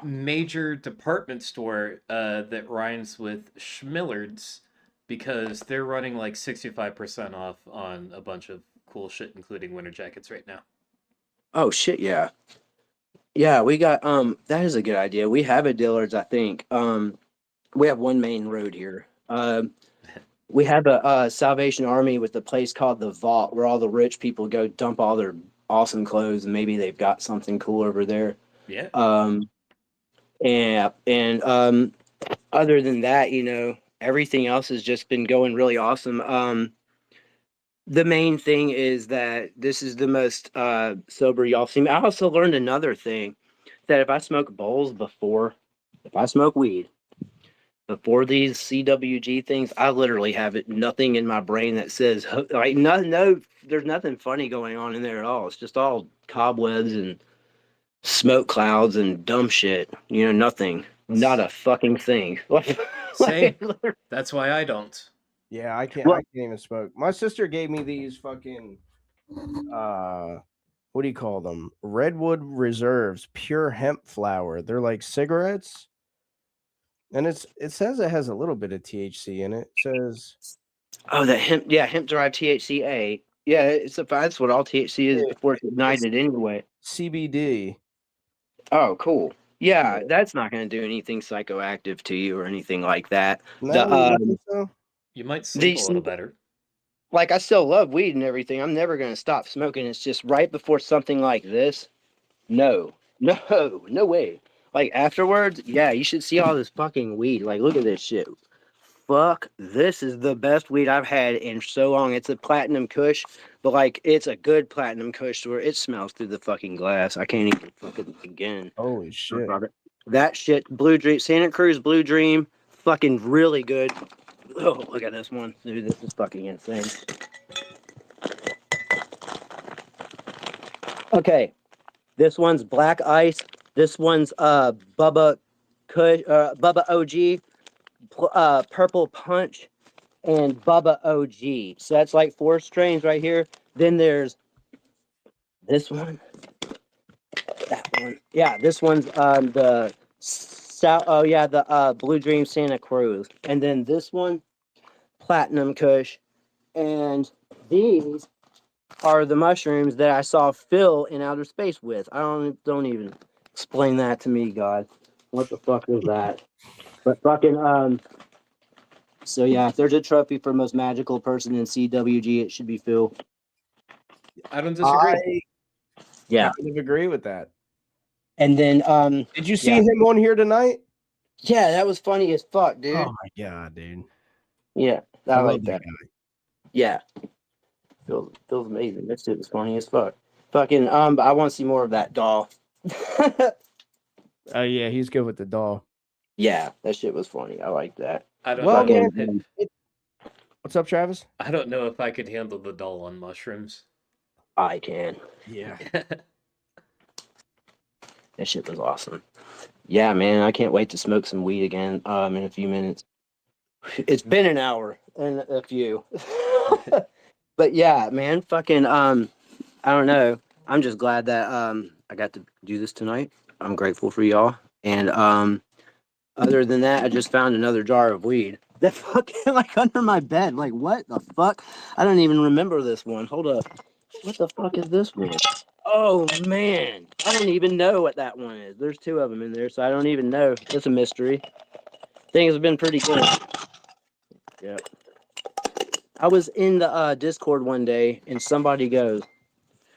major department store that rhymes with Schmillard's, because they're running like 65% off on a bunch of cool shit, including winter jackets right now. Oh shit, yeah. Yeah, we got that is a good idea. We have a Dillard's, I think. We have one main road here. We have a Salvation Army with a place called the Vault, where all the rich people go dump all their awesome clothes, and maybe they've got something cool over there. Yeah. And other than that, everything else has just been going really awesome. The main thing is that this is the most sober y'all see me. I also learned another thing, that if I smoke bowls if I smoke weed before these CWG things, I literally have nothing in my brain that says like no, there's nothing funny going on in there at all. It's just all cobwebs and smoke clouds and dumb shit. Nothing, not a fucking thing. Same. That's why I don't. Yeah, I can't even smoke. My sister gave me these fucking what do you call them? Redwood Reserves pure hemp flower. They're like cigarettes. And it says it has a little bit of THC in it. It says the hemp derived THCA. Yeah, that's what all THC is before it's ignited anyway. CBD. Oh, cool. Yeah, that's not going to do anything psychoactive to you or anything like that. No, you might sleep a little better. Like, I still love weed and everything. I'm never going to stop smoking. It's just right before something like this. No way. Like, afterwards, yeah, you should see all this fucking weed. Like, look at this shit. fuck? This is the best weed I've had in so long. It's a platinum kush, but like it's a good platinum kush where it smells through the fucking glass. I can't even fucking begin. Holy shit. That shit, Blue Dream, Santa Cruz Blue Dream, fucking really good. Oh, look at this one. Dude, this is fucking insane. Okay. This one's Black Ice. This one's Bubba Kush, Bubba OG, Purple Punch, and Bubba OG. So that's like 4 strains right here. Then there's this one. That one. Yeah, this one's the Blue Dream Santa Cruz. And then this one, Platinum Kush. And these are the mushrooms that I saw Phil in outer space with. I don't even explain that to me, God. What the fuck is that? But fucking so yeah, if there's a trophy for most magical person in CWG, it should be Phil. I don't disagree. Yeah. Kind of agree with that. And then did you see him on here tonight? Yeah, that was funny as fuck, dude. Oh my god, dude. Yeah, I like love that. guy. Yeah. Feels amazing. That shit was funny as fuck. Fucking I want to see more of that doll. Oh yeah, he's good with the doll. Yeah, that shit was funny. I like that. I don't Well, know. man, what's up, Travis? I don't know if I could handle the doll on mushrooms. I can. Yeah. That shit was awesome. Yeah, man, I can't wait to smoke some weed again in a few minutes. It's been an hour and a few. But yeah, man, fucking I don't know. I'm just glad that I got to do this tonight. I'm grateful for y'all. And other than that, I just found another jar of weed. That fucking like under my bed. Like what the fuck? I don't even remember this one. Hold up. What the fuck is this one? Oh man, I don't even know what that one is. There's 2 of them in there, so I don't even know. It's a mystery. Things have been pretty good. Yeah. I was in the Discord one day, and somebody goes,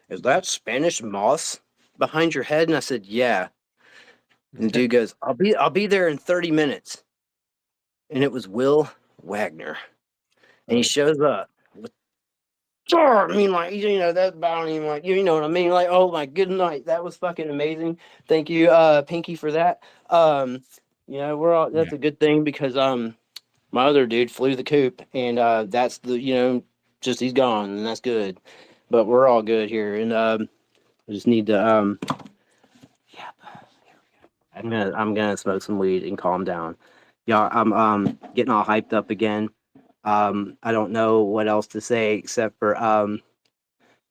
"Is that Spanish moss behind your head?" And I said, "Yeah." And the dude goes, "I'll be there in 30 minutes." And it was Will Wagner, and he shows up. I mean, like, you know, that's about even like, you know what I mean? Like, oh my good night. That was fucking amazing. Thank you, Pinky, for that. You know, that's a good thing because my other dude flew the coop and that's the, you know, just he's gone and that's good. But we're all good here. And I just need to I'm gonna smoke some weed and calm down. Yeah, I'm getting all hyped up again. I don't know what else to say except for yabba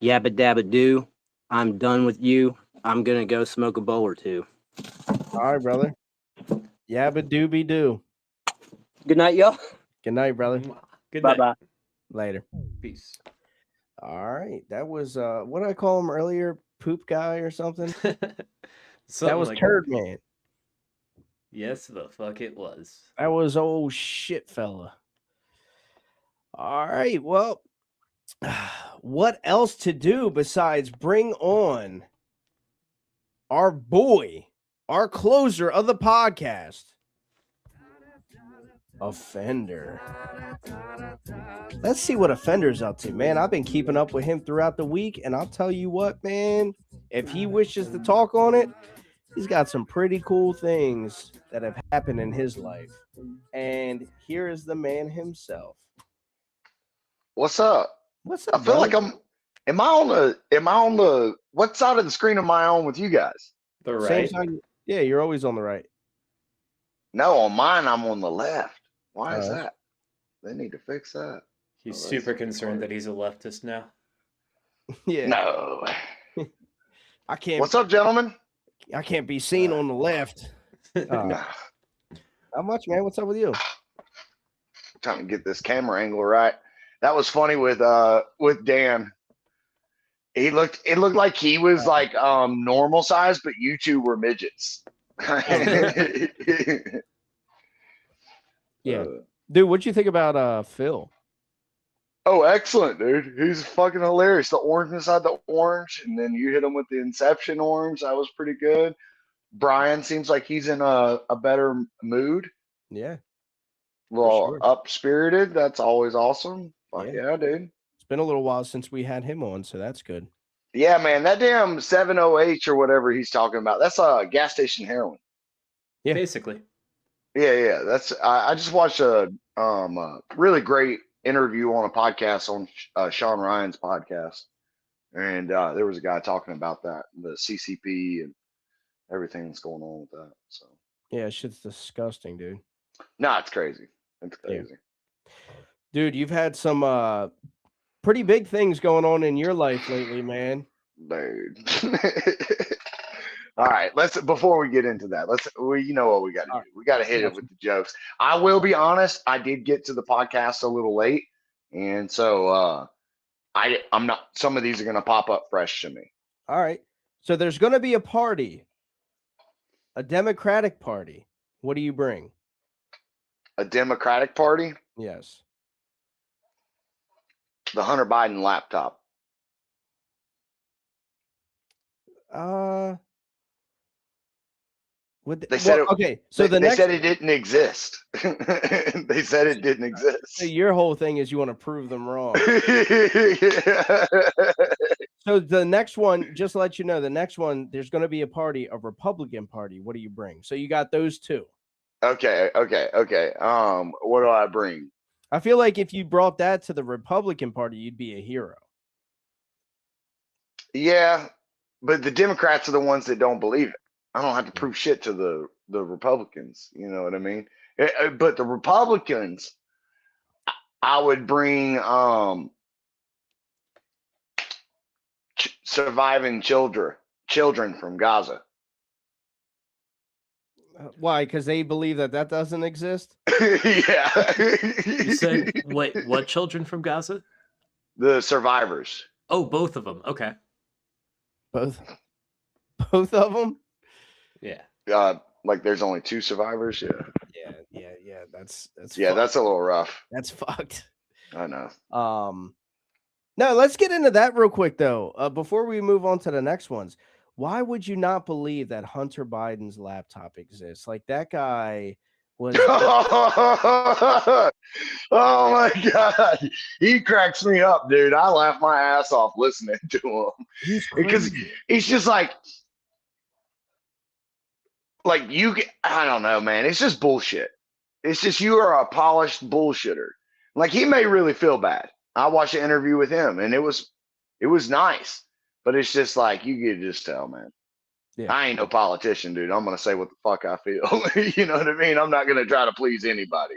dabba do. I'm done with you. I'm gonna go smoke a bowl or 2. All right, brother. Yabba doobie doo. Good night, y'all. Good night, brother. Good night. Bye. Later. Peace. All right. That was what did I call him earlier? Poop guy or something? That was like Turd Man. Yes, the fuck it was. That was old shit fella. All right. Well, what else to do besides bring on our boy, our closer of the podcast, Offender. Let's see what Offender's up to, man. I've been keeping up with him throughout the week, and I'll tell you what, man, if he wishes to talk on it, he's got some pretty cool things that have happened in his life. And here is the man himself. What's up? What's up? I feel brother? like am I on the what side of the screen am I on with you guys? The Same right. side. Yeah, you're always on the right. No, on mine I'm on the left. Why is Oh. that? They need to fix that. He's Oh, super concerned that he's a leftist now. Yeah. No. I can't. What's up, gentlemen? I can't be seen on the left. No. How much, man? What's up with you? Trying to get this camera angle right. That was funny with Dan. It looked like he was like normal size, but you 2 were midgets. Yeah. Dude, what'd you think about Phil? Oh, excellent, dude. He's fucking hilarious. The orange inside the orange, and then you hit him with the Inception orange. That was pretty good. Brian seems like he's in a better mood. Yeah. Well, sure. up spirited. That's always awesome. Fuck yeah, dude. It's been a little while since we had him on, so that's good. Yeah, man, that damn 708 or whatever he's talking about. That's gas station heroin. Yeah, basically. Yeah. That's I just watched a really great interview on a podcast on Sean Ryan's podcast, and there was a guy talking about that, the CCP and everything that's going on with that. So yeah, shit's disgusting, dude. no, it's crazy. It's crazy. Dude, you've had some pretty big things going on in your life lately, man. Dude. All right, before we get into that, you know what we got to do. We got to hit it with the jokes. I will be honest, I did get to the podcast a little late, and so I'm not. Some of these are going to pop up fresh to me. All right, so there's going to be a party, a Democratic party. What do you bring? A Democratic party? Yes. The Hunter Biden laptop. They said okay. So they said it didn't exist. They said it didn't exist. So your whole thing is you want to prove them wrong. So the next one, just to let you know, the next one, there's going to be a party, a Republican party. What do you bring? So you got those two. Okay. What do I bring? I feel like if you brought that to the Republican Party, you'd be a hero. Yeah, but the Democrats are the ones that don't believe it. I don't have to prove shit to the Republicans. You know what I mean? But the Republicans, I would bring surviving children from Gaza. Why? Because they believe that doesn't exist? Yeah. You said, what children from Gaza? The survivors. Oh, both of them. Okay. Both of them? Yeah. Like there's only 2 survivors. Yeah. That's yeah. That's a little rough. That's fucked. I know. No, let's get into that real quick though. Before we move on to the next ones, why would you not believe that Hunter Biden's laptop exists? Like that guy was. Oh my god, he cracks me up, dude. I laugh my ass off listening to him because he's just like I don't know, man. It's just bullshit. It's just you are a polished bullshitter. Like he may really feel bad. I watched an interview with him, and it was nice, but it's just like you can just tell, man. Yeah. I ain't no politician, dude. I'm gonna say what the fuck I feel. You know what I mean? I'm not gonna try to please anybody.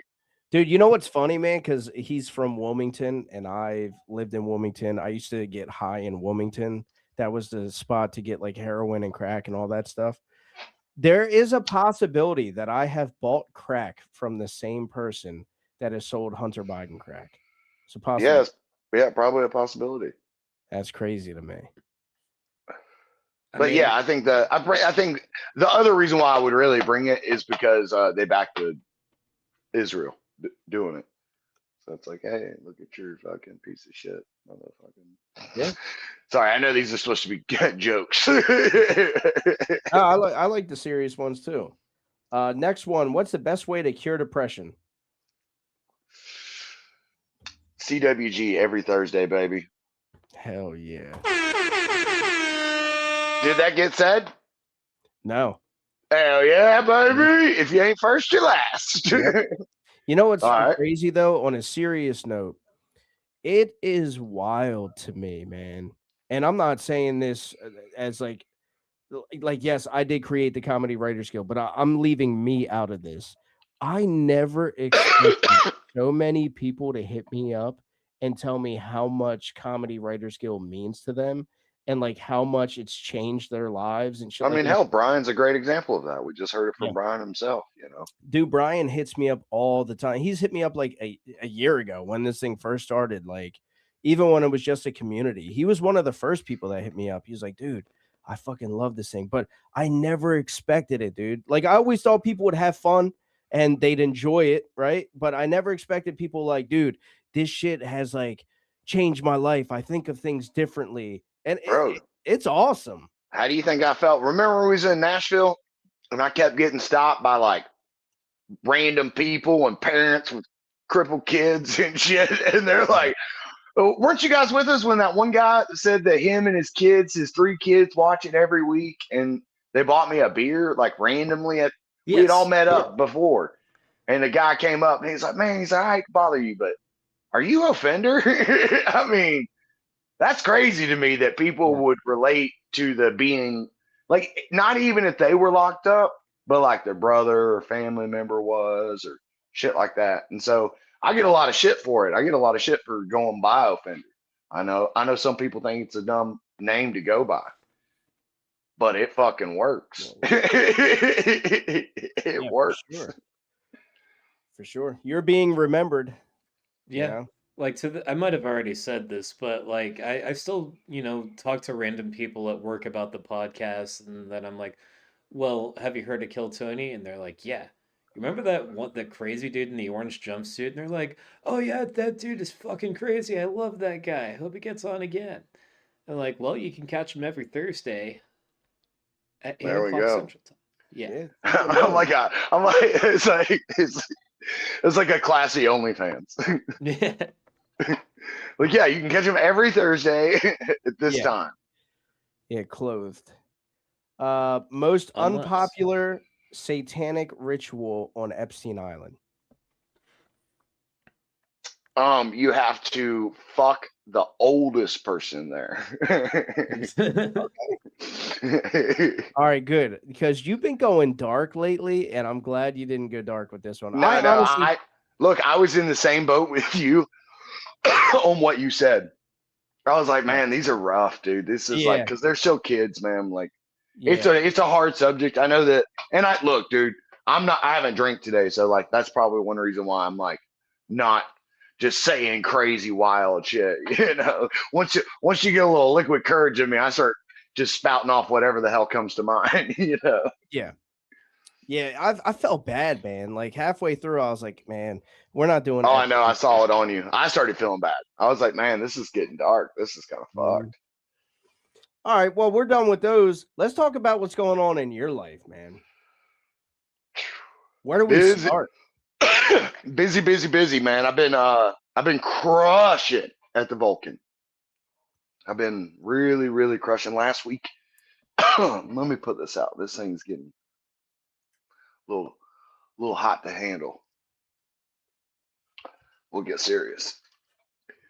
Dude, you know what's funny, man? Because he's from Wilmington, and I've lived in Wilmington. I used to get high in Wilmington. That was the spot to get like heroin and crack and all that stuff. There is a possibility that I have bought crack from the same person that has sold Hunter Biden crack. It's a possibility. Yes, yeah, probably a possibility. That's crazy to me. But yeah, I think the other reason why I would really bring it is because they backed Israel doing it. So it's like, hey, look at your fucking piece of shit, motherfucking. Yeah. Sorry, I know these are supposed to be jokes. I like the serious ones too. Next one, what's the best way to cure depression? CWG every Thursday, baby. Hell yeah. Did that get said? No. Hell yeah, baby. If you ain't first, you're last. Yep. You know what's crazy though? On a serious note, it is wild to me, man. And I'm not saying this as like yes, I did create the Comedy Writers Guild, but I'm leaving me out of this. I never expected so many people to hit me up and tell me how much Comedy Writers Guild means to them and like how much it's changed their lives and shit. I mean, hell, Brian's a great example of that. We just heard it from Brian himself, you know. Dude, Brian hits me up all the time. He's hit me up like a year ago when this thing first started, like even when it was just a community. He was one of the first people that hit me up. He was like, dude, I fucking love this thing, but I never expected it, dude. Like I always thought people would have fun and they'd enjoy it, right? But I never expected people like, dude, this shit has like changed my life. I think of things differently. And it's awesome. How do you think I felt? Remember when we was in Nashville and I kept getting stopped by like random people and parents with crippled kids and shit. And they're like, oh, weren't you guys with us when that one guy said that him and his kids, his 3 kids, watch it every week, and they bought me a beer like randomly at we had all met up before, and the guy came up and he's like, man, he's like, I hate to bother you, but are you a Fender? I mean, that's crazy to me that people would relate to the being like, not even if they were locked up, but like their brother or family member was or shit like that. And so I get a lot of shit for it. I get a lot of shit for going by Offender. I know some people think it's a dumb name to go by, but it fucking works. It works. For sure. You're being remembered. Yeah. You know? Like I might have already said this, but like I still, talk to random people at work about the podcast, and then I'm like, well, have you heard of Kill Tony? And they're like, yeah. Remember that crazy dude in the orange jumpsuit? And they're like, oh yeah, that dude is fucking crazy. I love that guy. Hope he gets on again. And like, well, you can catch him every Thursday at 8 There we o'clock go. Central Time. Yeah. I'm like, it's like a classy OnlyFans. Yeah. Like, yeah, you can catch him every Thursday at this time. Yeah, clothed. Most unpopular satanic ritual on Epstein Island. You have to fuck the oldest person there. All right, good. Because you've been going dark lately, and I'm glad you didn't go dark with this one. Look, I was in the same boat with you on what you said. I was like, man, these are rough, dude. This is like, because they're still kids, man. Like, it's a hard subject. I know that, and look, dude, I haven't drank today, so like that's probably one reason why I'm like not just saying crazy wild shit. Once you get a little liquid courage in me, I start just spouting off whatever the hell comes to mind. Yeah, I felt bad, man. Like halfway through, I was like, man, we're not doing. Oh, I know. I saw it on you. I started feeling bad. I was like, man, this is getting dark. This is kind of fucked. All right, well, we're done with those. Let's talk about what's going on in your life, man. Where do we start? Busy, man. I've been crushing at the Vulcan. I've been really, really crushing. Last week, let me put this out. This thing's getting a little hot to handle. We'll get serious.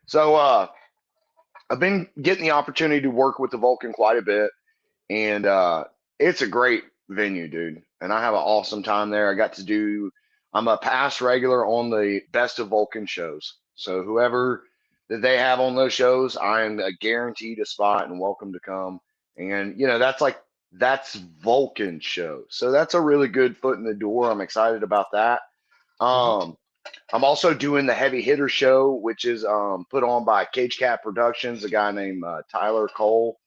So I've been getting the opportunity to work with the Vulcan quite a bit, and it's a great venue, dude. And I have an awesome time there. I'm a past regular on the Best of Vulcan shows. So whoever that they have on those shows, I'm guaranteed a spot and welcome to come. And that's Vulcan show. So that's a really good foot in the door. I'm excited about that. I'm also doing the Heavy Hitter show, which is put on by Cage Cat Productions, a guy named Tyler Cole.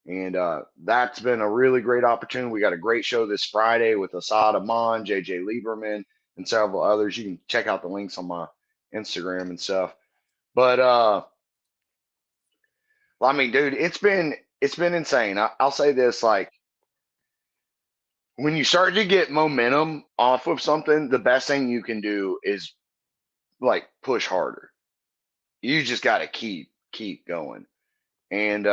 And that's been a really great opportunity. We got a great show this Friday with Asad Aman, JJ Lieberman, and several others. You can check out the links on my Instagram and stuff. But I mean, dude, it's been insane. I'll say this, like, when you start to get momentum off of something, the best thing you can do is like push harder. You just got to keep going. And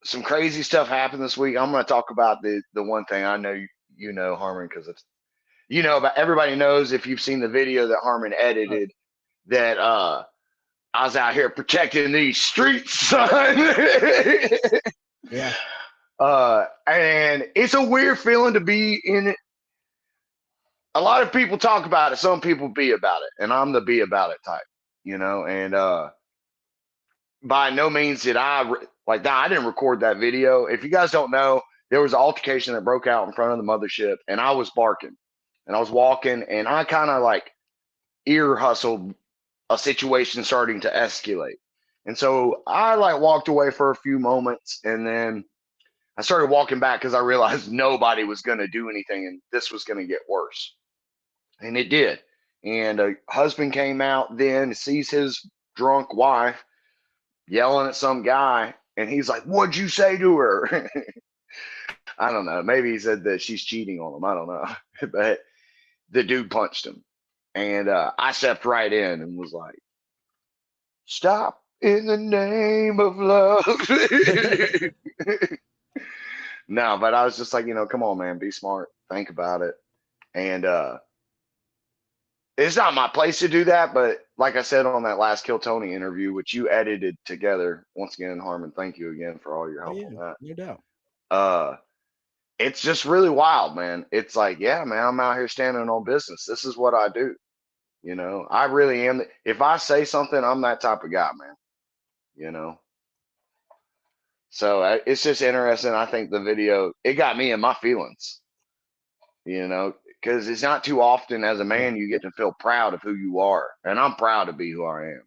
some crazy stuff happened this week. I'm going to talk about the one thing I know you know, Harmon, because it's about everybody knows if you've seen the video that Harmon edited that I was out here protecting these streets, son. Yeah. And it's a weird feeling to be in it. A lot of people talk about it. Some people be about it, and I'm the be about it type, and by no means did I didn't record that video. If you guys don't know, there was an altercation that broke out in front of the mothership, and I was barking and I was walking, and I kind of like ear hustled a situation starting to escalate. And so I like walked away for a few moments, and then I started walking back because I realized nobody was going to do anything and this was going to get worse. And it did. And a husband came out then, sees his drunk wife yelling at some guy, and he's like, what'd you say to her? I don't know. Maybe he said that she's cheating on him. I don't know. But the dude punched him. And I stepped right in and was like, stop in the name of love. No, but I was just like, come on, man, be smart. Think about it. And it's not my place to do that, but like I said on that last Kill Tony interview, which you edited together, once again, Harmon, thank you again for all your help on that. No doubt. It's just really wild, man. It's like, yeah, man, I'm out here standing on business. This is what I do. I really am. If I say something, I'm that type of guy, man. So it's just interesting. I think the video, it got me in my feelings, because it's not too often as a man you get to feel proud of who you are. And I'm proud to be who I am.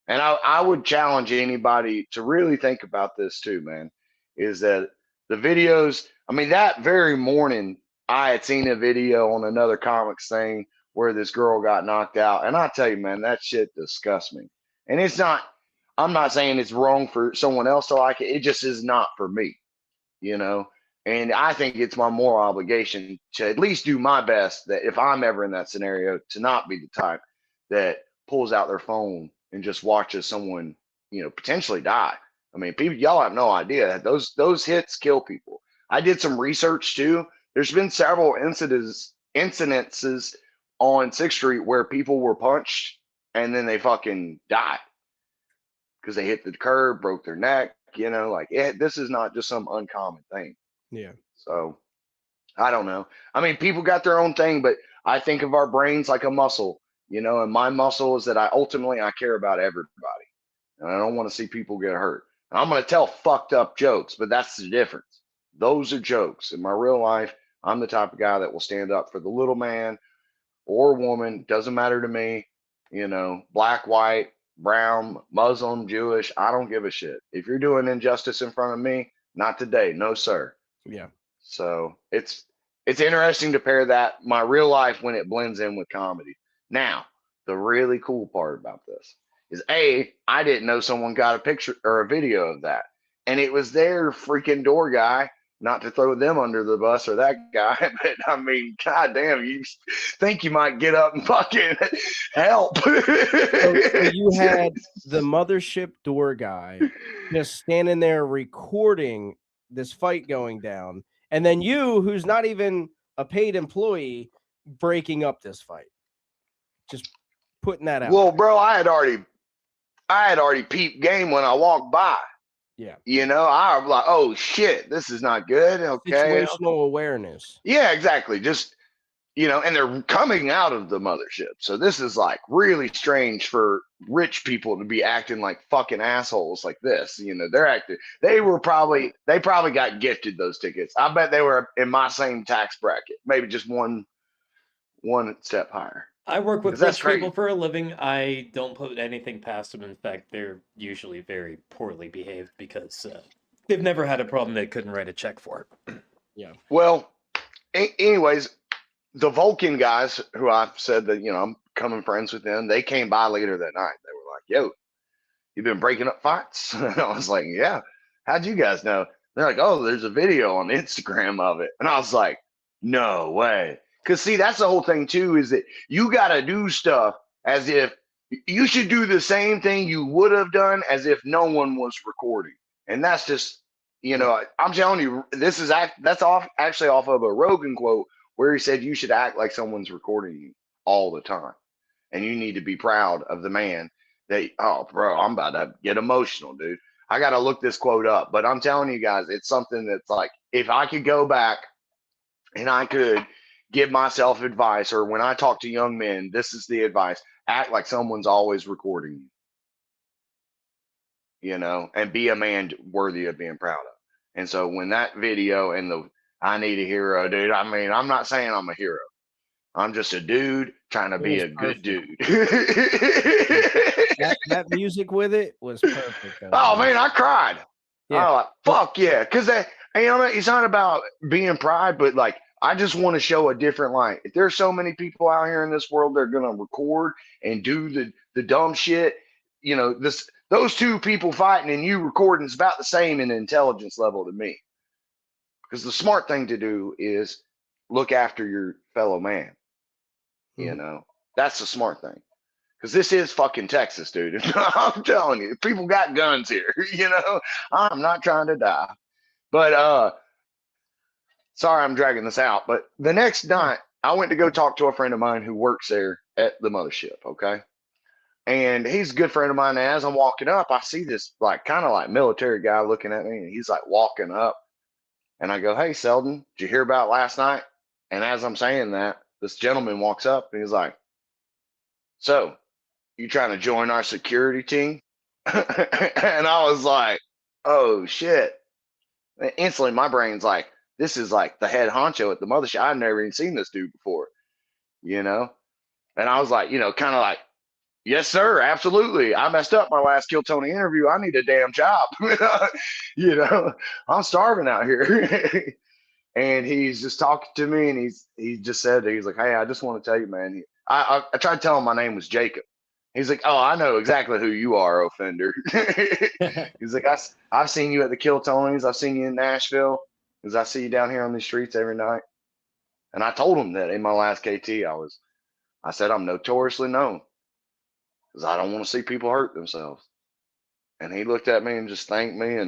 And I would challenge anybody to really think about this too, man, is that the videos, I mean, that very morning, I had seen a video on another comics thing where this girl got knocked out. And I tell you, man, that shit disgusts me. And I'm not saying it's wrong for someone else to like it. It just is not for me, And I think it's my moral obligation to at least do my best that if I'm ever in that scenario, to not be the type that pulls out their phone and just watches someone, potentially die. I mean, people, y'all have no idea. Those hits kill people. I did some research too. There's been several incidences on 6th Street where people were punched and then they fucking died because they hit the curb, broke their neck, this is not just some uncommon thing. Yeah. So I don't know. I mean, people got their own thing, but I think of our brains like a muscle, and my muscle is that I care about everybody. And I don't want to see people get hurt. And I'm going to tell fucked up jokes, but that's the difference. Those are jokes. In my real life, I'm the type of guy that will stand up for the little man or woman. Doesn't matter to me, black, white, brown, Muslim, Jewish. I don't give a shit. If you're doing injustice in front of me, not today. No, sir. Yeah. So it's interesting to pair that, my real life, when it blends in with comedy. Now, the really cool part about this is I didn't know someone got a picture or a video of that. And it was their freaking door guy, not to throw them under the bus or that guy, but I mean, goddamn, you think you might get up and fucking help. So you had the mothership door guy just standing there recording this fight going down, and then you, who's not even a paid employee, breaking up this fight. Just putting that out. Well, bro, I had already peeped game when I walked by. Yeah. I was like, oh shit, this is not good. Okay. Situational awareness. Yeah, exactly. Just, and they're coming out of the mothership. So this is like really strange for rich people to be acting like fucking assholes like this. They probably got gifted those tickets. I bet they were in my same tax bracket, maybe just one step higher. I work with rich people for a living. I don't put anything past them. In fact, they're usually very poorly behaved because they've never had a problem they couldn't write a check for. Yeah. Well, anyways, the Vulcan guys who I've said that, I'm becoming friends with them, they came by later that night. They were like, yo, you've been breaking up fights? And I was like, yeah. How'd you guys know? They're like, oh, there's a video on Instagram of it. And I was like, no way. Because, see, that's the whole thing, too, is that you got to do stuff as if you should do the same thing you would have done as if no one was recording. And that's just, I'm telling you, that's actually off of a Rogan quote where he said you should act like someone's recording you all the time. And you need to be proud of the man that, oh, bro, I'm about to get emotional, dude. I got to look this quote up. But I'm telling you guys, it's something that's like, if I could go back and I could give myself advice, or when I talk to young men, this is the advice: act like someone's always recording you, and be a man worthy of being proud of. And so when that video and I need a hero, dude, I mean, I'm not saying I'm a hero. I'm just a dude trying to be a good dude. that music with it was perfect. Oh man, I cried. Yeah. Like, fuck yeah. Cause it's not about being pride, but like, I just want to show a different light. If there's so many people out here in this world that are going to record and do the dumb shit, those two people fighting and you recording is about the same in intelligence level to me. Because the smart thing to do is look after your fellow man. You know, that's the smart thing. Because this is fucking Texas, dude. I'm telling you, people got guns here. You know, I'm not trying to die. But sorry I'm dragging this out. But the next night, I went to go talk to a friend of mine who works there at the mothership. Okay. And he's a good friend of mine. And as I'm walking up, I see this like kind of like military guy looking at me, and he's like walking up. And I go, "Hey, Selden, did you hear about last night?" And as I'm saying that, this gentleman walks up and he's like, "So, you trying to join our security team?" And I was like, "Oh shit." And instantly my brain's like, this is like the head honcho at the mothership. I've never even seen this dude before, you know? And I was like, you know, kind of like, "Yes, sir, absolutely. I messed up my last Kill Tony interview. I need a damn job." You know, I'm starving out here. And he's just talking to me, and he just said, he's like, "Hey, I just want to tell you, man." I tried to tell him my name was Jacob. He's like, "Oh, I know exactly who you are, offender." He's like, I've seen you at the Kill Tonys. I've seen you in Nashville, because I see you down here on these streets every night. And I told him that in my last KT, I said, "I'm notoriously known because I don't want to see people hurt themselves." And he looked at me and just thanked me.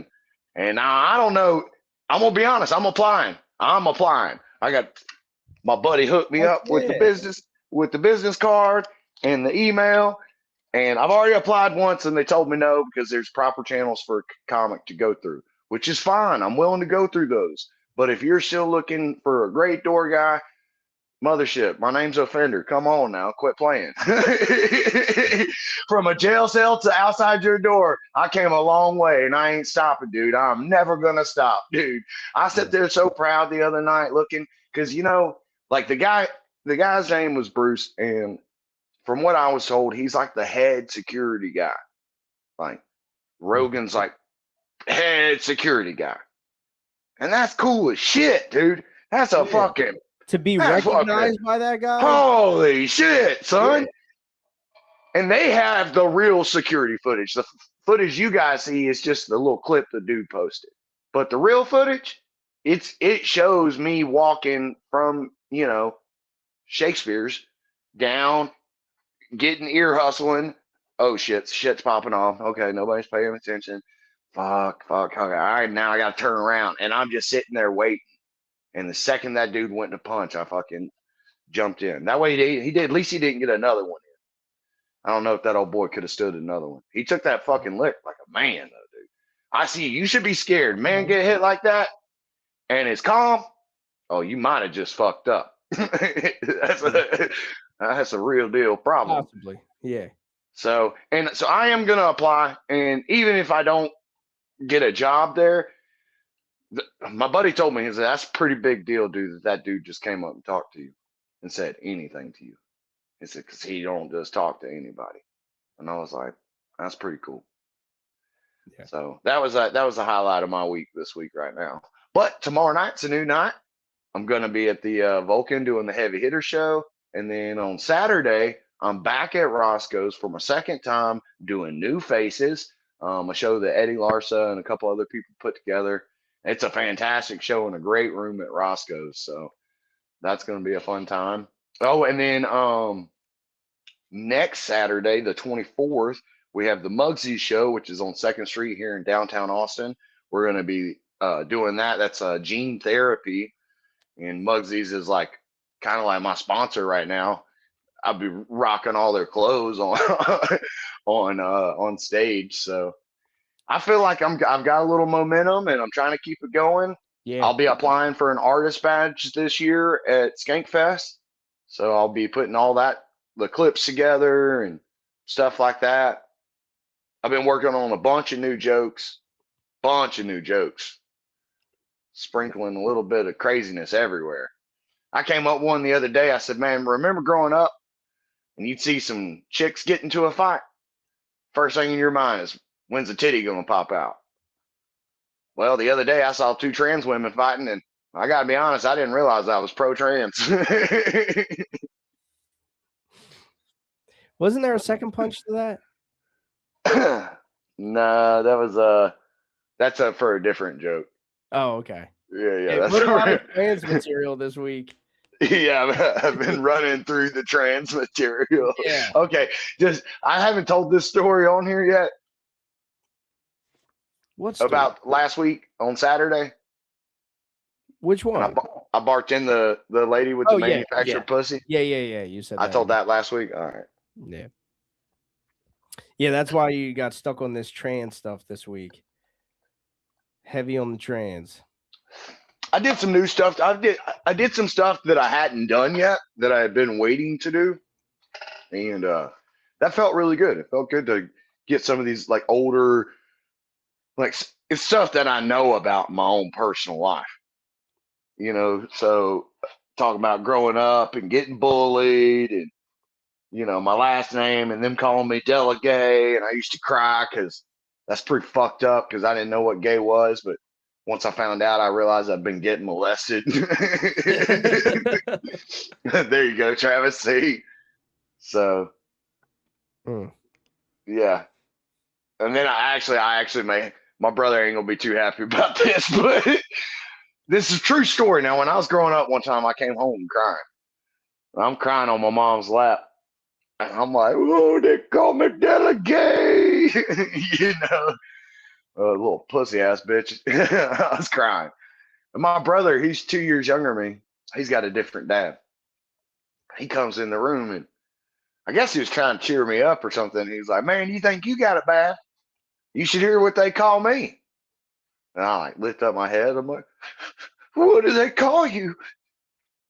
And now I don't know. I'm gonna be honest. I'm applying. I got my buddy hooked me up with the business card and the email. And I've already applied once, and they told me no because there's proper channels for a comic to go through, which is fine. I'm willing to go through those. But if you're still looking for a great door guy, mothership, my name's Offender. Come on now, quit playing. From a jail cell to outside your door, I came a long way, and I ain't stopping, dude. I'm never gonna stop, dude. I sat there so proud the other night looking, because you know, like the guy's name was Bruce, and from what I was told, he's like the head security guy. Like Rogan's like head security guy. And that's cool as shit, dude. That's a fucking to be recognized by that guy. Holy shit, son. Yeah. And they have the real security footage. The footage you guys see is just the little clip the dude posted. But the real footage, it shows me walking from, you know, Shakespeare's down, getting ear hustling. Oh shit's popping off. Okay, nobody's paying attention. Fuck. Okay, all right, now I gotta turn around, and I'm just sitting there waiting. And the second that dude went to punch, I fucking jumped in. That way he did. At least he didn't get another one in. I don't know if that old boy could have stood another one. He took that fucking lick like a man, though, dude. I see. You should be scared. Man, get hit like that, and it's calm. Oh, you might have just fucked up. That's a real deal problem. Possibly, yeah. So I am gonna apply, and even if I don't get a job there, my buddy told me, he said, "That's a pretty big deal, dude. That dude just came up and talked to you and said anything to you." He said, "Because he don't just talk to anybody." And I was like, "That's pretty cool." Yeah. So that was the highlight of my week this week right now. But tomorrow night's a new night. I'm gonna be at the Vulcan doing the heavy hitter show, and then on Saturday I'm back at Roscoe's for my second time doing New Faces, a show that Eddie Larsa and a couple other people put together. It's a fantastic show in a great room at Roscoe's, so that's going to be a fun time. Oh, and then next Saturday, the 24th, we have the Muggsy show, which is on 2nd Street here in downtown Austin. We're going to be doing that. That's Gene Therapy, and Muggsy's is like kind of like my sponsor right now. I'll be rocking all their clothes on on stage, so I feel like I've got a little momentum, and I'm trying to keep it going. Yeah. I'll be applying for an artist badge this year at Skankfest, so I'll be putting all the clips together and stuff like that. I've been working on a bunch of new jokes, sprinkling a little bit of craziness everywhere. I came up with one the other day. I said, "Man, remember growing up and you'd see some chicks get into a fight? First thing in your mind is, when's the titty going to pop out?" Well, the other day I saw 2 trans women fighting, and I got to be honest, I didn't realize I was pro-trans. Wasn't there a second punch to that? No, that's for a different joke. Oh, okay. Yeah, that's a lot of trans material this week. Yeah, I've been running through the trans material. Yeah. Okay, I haven't told this story on here yet. What story? About last week on Saturday. Which And one? I barked in the lady with the manufactured pussy. Yeah. You said I that. told that last week. All right. Yeah. Yeah, that's why you got stuck on this trans stuff this week. Heavy on the trans. I did some new stuff. I did some stuff that I hadn't done yet that I had been waiting to do, and that felt really good. It felt good to get some of these like older, like it's stuff that I know about in my own personal life. You know, so talking about growing up and getting bullied, and you know my last name, and them calling me Della Gay, and I used to cry because that's pretty fucked up because I didn't know what gay was, but once I found out, I realized I've been getting molested. There you go, Travis. See, so yeah, and then I actually my brother ain't gonna be too happy about this, but this is a true story. Now, when I was growing up, one time I came home crying. I'm crying on my mom's lap, and I'm like, "Oh, they call me Della Gay," you know. Little pussy ass bitch. I was crying. And my brother, he's 2 years younger than me. He's got a different dad. He comes in the room and I guess he was trying to cheer me up or something. He's like, "Man, you think you got it bad? You should hear what they call me." And I like lift up my head. I'm like, "What do they call you?"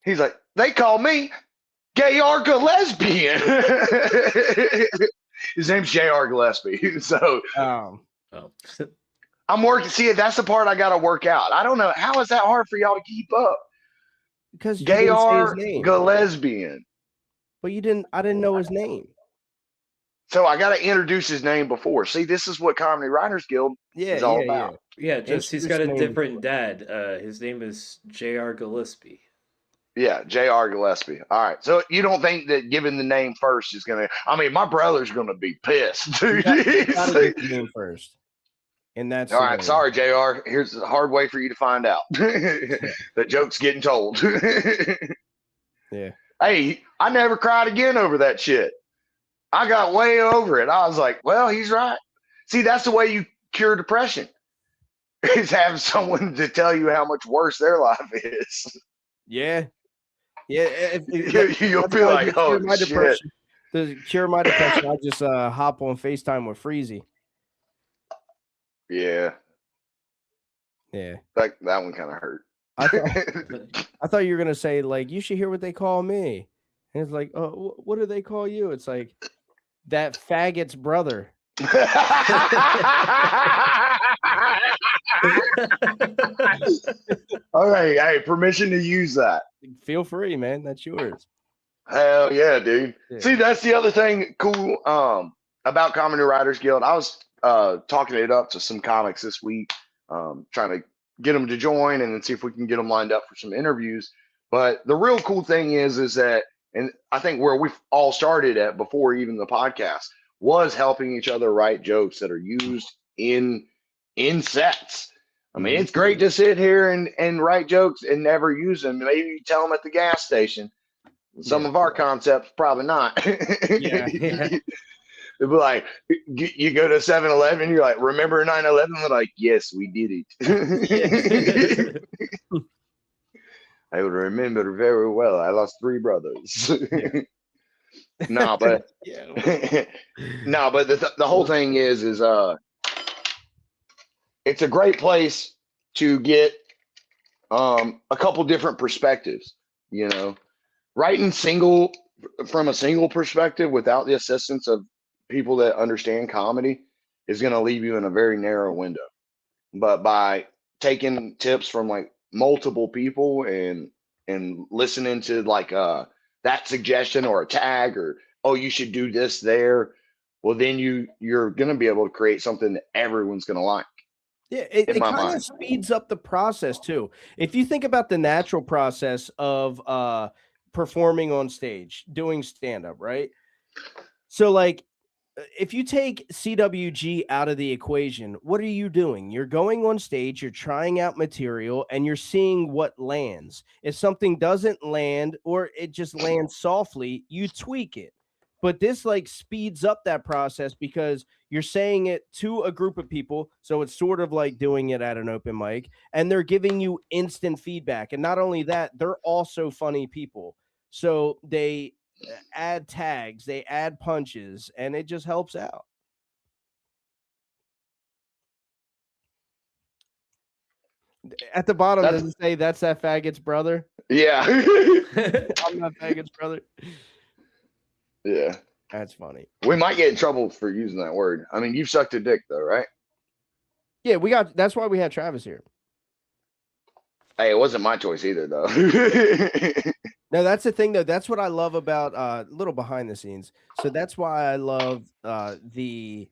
He's like, "They call me Gay-Arga Lesbian." His name's J.R. Gillespie. So I'm working. See, that's the part I got to work out. I don't know. How is that hard for y'all to keep up? Because Gay-Arga Lesbian. But I didn't know his name. So I got to introduce his name before. See, this is what Comedy Writers Guild is all about. Yeah, just he's got a different dad. His name is J.R. Gillespie. Yeah, J.R. Gillespie. All right. So you don't think that giving the name first is going to, I mean, my brother's going to be pissed. Dude. You gotta get the name first. And that's all right. Sorry, JR. Here's a hard way for you to find out. The joke's getting told. Yeah. Hey, I never cried again over that shit. I got way over it. I was like, well, he's right. See, that's the way you cure depression. Is having someone to tell you how much worse their life is. Yeah. Yeah. You'll be like, oh, shit. To cure my depression, I just hop on FaceTime with Freezy. Yeah. Yeah. That one kind of hurt. I thought you were gonna say like you should hear what they call me, and it's like, oh, what do they call you? It's like that faggot's brother. All right, hey, permission to use that. Feel free, man. That's yours. Hell yeah, dude. Yeah. See, that's the other thing cool about Comedy Writers Guild. I was talking it up to some comics this week, trying to get them to join and then see if we can get them lined up for some interviews. But the real cool thing is that, and I think where we've all started at before even the podcast was helping each other write jokes that are used in sets. I mean, it's great to sit here and write jokes and never use them. Maybe you tell them at the gas station. Some of our concepts, probably not. Yeah. It'd be like, you go to 7-Eleven, you're like, remember 9/11? They're like, yes, we did it. I would remember very well. I lost 3 brothers. No, but no, but the whole thing is it's a great place to get a couple different perspectives. You know, writing from a single perspective without the assistance of people that understand comedy is going to leave you in a very narrow window. But by taking tips from like multiple people and listening to like that suggestion or a tag or, oh, you should do this there, well, then you're going to be able to create something that everyone's going to like. Yeah, it kind of speeds up the process too. If you think about the natural process of performing on stage, doing stand-up, right? So like if you take CWG out of the equation, what are you doing? You're going on stage, you're trying out material, and you're seeing what lands. If something doesn't land or it just lands softly, you tweak it. But this like speeds up that process because you're saying it to a group of people. So it's sort of like doing it at an open mic, and they're giving you instant feedback. And not only that, they're also funny people. So they add tags, they add punches, and it just helps out. At the bottom, does it say that's that faggot's brother? Yeah. I'm not faggot's brother. Yeah. That's funny. We might get in trouble for using that word. I mean, you've sucked a dick though, right? Yeah, that's why we had Travis here. Hey, it wasn't my choice either, though. No, that's the thing, though. That's what I love about a little behind the scenes. So that's why I love the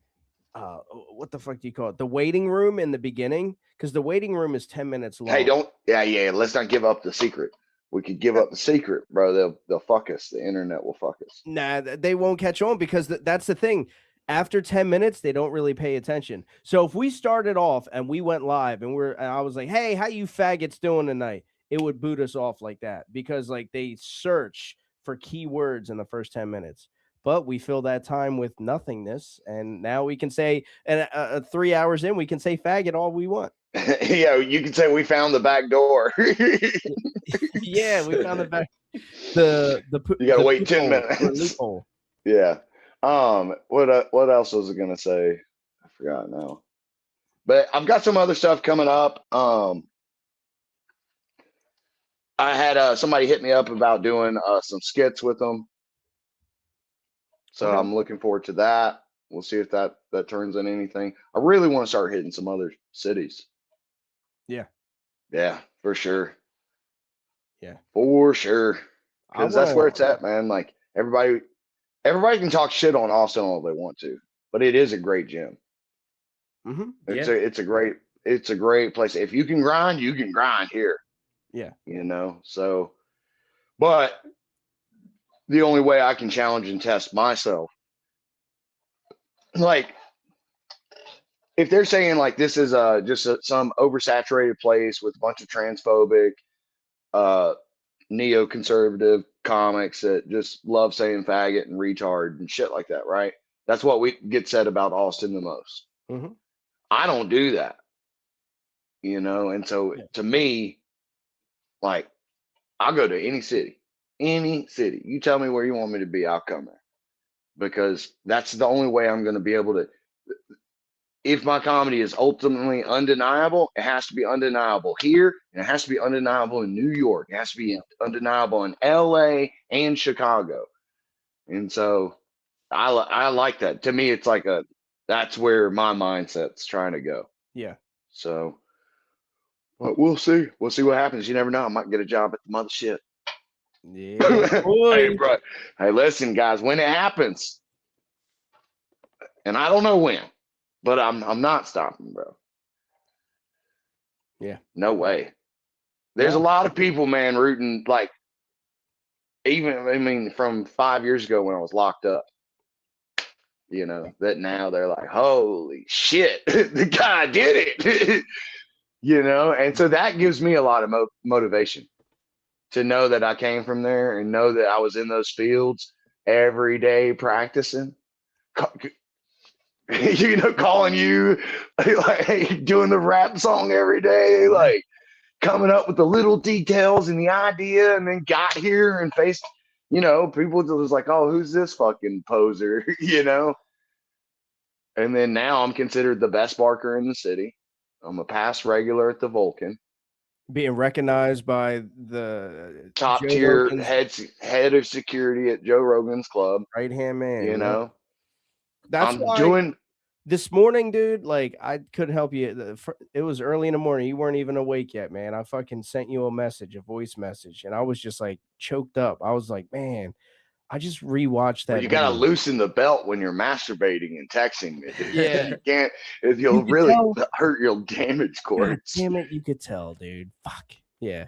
what the fuck do you call it? The waiting room in the beginning, because the waiting room is 10 minutes long. Hey, yeah. Let's not give up the secret. We could give up the secret, bro. They'll fuck us. The internet will fuck us. Nah, they won't catch on because that's the thing. After 10 minutes, they don't really pay attention. So if we started off and we went live and I was like, hey, how you faggots doing tonight? It would boot us off like that because like they search for keywords in the first 10 minutes. But we fill that time with nothingness. And now we can say, and 3 hours in, we can say faggot all we want. Yeah, you can say we found the back door. Yeah, we found the back. You gotta wait 10 minutes. Yeah. What else was I gonna say? I forgot now. But I've got some other stuff coming up. I had somebody hit me up about doing some skits with them. So I'm looking forward to that. We'll see if that turns into anything. I really want to start hitting some other cities. Yeah. Yeah, for sure. Yeah. For sure. Because that's where it's at, man. Like everybody can talk shit on Austin all they want to, but it is a great gym. Mm-hmm. It's a great place. If you can grind, you can grind here. Yeah. You know, so but the only way I can challenge and test myself, like if they're saying like this is just some oversaturated place with a bunch of transphobic neoconservative comics that just love saying faggot and retard and shit like that, right? That's what we get said about Austin the most. Mm-hmm. I don't do that, you know. And so to me, like, I'll go to any city. You tell me where you want me to be, I'll come there, because that's the only way I'm going to be able to. If my comedy is ultimately undeniable, it has to be undeniable here, and it has to be undeniable in New York. It has to be undeniable in LA and Chicago. And so I like that. To me, it's like that's where my mindset's trying to go. Yeah. So but we'll see. We'll see what happens. You never know. I might get a job at the mothership. Yeah. Hey, bro. Hey, listen, guys, when it happens, and I don't know when, but I'm not stopping, bro. Yeah. No way. There's a lot of people, man, rooting, like, from 5 years ago when I was locked up, you know, that now they're like, holy shit, the guy did it, you know? And so that gives me a lot of motivation to know that I came from there and know that I was in those fields every day practicing. You know, calling you, like doing the rap song every day, like coming up with the little details and the idea, and then got here and faced, you know, people was like, oh, who's this fucking poser, you know? And then now I'm considered the best barker in the city. I'm a past regular at the Vulcan. Being recognized by the top tier head of security at Joe Rogan's club. Right hand man. You know? That's why this morning, dude, like I couldn't help you. It was early in the morning. You weren't even awake yet, man. I fucking sent you a voice message, and I was just like choked up. I was like, man, I just rewatched that. You gotta loosen the belt when you're masturbating and texting me. Dude. Yeah, you can't. You'll really hurt your damage cords. God damn it, you could tell, dude. Fuck yeah.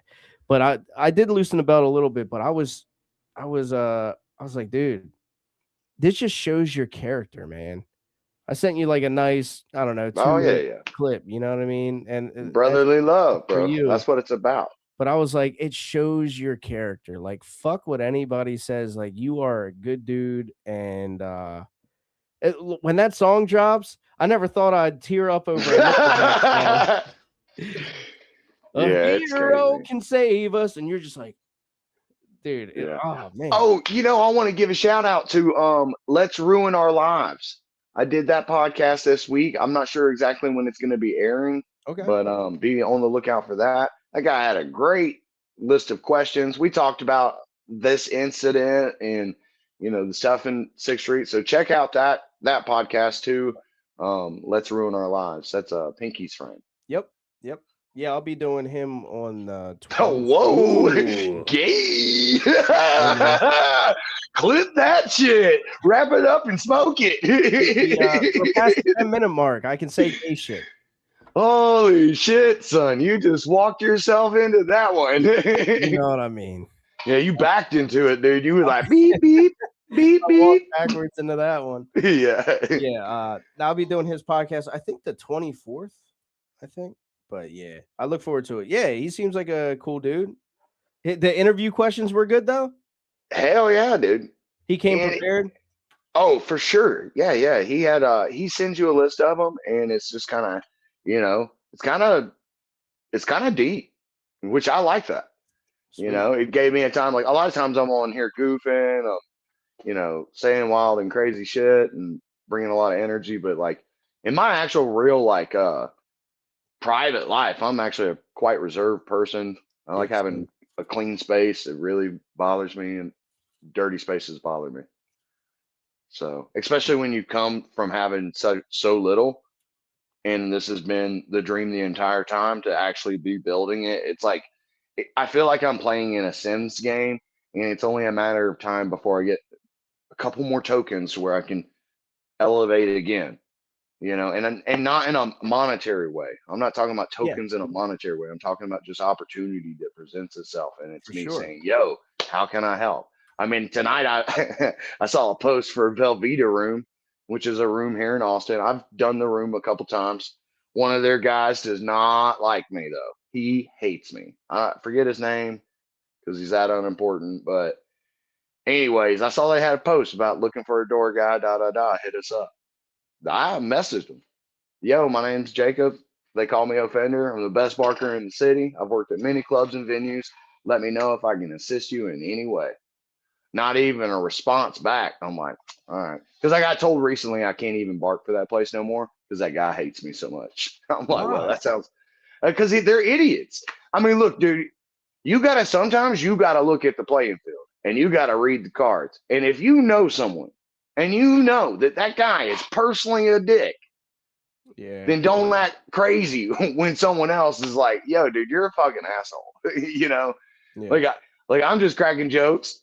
But I did loosen the belt a little bit. But I was like, dude, this just shows your character, man. I sent you like a nice, I don't know, 2 Oh yeah, minute yeah. clip. You know what I mean? And Brotherly love, for bro. you. That's what it's about. But I was like, it shows your character. Like, fuck what anybody says. Like, you are a good dude. And when that song drops, I never thought I'd tear up over a Nickelback song. A hero can save us, and you're just like, dude. Oh man. Oh, I want to give a shout out to Let's Ruin Our Lives. I did that podcast this week. I'm not sure exactly when it's going to be airing. Okay. But be on the lookout for that. That guy had a great list of questions. We talked about this incident and the stuff in 6th Street. So check out that podcast too. Let's Ruin Our Lives. That's Pinky's friend. Yep. Yeah, I'll be doing him on 12th. Oh, whoa, gay. Clip that shit. Wrap it up and smoke it. We're past the 10-minute mark. I can say gay shit. Holy shit, son. You just walked yourself into that one. You know what I mean? Yeah, you backed into it, dude. You were like, beep, beep, beep, I walked beep. backwards into that one. Yeah. I'll be doing his podcast, I think the 24th, But yeah, I look forward to it. Yeah, he seems like a cool dude. The interview questions were good, though? Hell yeah, dude. He came prepared? Oh, for sure. Yeah. He sends you a list of them, and it's just kind of, it's kind of deep, which I like that. Sweet. It gave me a time, like a lot of times I'm on here goofing, saying wild and crazy shit and bringing a lot of energy. But like in my actual real, like, private life, I'm actually a quite reserved person. I like having a clean space. It really bothers me, and dirty spaces bother me. So, especially when you come from having so little, and this has been the dream the entire time to actually be building it. It's like, I feel like I'm playing in a Sims game, and it's only a matter of time before I get a couple more tokens where I can elevate it again. And not in a monetary way. I'm not talking about tokens in a monetary way. I'm talking about just opportunity that presents itself. And it's me saying, yo, how can I help? I mean, tonight I saw a post for Velveeta Room, which is a room here in Austin. I've done the room a couple times. One of their guys does not like me, though. He hates me. I forget his name because he's that unimportant. But anyways, I saw they had a post about looking for a door guy, hit us up. I messaged him. Yo, my name's Jacob. They call me Offender. I'm the best barker in the city. I've worked at many clubs and venues. Let me know if I can assist you in any way. Not even a response back. I'm like, all right. Because I got told recently I can't even bark for that place no more because that guy hates me so much. I'm like, well, that sounds... Because they're idiots. I mean, look, dude, sometimes you got to look at the playing field and you got to read the cards. And if you know someone, and you know that guy is personally a dick, then don't act crazy when someone else is like, yo, dude, you're a fucking asshole. Like I'm just cracking jokes,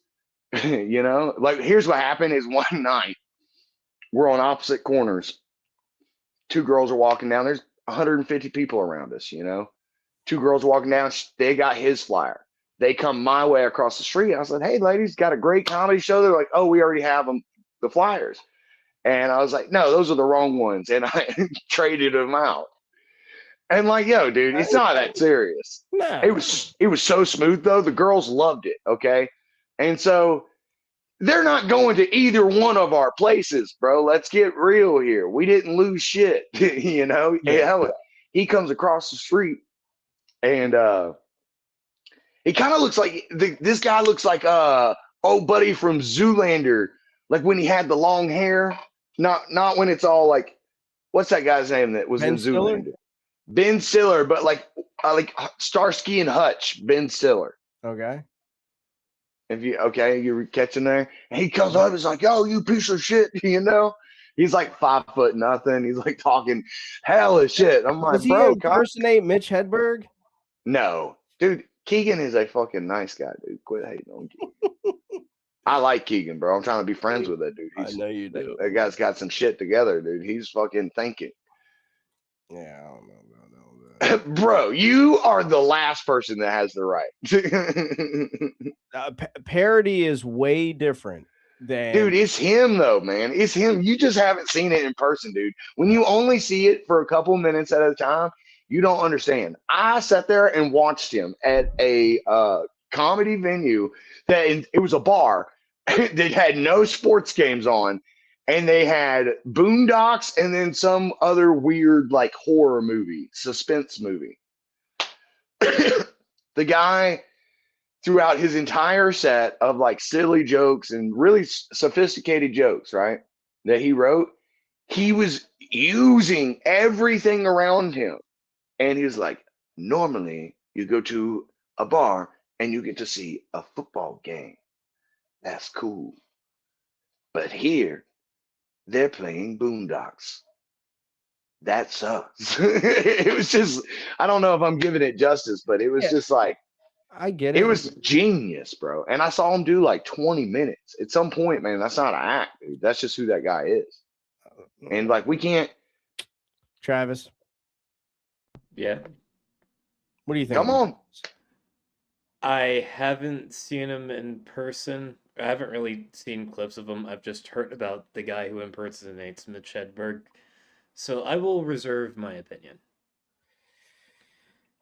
Like, here's what happened is one night, we're on opposite corners. 2 girls are walking down. There's 150 people around us, 2 girls walking down. They got his flyer. They come my way across the street. I said, hey, ladies, got a great comedy show. They're like, oh, we already have them. The flyers. And I was like, no, those are the wrong ones. And I traded them out. And like, yo, dude, it's not that serious. No. It was so smooth though. The girls loved it. Okay. And so they're not going to either one of our places, bro. Let's get real here. We didn't lose shit. He comes across the street and he kind of looks like this guy looks like old buddy from Zoolander. Like when he had the long hair, not when it's all like, what's that guy's name that was in Zoolander? Ben Stiller, but like Starsky and Hutch, Ben Stiller. Okay. You're catching there. And he comes up, he's like, yo, you piece of shit, He's like 5'0". He's like talking hella shit. I'm like, does he bro, impersonate Mitch Hedberg? No, dude. Keegan is a fucking nice guy, dude. Quit hating on Keegan. I like Keegan, bro. I'm trying to be friends with that dude. I know you do. That guy's got some shit together, dude. He's fucking thinking. Yeah, I don't know about that. Bro, you are the last person that has the right. Parody is way different Dude, it's him though, man. It's him. You just haven't seen it in person, dude. When you only see it for a couple minutes at a time, you don't understand. I sat there and watched him at a comedy venue it was a bar that had no sports games on, and they had Boondocks and then some other weird like horror movie, suspense movie. The guy, throughout his entire set of like silly jokes and really sophisticated jokes, right, that he wrote, he was using everything around him. And he was like, normally you go to a bar and you get to see a football game. That's cool. But here, they're playing Boondocks. That sucks. It was just, I don't know if I'm giving it justice, but it was just like, I get it. It was genius, bro. And I saw him do like 20 minutes. At some point, man, that's not an act, dude. That's just who that guy is. And like, we can't. Travis. Yeah. What do you think? Come on. I haven't seen him in person. I haven't really seen clips of him. I've just heard about the guy who impersonates Mitch Hedberg. So I will reserve my opinion.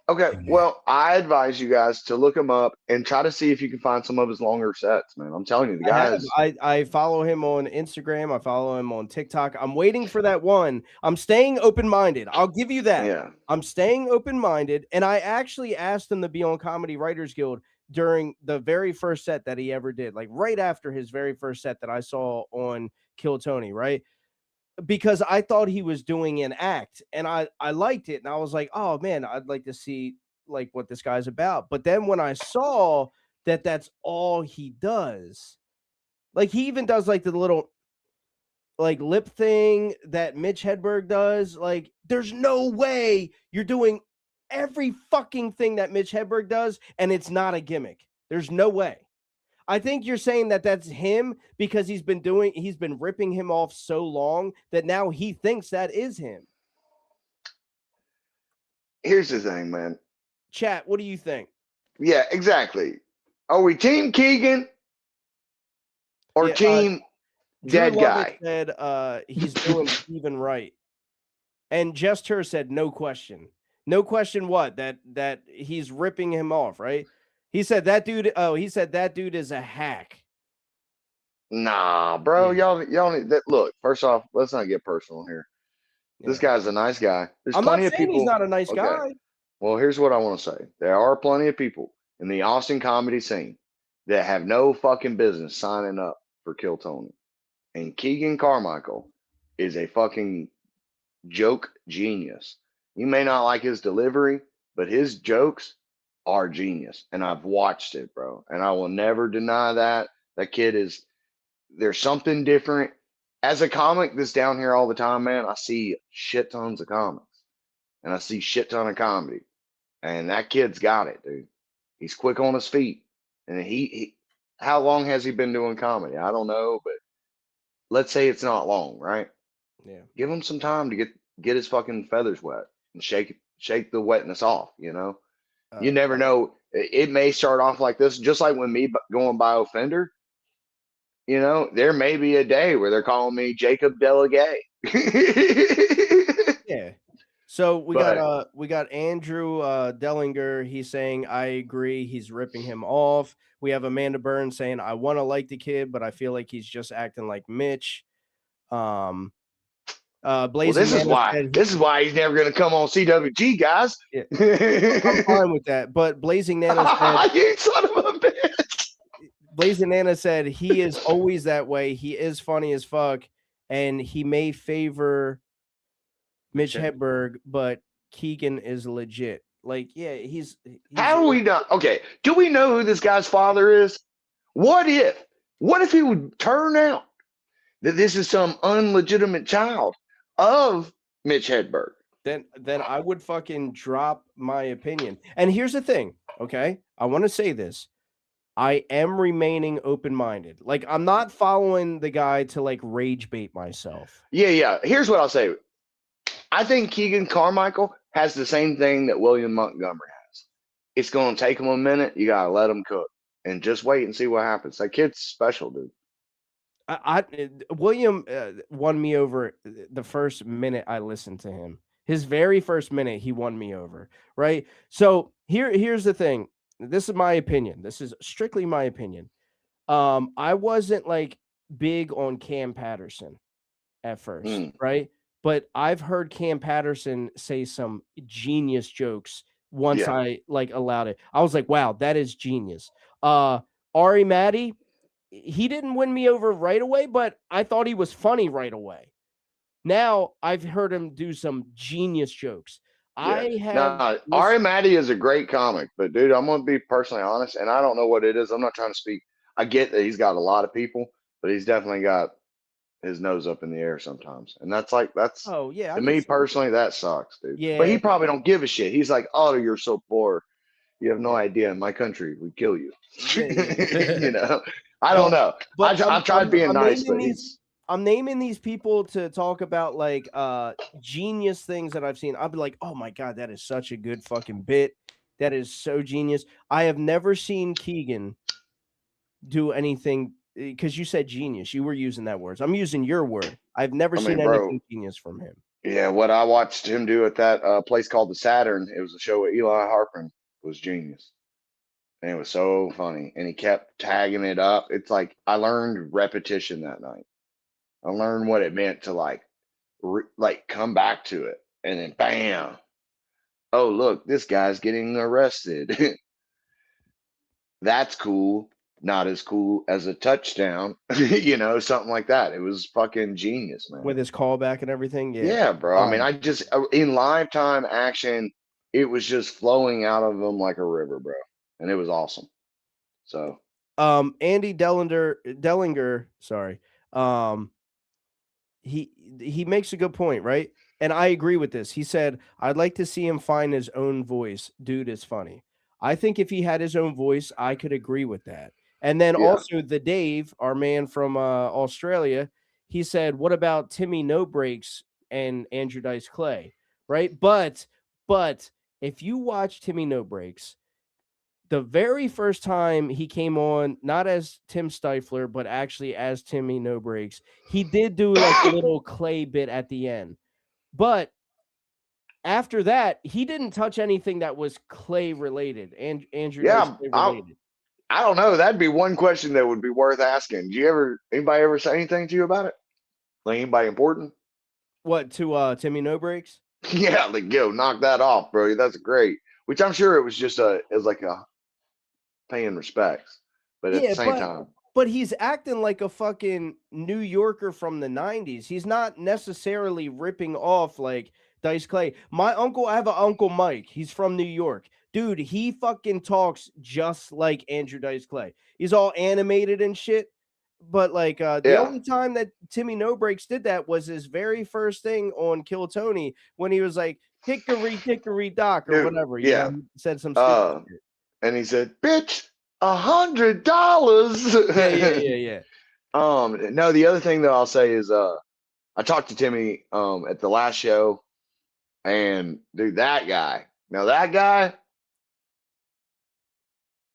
Okay, well, I advise you guys to look him up and try to see if you can find some of his longer sets, man. I'm telling you, the guy is. I follow him on Instagram. I follow him on TikTok. I'm waiting for that one. I'm staying open-minded. I'll give you that. Yeah. I'm staying open-minded. And I actually asked him to be on Comedy Writers Guild during the very first set that he ever did, like right after his very first set that I saw on Kill Tony, right? Because I thought he was doing an act and I liked it. And I was like, oh man, I'd like to see like what this guy's about. But then when I saw that that's all he does, like he even does like the little like lip thing that Mitch Hedberg does. Like there's no way you're doing every fucking thing that Mitch Hedberg does. And it's not a gimmick. There's no way. I think you're saying that that's him because he's been ripping him off so long that now he thinks that is him. Here's the thing, man. Chat, what do you think? Yeah, exactly. Are we Team Keegan or Team Dead Guy? Said he's doing even right. And Just Her said no question. No question what? That he's ripping him off, right? He said that dude. Oh, he said that dude is a hack. Nah, bro. Y'all need that. Look, first off, let's not get personal here. Yeah. This guy's a nice guy. There's plenty of people. He's not a nice guy. Well, here's what I want to say. There are plenty of people in the Austin comedy scene that have no fucking business signing up for Kill Tony. And Keegan Carmichael is a fucking joke genius. You may not like his delivery, but his jokes are genius. And I've watched it, bro. And I will never deny that. That kid is, there's something different. As a comic that's down here all the time, man, I see shit tons of comics. And I see shit ton of comedy. And that kid's got it, dude. He's quick on his feet. And he how long has he been doing comedy? I don't know, but let's say it's not long, right? Yeah. Give him some time to get his fucking feathers wet and shake the wetness off, you know? You never know. It may start off like this, just like when me going by Offender. You know, there may be a day where they're calling me Jacob Delegay. Yeah. So we got Andrew Dellinger. He's saying I agree. He's ripping him off. We have Amanda Burns saying I want to like the kid, but I feel like he's just acting like Mitch. Well, this is why he's never going to come on CWG, guys. Yeah. I'm fine with that. But Blazing Nana said, you son of a bitch. Blazing Nana said he is always that way. He is funny as fuck, and he may favor Mitch Hedberg, but Keegan is legit. Like, yeah, he's how do we know? Okay, do we know who this guy's father is? What if he would turn out that this is some unlegitimate child of Mitch Hedberg? Then I would fucking drop my opinion. And here's the thing, okay? I want to say this. I am remaining open-minded. Like, I'm not following the guy to like rage bait myself. Yeah. Here's what I'll say. I think Keegan Carmichael has the same thing that William Montgomery has. It's going to take him a minute. You got to let him cook and just wait and see what happens. That kid's special, dude. William won me over the first minute I listened to him. His very first minute, he won me over, right? So here's the thing. This is my opinion. This is strictly my opinion. I wasn't like big on Cam Patterson at first, right? But I've heard Cam Patterson say some genius jokes once I like allowed it. I was like, wow, that is genius. Ari Matty, he didn't win me over right away, but I thought he was funny right away. Now I've heard him do some genius jokes. I have Ari Matty is a great comic, but dude, I'm gonna be personally honest, and I don't know what it is. I'm not trying to speak. I get that he's got a lot of people, but he's definitely got his nose up in the air sometimes, and that's oh yeah, to me personally, that sucks, dude. Yeah, but he probably don't give a shit. He's like, oh, you're so poor, you have no idea. In my country, we kill you. You know, I don't know. But I've tried being nice, but I'm naming these people to talk about like genius things that I've seen. I'll be like, oh my God, that is such a good fucking bit. That is so genius. I have never seen Keegan do anything because you said genius. You were using that word. I'm using your word. I've never seen anything genius from him. Yeah, what I watched him do at that place called the Saturn, it was a show with Eli Harper, was genius. And it was so funny. And he kept tagging it up. It's like I learned repetition that night. I learned what it meant to like come back to it, and then bam! Oh look, this guy's getting arrested. That's cool. Not as cool as a touchdown, you know, something like that. It was fucking genius, man. With his callback and everything. Yeah, bro. I mean, I just in lifetime action, it was just flowing out of him like a river, bro, and it was awesome. So, Andy Dellinger, sorry. He makes a good point, right? And I agree with this. He said, I'd like to see him find his own voice. Dude is funny. I think if he had his own voice, I could agree with that. And then also the Dave, our man from Australia, he said, what about Timmy No Breaks and Andrew Dice Clay? Right? But if you watch Timmy No Breaks, the very first time he came on, not as Tim Stifler, but actually as Timmy No Breaks, he did do like a little Clay bit at the end. But after that, he didn't touch anything that was Clay related and Andrew Dice Clay related. I don't know. That'd be one question that would be worth asking. Anybody ever say anything to you about it? Like anybody important? What, to Timmy No Breaks? Yeah, like yo, knock that off, bro. That's great. Which I'm sure it was just like a paying respects, but at the same time. But he's acting like a fucking New Yorker from the 90s. He's not necessarily ripping off like Dice Clay. I have an Uncle Mike. He's from New York. Dude, he fucking talks just like Andrew Dice Clay. He's all animated and shit. But like the only time that Timmy No Breaks did that was his very first thing on Kill Tony when he was like hickory dickory dock or whatever. You know, he said some stupid shit. And he said, "Bitch, $100." Yeah. No, the other thing that I'll say is I talked to Timmy at the last show, and dude, that guy. Now that guy,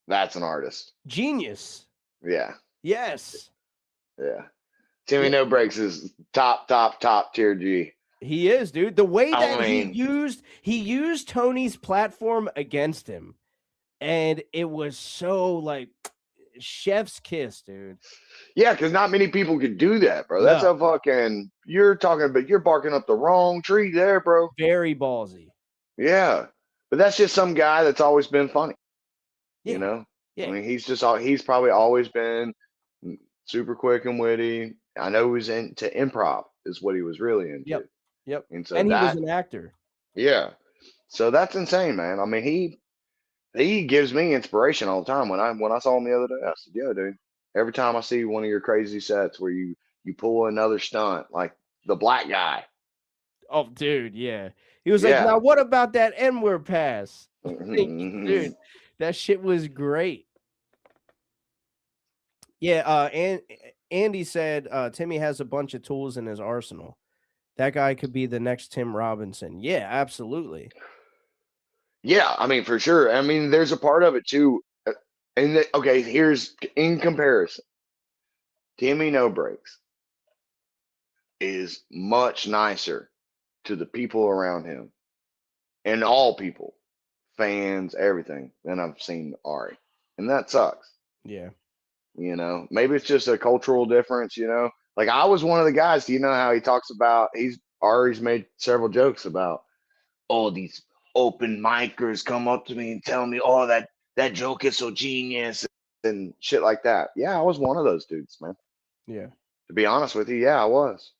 that's an artist. Genius. Yeah. Yes. Yeah. Timmy No Breaks is top tier G. He is, dude. The way that he used Tony's platform against him, and it was so like chef's kiss, dude. Yeah, because not many people could do that, bro. That's a fucking you're barking up the wrong tree there, bro. Very ballsy. Yeah. But that's just some guy that's always been funny. Yeah. You know? Yeah. I mean, he's probably always been super quick and witty. I know he was into improv is what he was really into. Yep. And so he was an actor. Yeah. So that's insane, man. I mean, he gives me inspiration all the time. When I saw him the other day, I said, "Yo, dude, every time I see one of your crazy sets where you pull another stunt, like the black guy." Oh, dude, yeah. He was like, "Now what about that N-word pass?" Dude, that shit was great. Yeah, and Andy said Timmy has a bunch of tools in his arsenal. That guy could be the next Tim Robinson. Yeah, absolutely. Yeah, I mean, for sure. I mean, there's a part of it too. And here's in comparison. Timmy No Breaks is much nicer to the people around him and all people, fans, everything, than I've seen Ari. And that sucks. Yeah. You know, maybe it's just a cultural difference, you know. Like I was one of the guys, do you know how he talks about Ari's made several jokes about all these open micers come up to me and tell me, oh, that joke is so genius and shit like that. Yeah, I was one of those dudes, man. Yeah. To be honest with you, yeah, I was.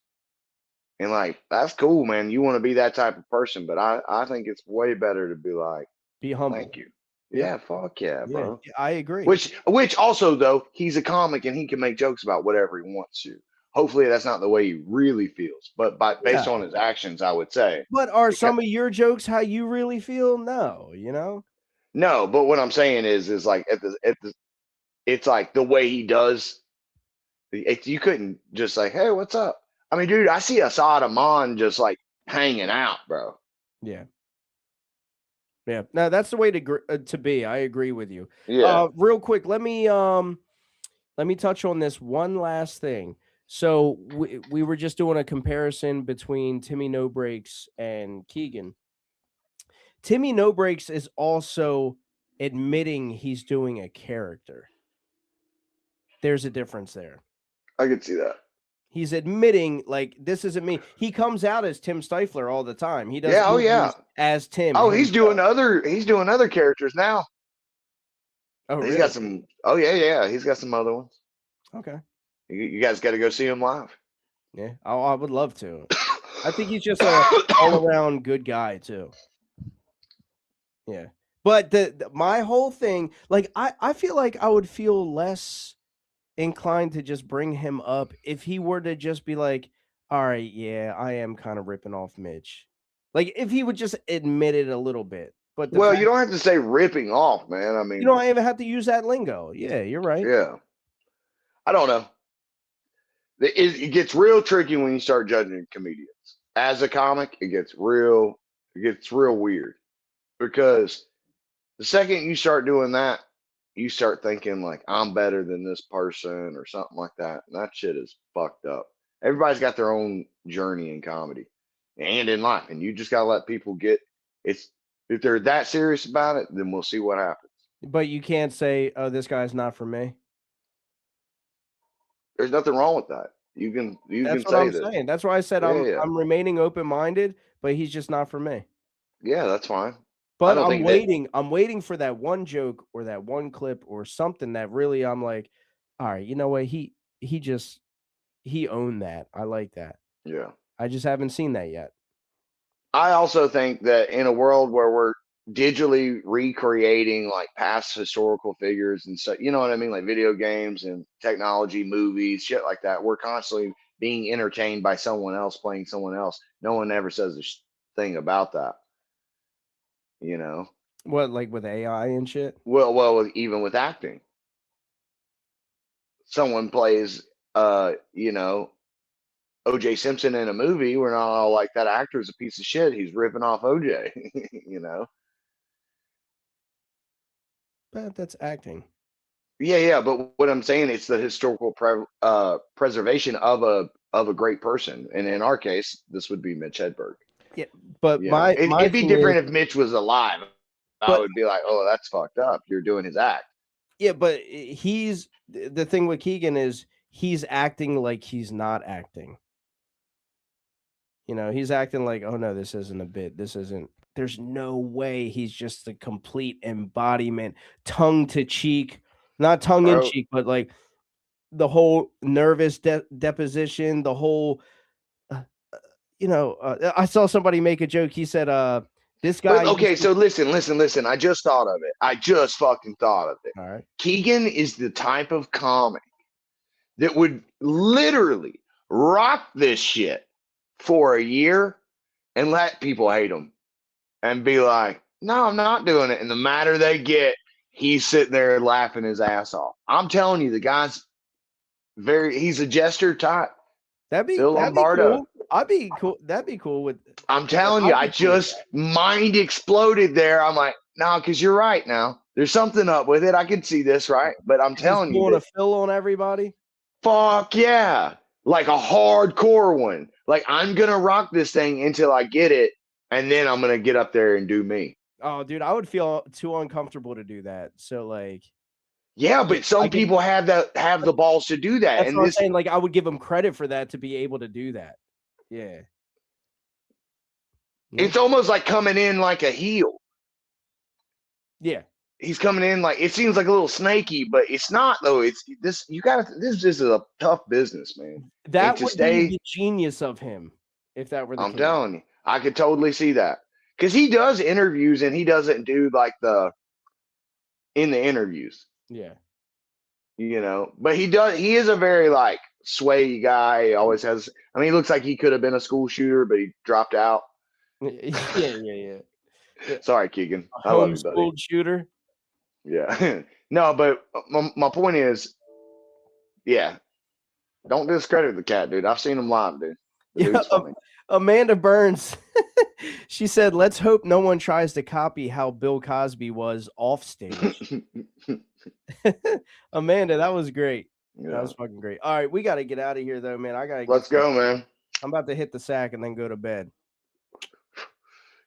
And like, that's cool, man. You want to be that type of person, but I think it's way better to be like, be humble. Thank you. Yeah. Yeah, fuck yeah, bro. Yeah, I agree. Which also though, he's a comic and he can make jokes about whatever he wants to. Hopefully that's not the way he really feels, but based on his actions, I would say. But are some of your jokes how you really feel? No, you know? No, but what I'm saying is like it's like the way he does. You couldn't just like, hey, what's up? I mean, dude, I see Assad Aman just like hanging out, bro. Yeah. Yeah. No, that's the way to be. I agree with you. Yeah. Real quick, let me touch on this one last thing. So we were just doing a comparison between Timmy No Breaks and Keegan. Timmy No Breaks is also admitting he's doing a character. There's a difference there. I could see that. He's admitting, like, this isn't me. He comes out as Tim Stifler all the time. He does. Yeah, oh yeah, as Tim. Oh, he's doing other characters now. Oh, really? He's got some. Oh yeah. He's got some other ones. Okay. You guys got to go see him live. Yeah, I would love to. I think he's just a all-around good guy too. Yeah, but my whole thing, like, I feel like I would feel less inclined to just bring him up if he were to just be like, all right, yeah, I am kind of ripping off Mitch. Like, if he would just admit it a little bit. But well, you don't have to say ripping off, man. I mean, you don't even have to use that lingo. Yeah, you're right. Yeah. I don't know. It gets real tricky when you start judging comedians. As a comic, it gets real weird. Because the second you start doing that, you start thinking like, I'm better than this person or something like that. And that shit is fucked up. Everybody's got their own journey in comedy and in life. And you just gotta let people get if they're that serious about it, then we'll see what happens. But you can't say, oh, this guy's not for me. There's nothing wrong with that. You can That's what say I'm that. saying. That's why I said I'm remaining open-minded, but he's just not for me. Yeah, that's fine. But I'm waiting for that one joke or that one clip or something that really I'm like, all right, you know what? He owned that. I like that. Yeah. I just haven't seen that yet. I also think that in a world where we're digitally recreating like past historical figures and stuff, you know what I mean? Like video games and technology, movies, shit like that. We're constantly being entertained by someone else playing someone else. No one ever says a thing about that. You know? What, like with AI and shit? Well, even with acting. Someone plays, OJ Simpson in a movie. We're not all like, that actor's a piece of shit. He's ripping off OJ, you know? But that's acting. Yeah. But what I'm saying, it's the historical preservation of a great person. And in our case, this would be Mitch Hedberg. Yeah, but it'd be different if Mitch was alive. I would be like, oh, that's fucked up. You're doing his act. Yeah, but the thing with Keegan is he's acting like he's not acting. You know, he's acting like, oh no, this isn't a bit. This isn't. There's no way he's just the complete embodiment, tongue to cheek, not tongue in cheek, but like the whole nervous deposition, the whole. I saw somebody make a joke. He said, this guy. But, okay, so listen. I just thought of it. I just fucking thought of it. All right. Keegan is the type of comic that would literally rock this shit for a year and let people hate him and be like, no, I'm not doing it. And the madder they get, he's sitting there laughing his ass off. I'm telling you, the guy's he's a jester type. That'd be Bill Lombardo. Cool. I'd be cool. That'd be cool with. I'm telling you, I just mind exploded there. I'm like, no, because you're right. Now there's something up with it. I can see this, right? But I'm telling you, want to fill on everybody. Fuck yeah. Like a hardcore one. Like I'm gonna rock this thing until I get it, and then I'm gonna get up there and do me. Oh, dude, I would feel too uncomfortable to do that. So like, yeah, but some people have the balls to do that. That's and what I'm saying. Like, I would give them credit for that, to be able to do that. Yeah. It's almost like coming in like a heel. Yeah. He's coming in like, it seems like a little snaky, but it's not though. It's this. This is a tough business, man. That would be the genius of him, if that were the case. I'm telling you, I could totally see that, because he does interviews and he doesn't do like in the interviews. Yeah. You know, but he does. He is a very like sway guy. He always has. I mean, he looks like he could have been a school shooter, but he dropped out. Yeah. Sorry, Keegan. I love you, buddy. Homeschooled shooter. Yeah. No, but my point is, yeah, don't discredit the cat, dude. I've seen him live, dude. The dude's funny. Amanda Burns, she said, "Let's hope no one tries to copy how Bill Cosby was off stage." Amanda, that was great. Yeah. That was fucking great. All right, we got to get out of here, though, man. Let's go, man. I'm about to hit the sack and then go to bed.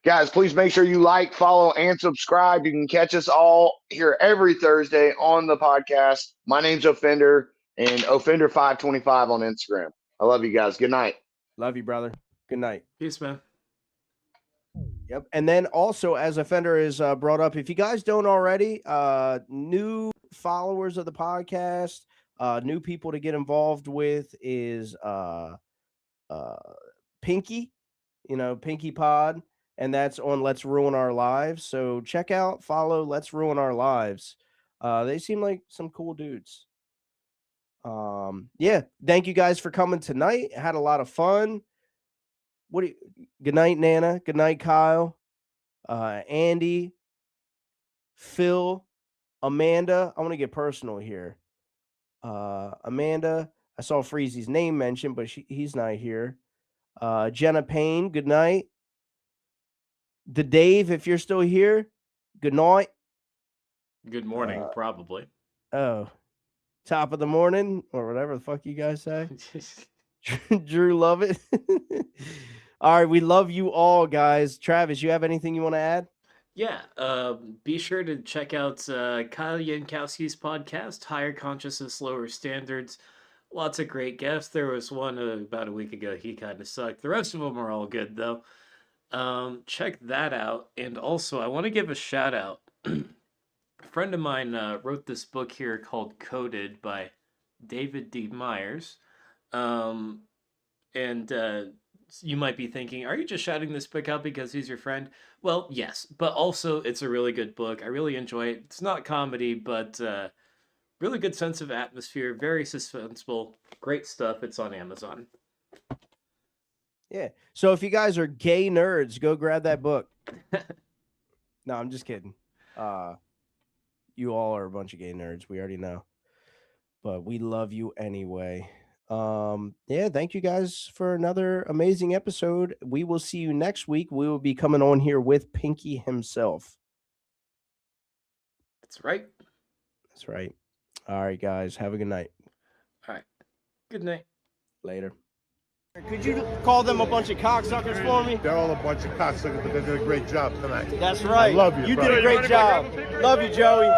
Guys, please make sure you like, follow, and subscribe. You can catch us all here every Thursday on the podcast. My name's Offender, and Offender525 on Instagram. I love you guys. Good night. Love you, brother. Good night. Peace, man. Yep. And then also, as Offender is brought up, if you guys don't already, new followers of the podcast, new people to get involved with is Pinky, Pinky Pod. And that's on Let's Ruin Our Lives. So check out, follow Let's Ruin Our Lives. They seem like some cool dudes. Yeah, thank you guys for coming tonight. Had a lot of fun. Good night, Nana. Good night, Kyle. Andy, Phil, Amanda. I want to get personal here. Amanda, I saw Freezy's name mentioned, but he's not here. Jenna Payne, good night. The Dave, if you're still here, good night. Good morning, probably. Oh, top of the morning or whatever the fuck you guys say. Drew, love it. All right, we love you all, guys. Travis, you have anything you want to add? Yeah, be sure to check out Kyle Yankowski's podcast, Higher Consciousness, Lower Standards. Lots of great guests. There was one about a week ago. He kind of sucked. The rest of them are all good, though. Check that out. And also, I want to give a shout out. A friend of mine wrote this book here called Coded by David D. Myers. And you might be thinking, are you just shouting this book out because he's your friend? Well, yes, but also it's a really good book. I really enjoy it. It's not comedy, but really good sense of atmosphere, very suspenseful, great stuff. It's on Amazon. Yeah. So if you guys are gay nerds, go grab that book. No, I'm just kidding. You all are a bunch of gay nerds. We already know. But we love you anyway. Yeah, thank you guys for another amazing episode. We will see you next week. We will be coming on here with Pinky himself. That's right. That's right. All right, guys. Have a good night. All right. Good night. Later. Could you call them a bunch of cocksuckers for me? They're all a bunch of cocksuckers, but they did a great job tonight. That's right. I love you. You brother. did a great job. Love you, Joey.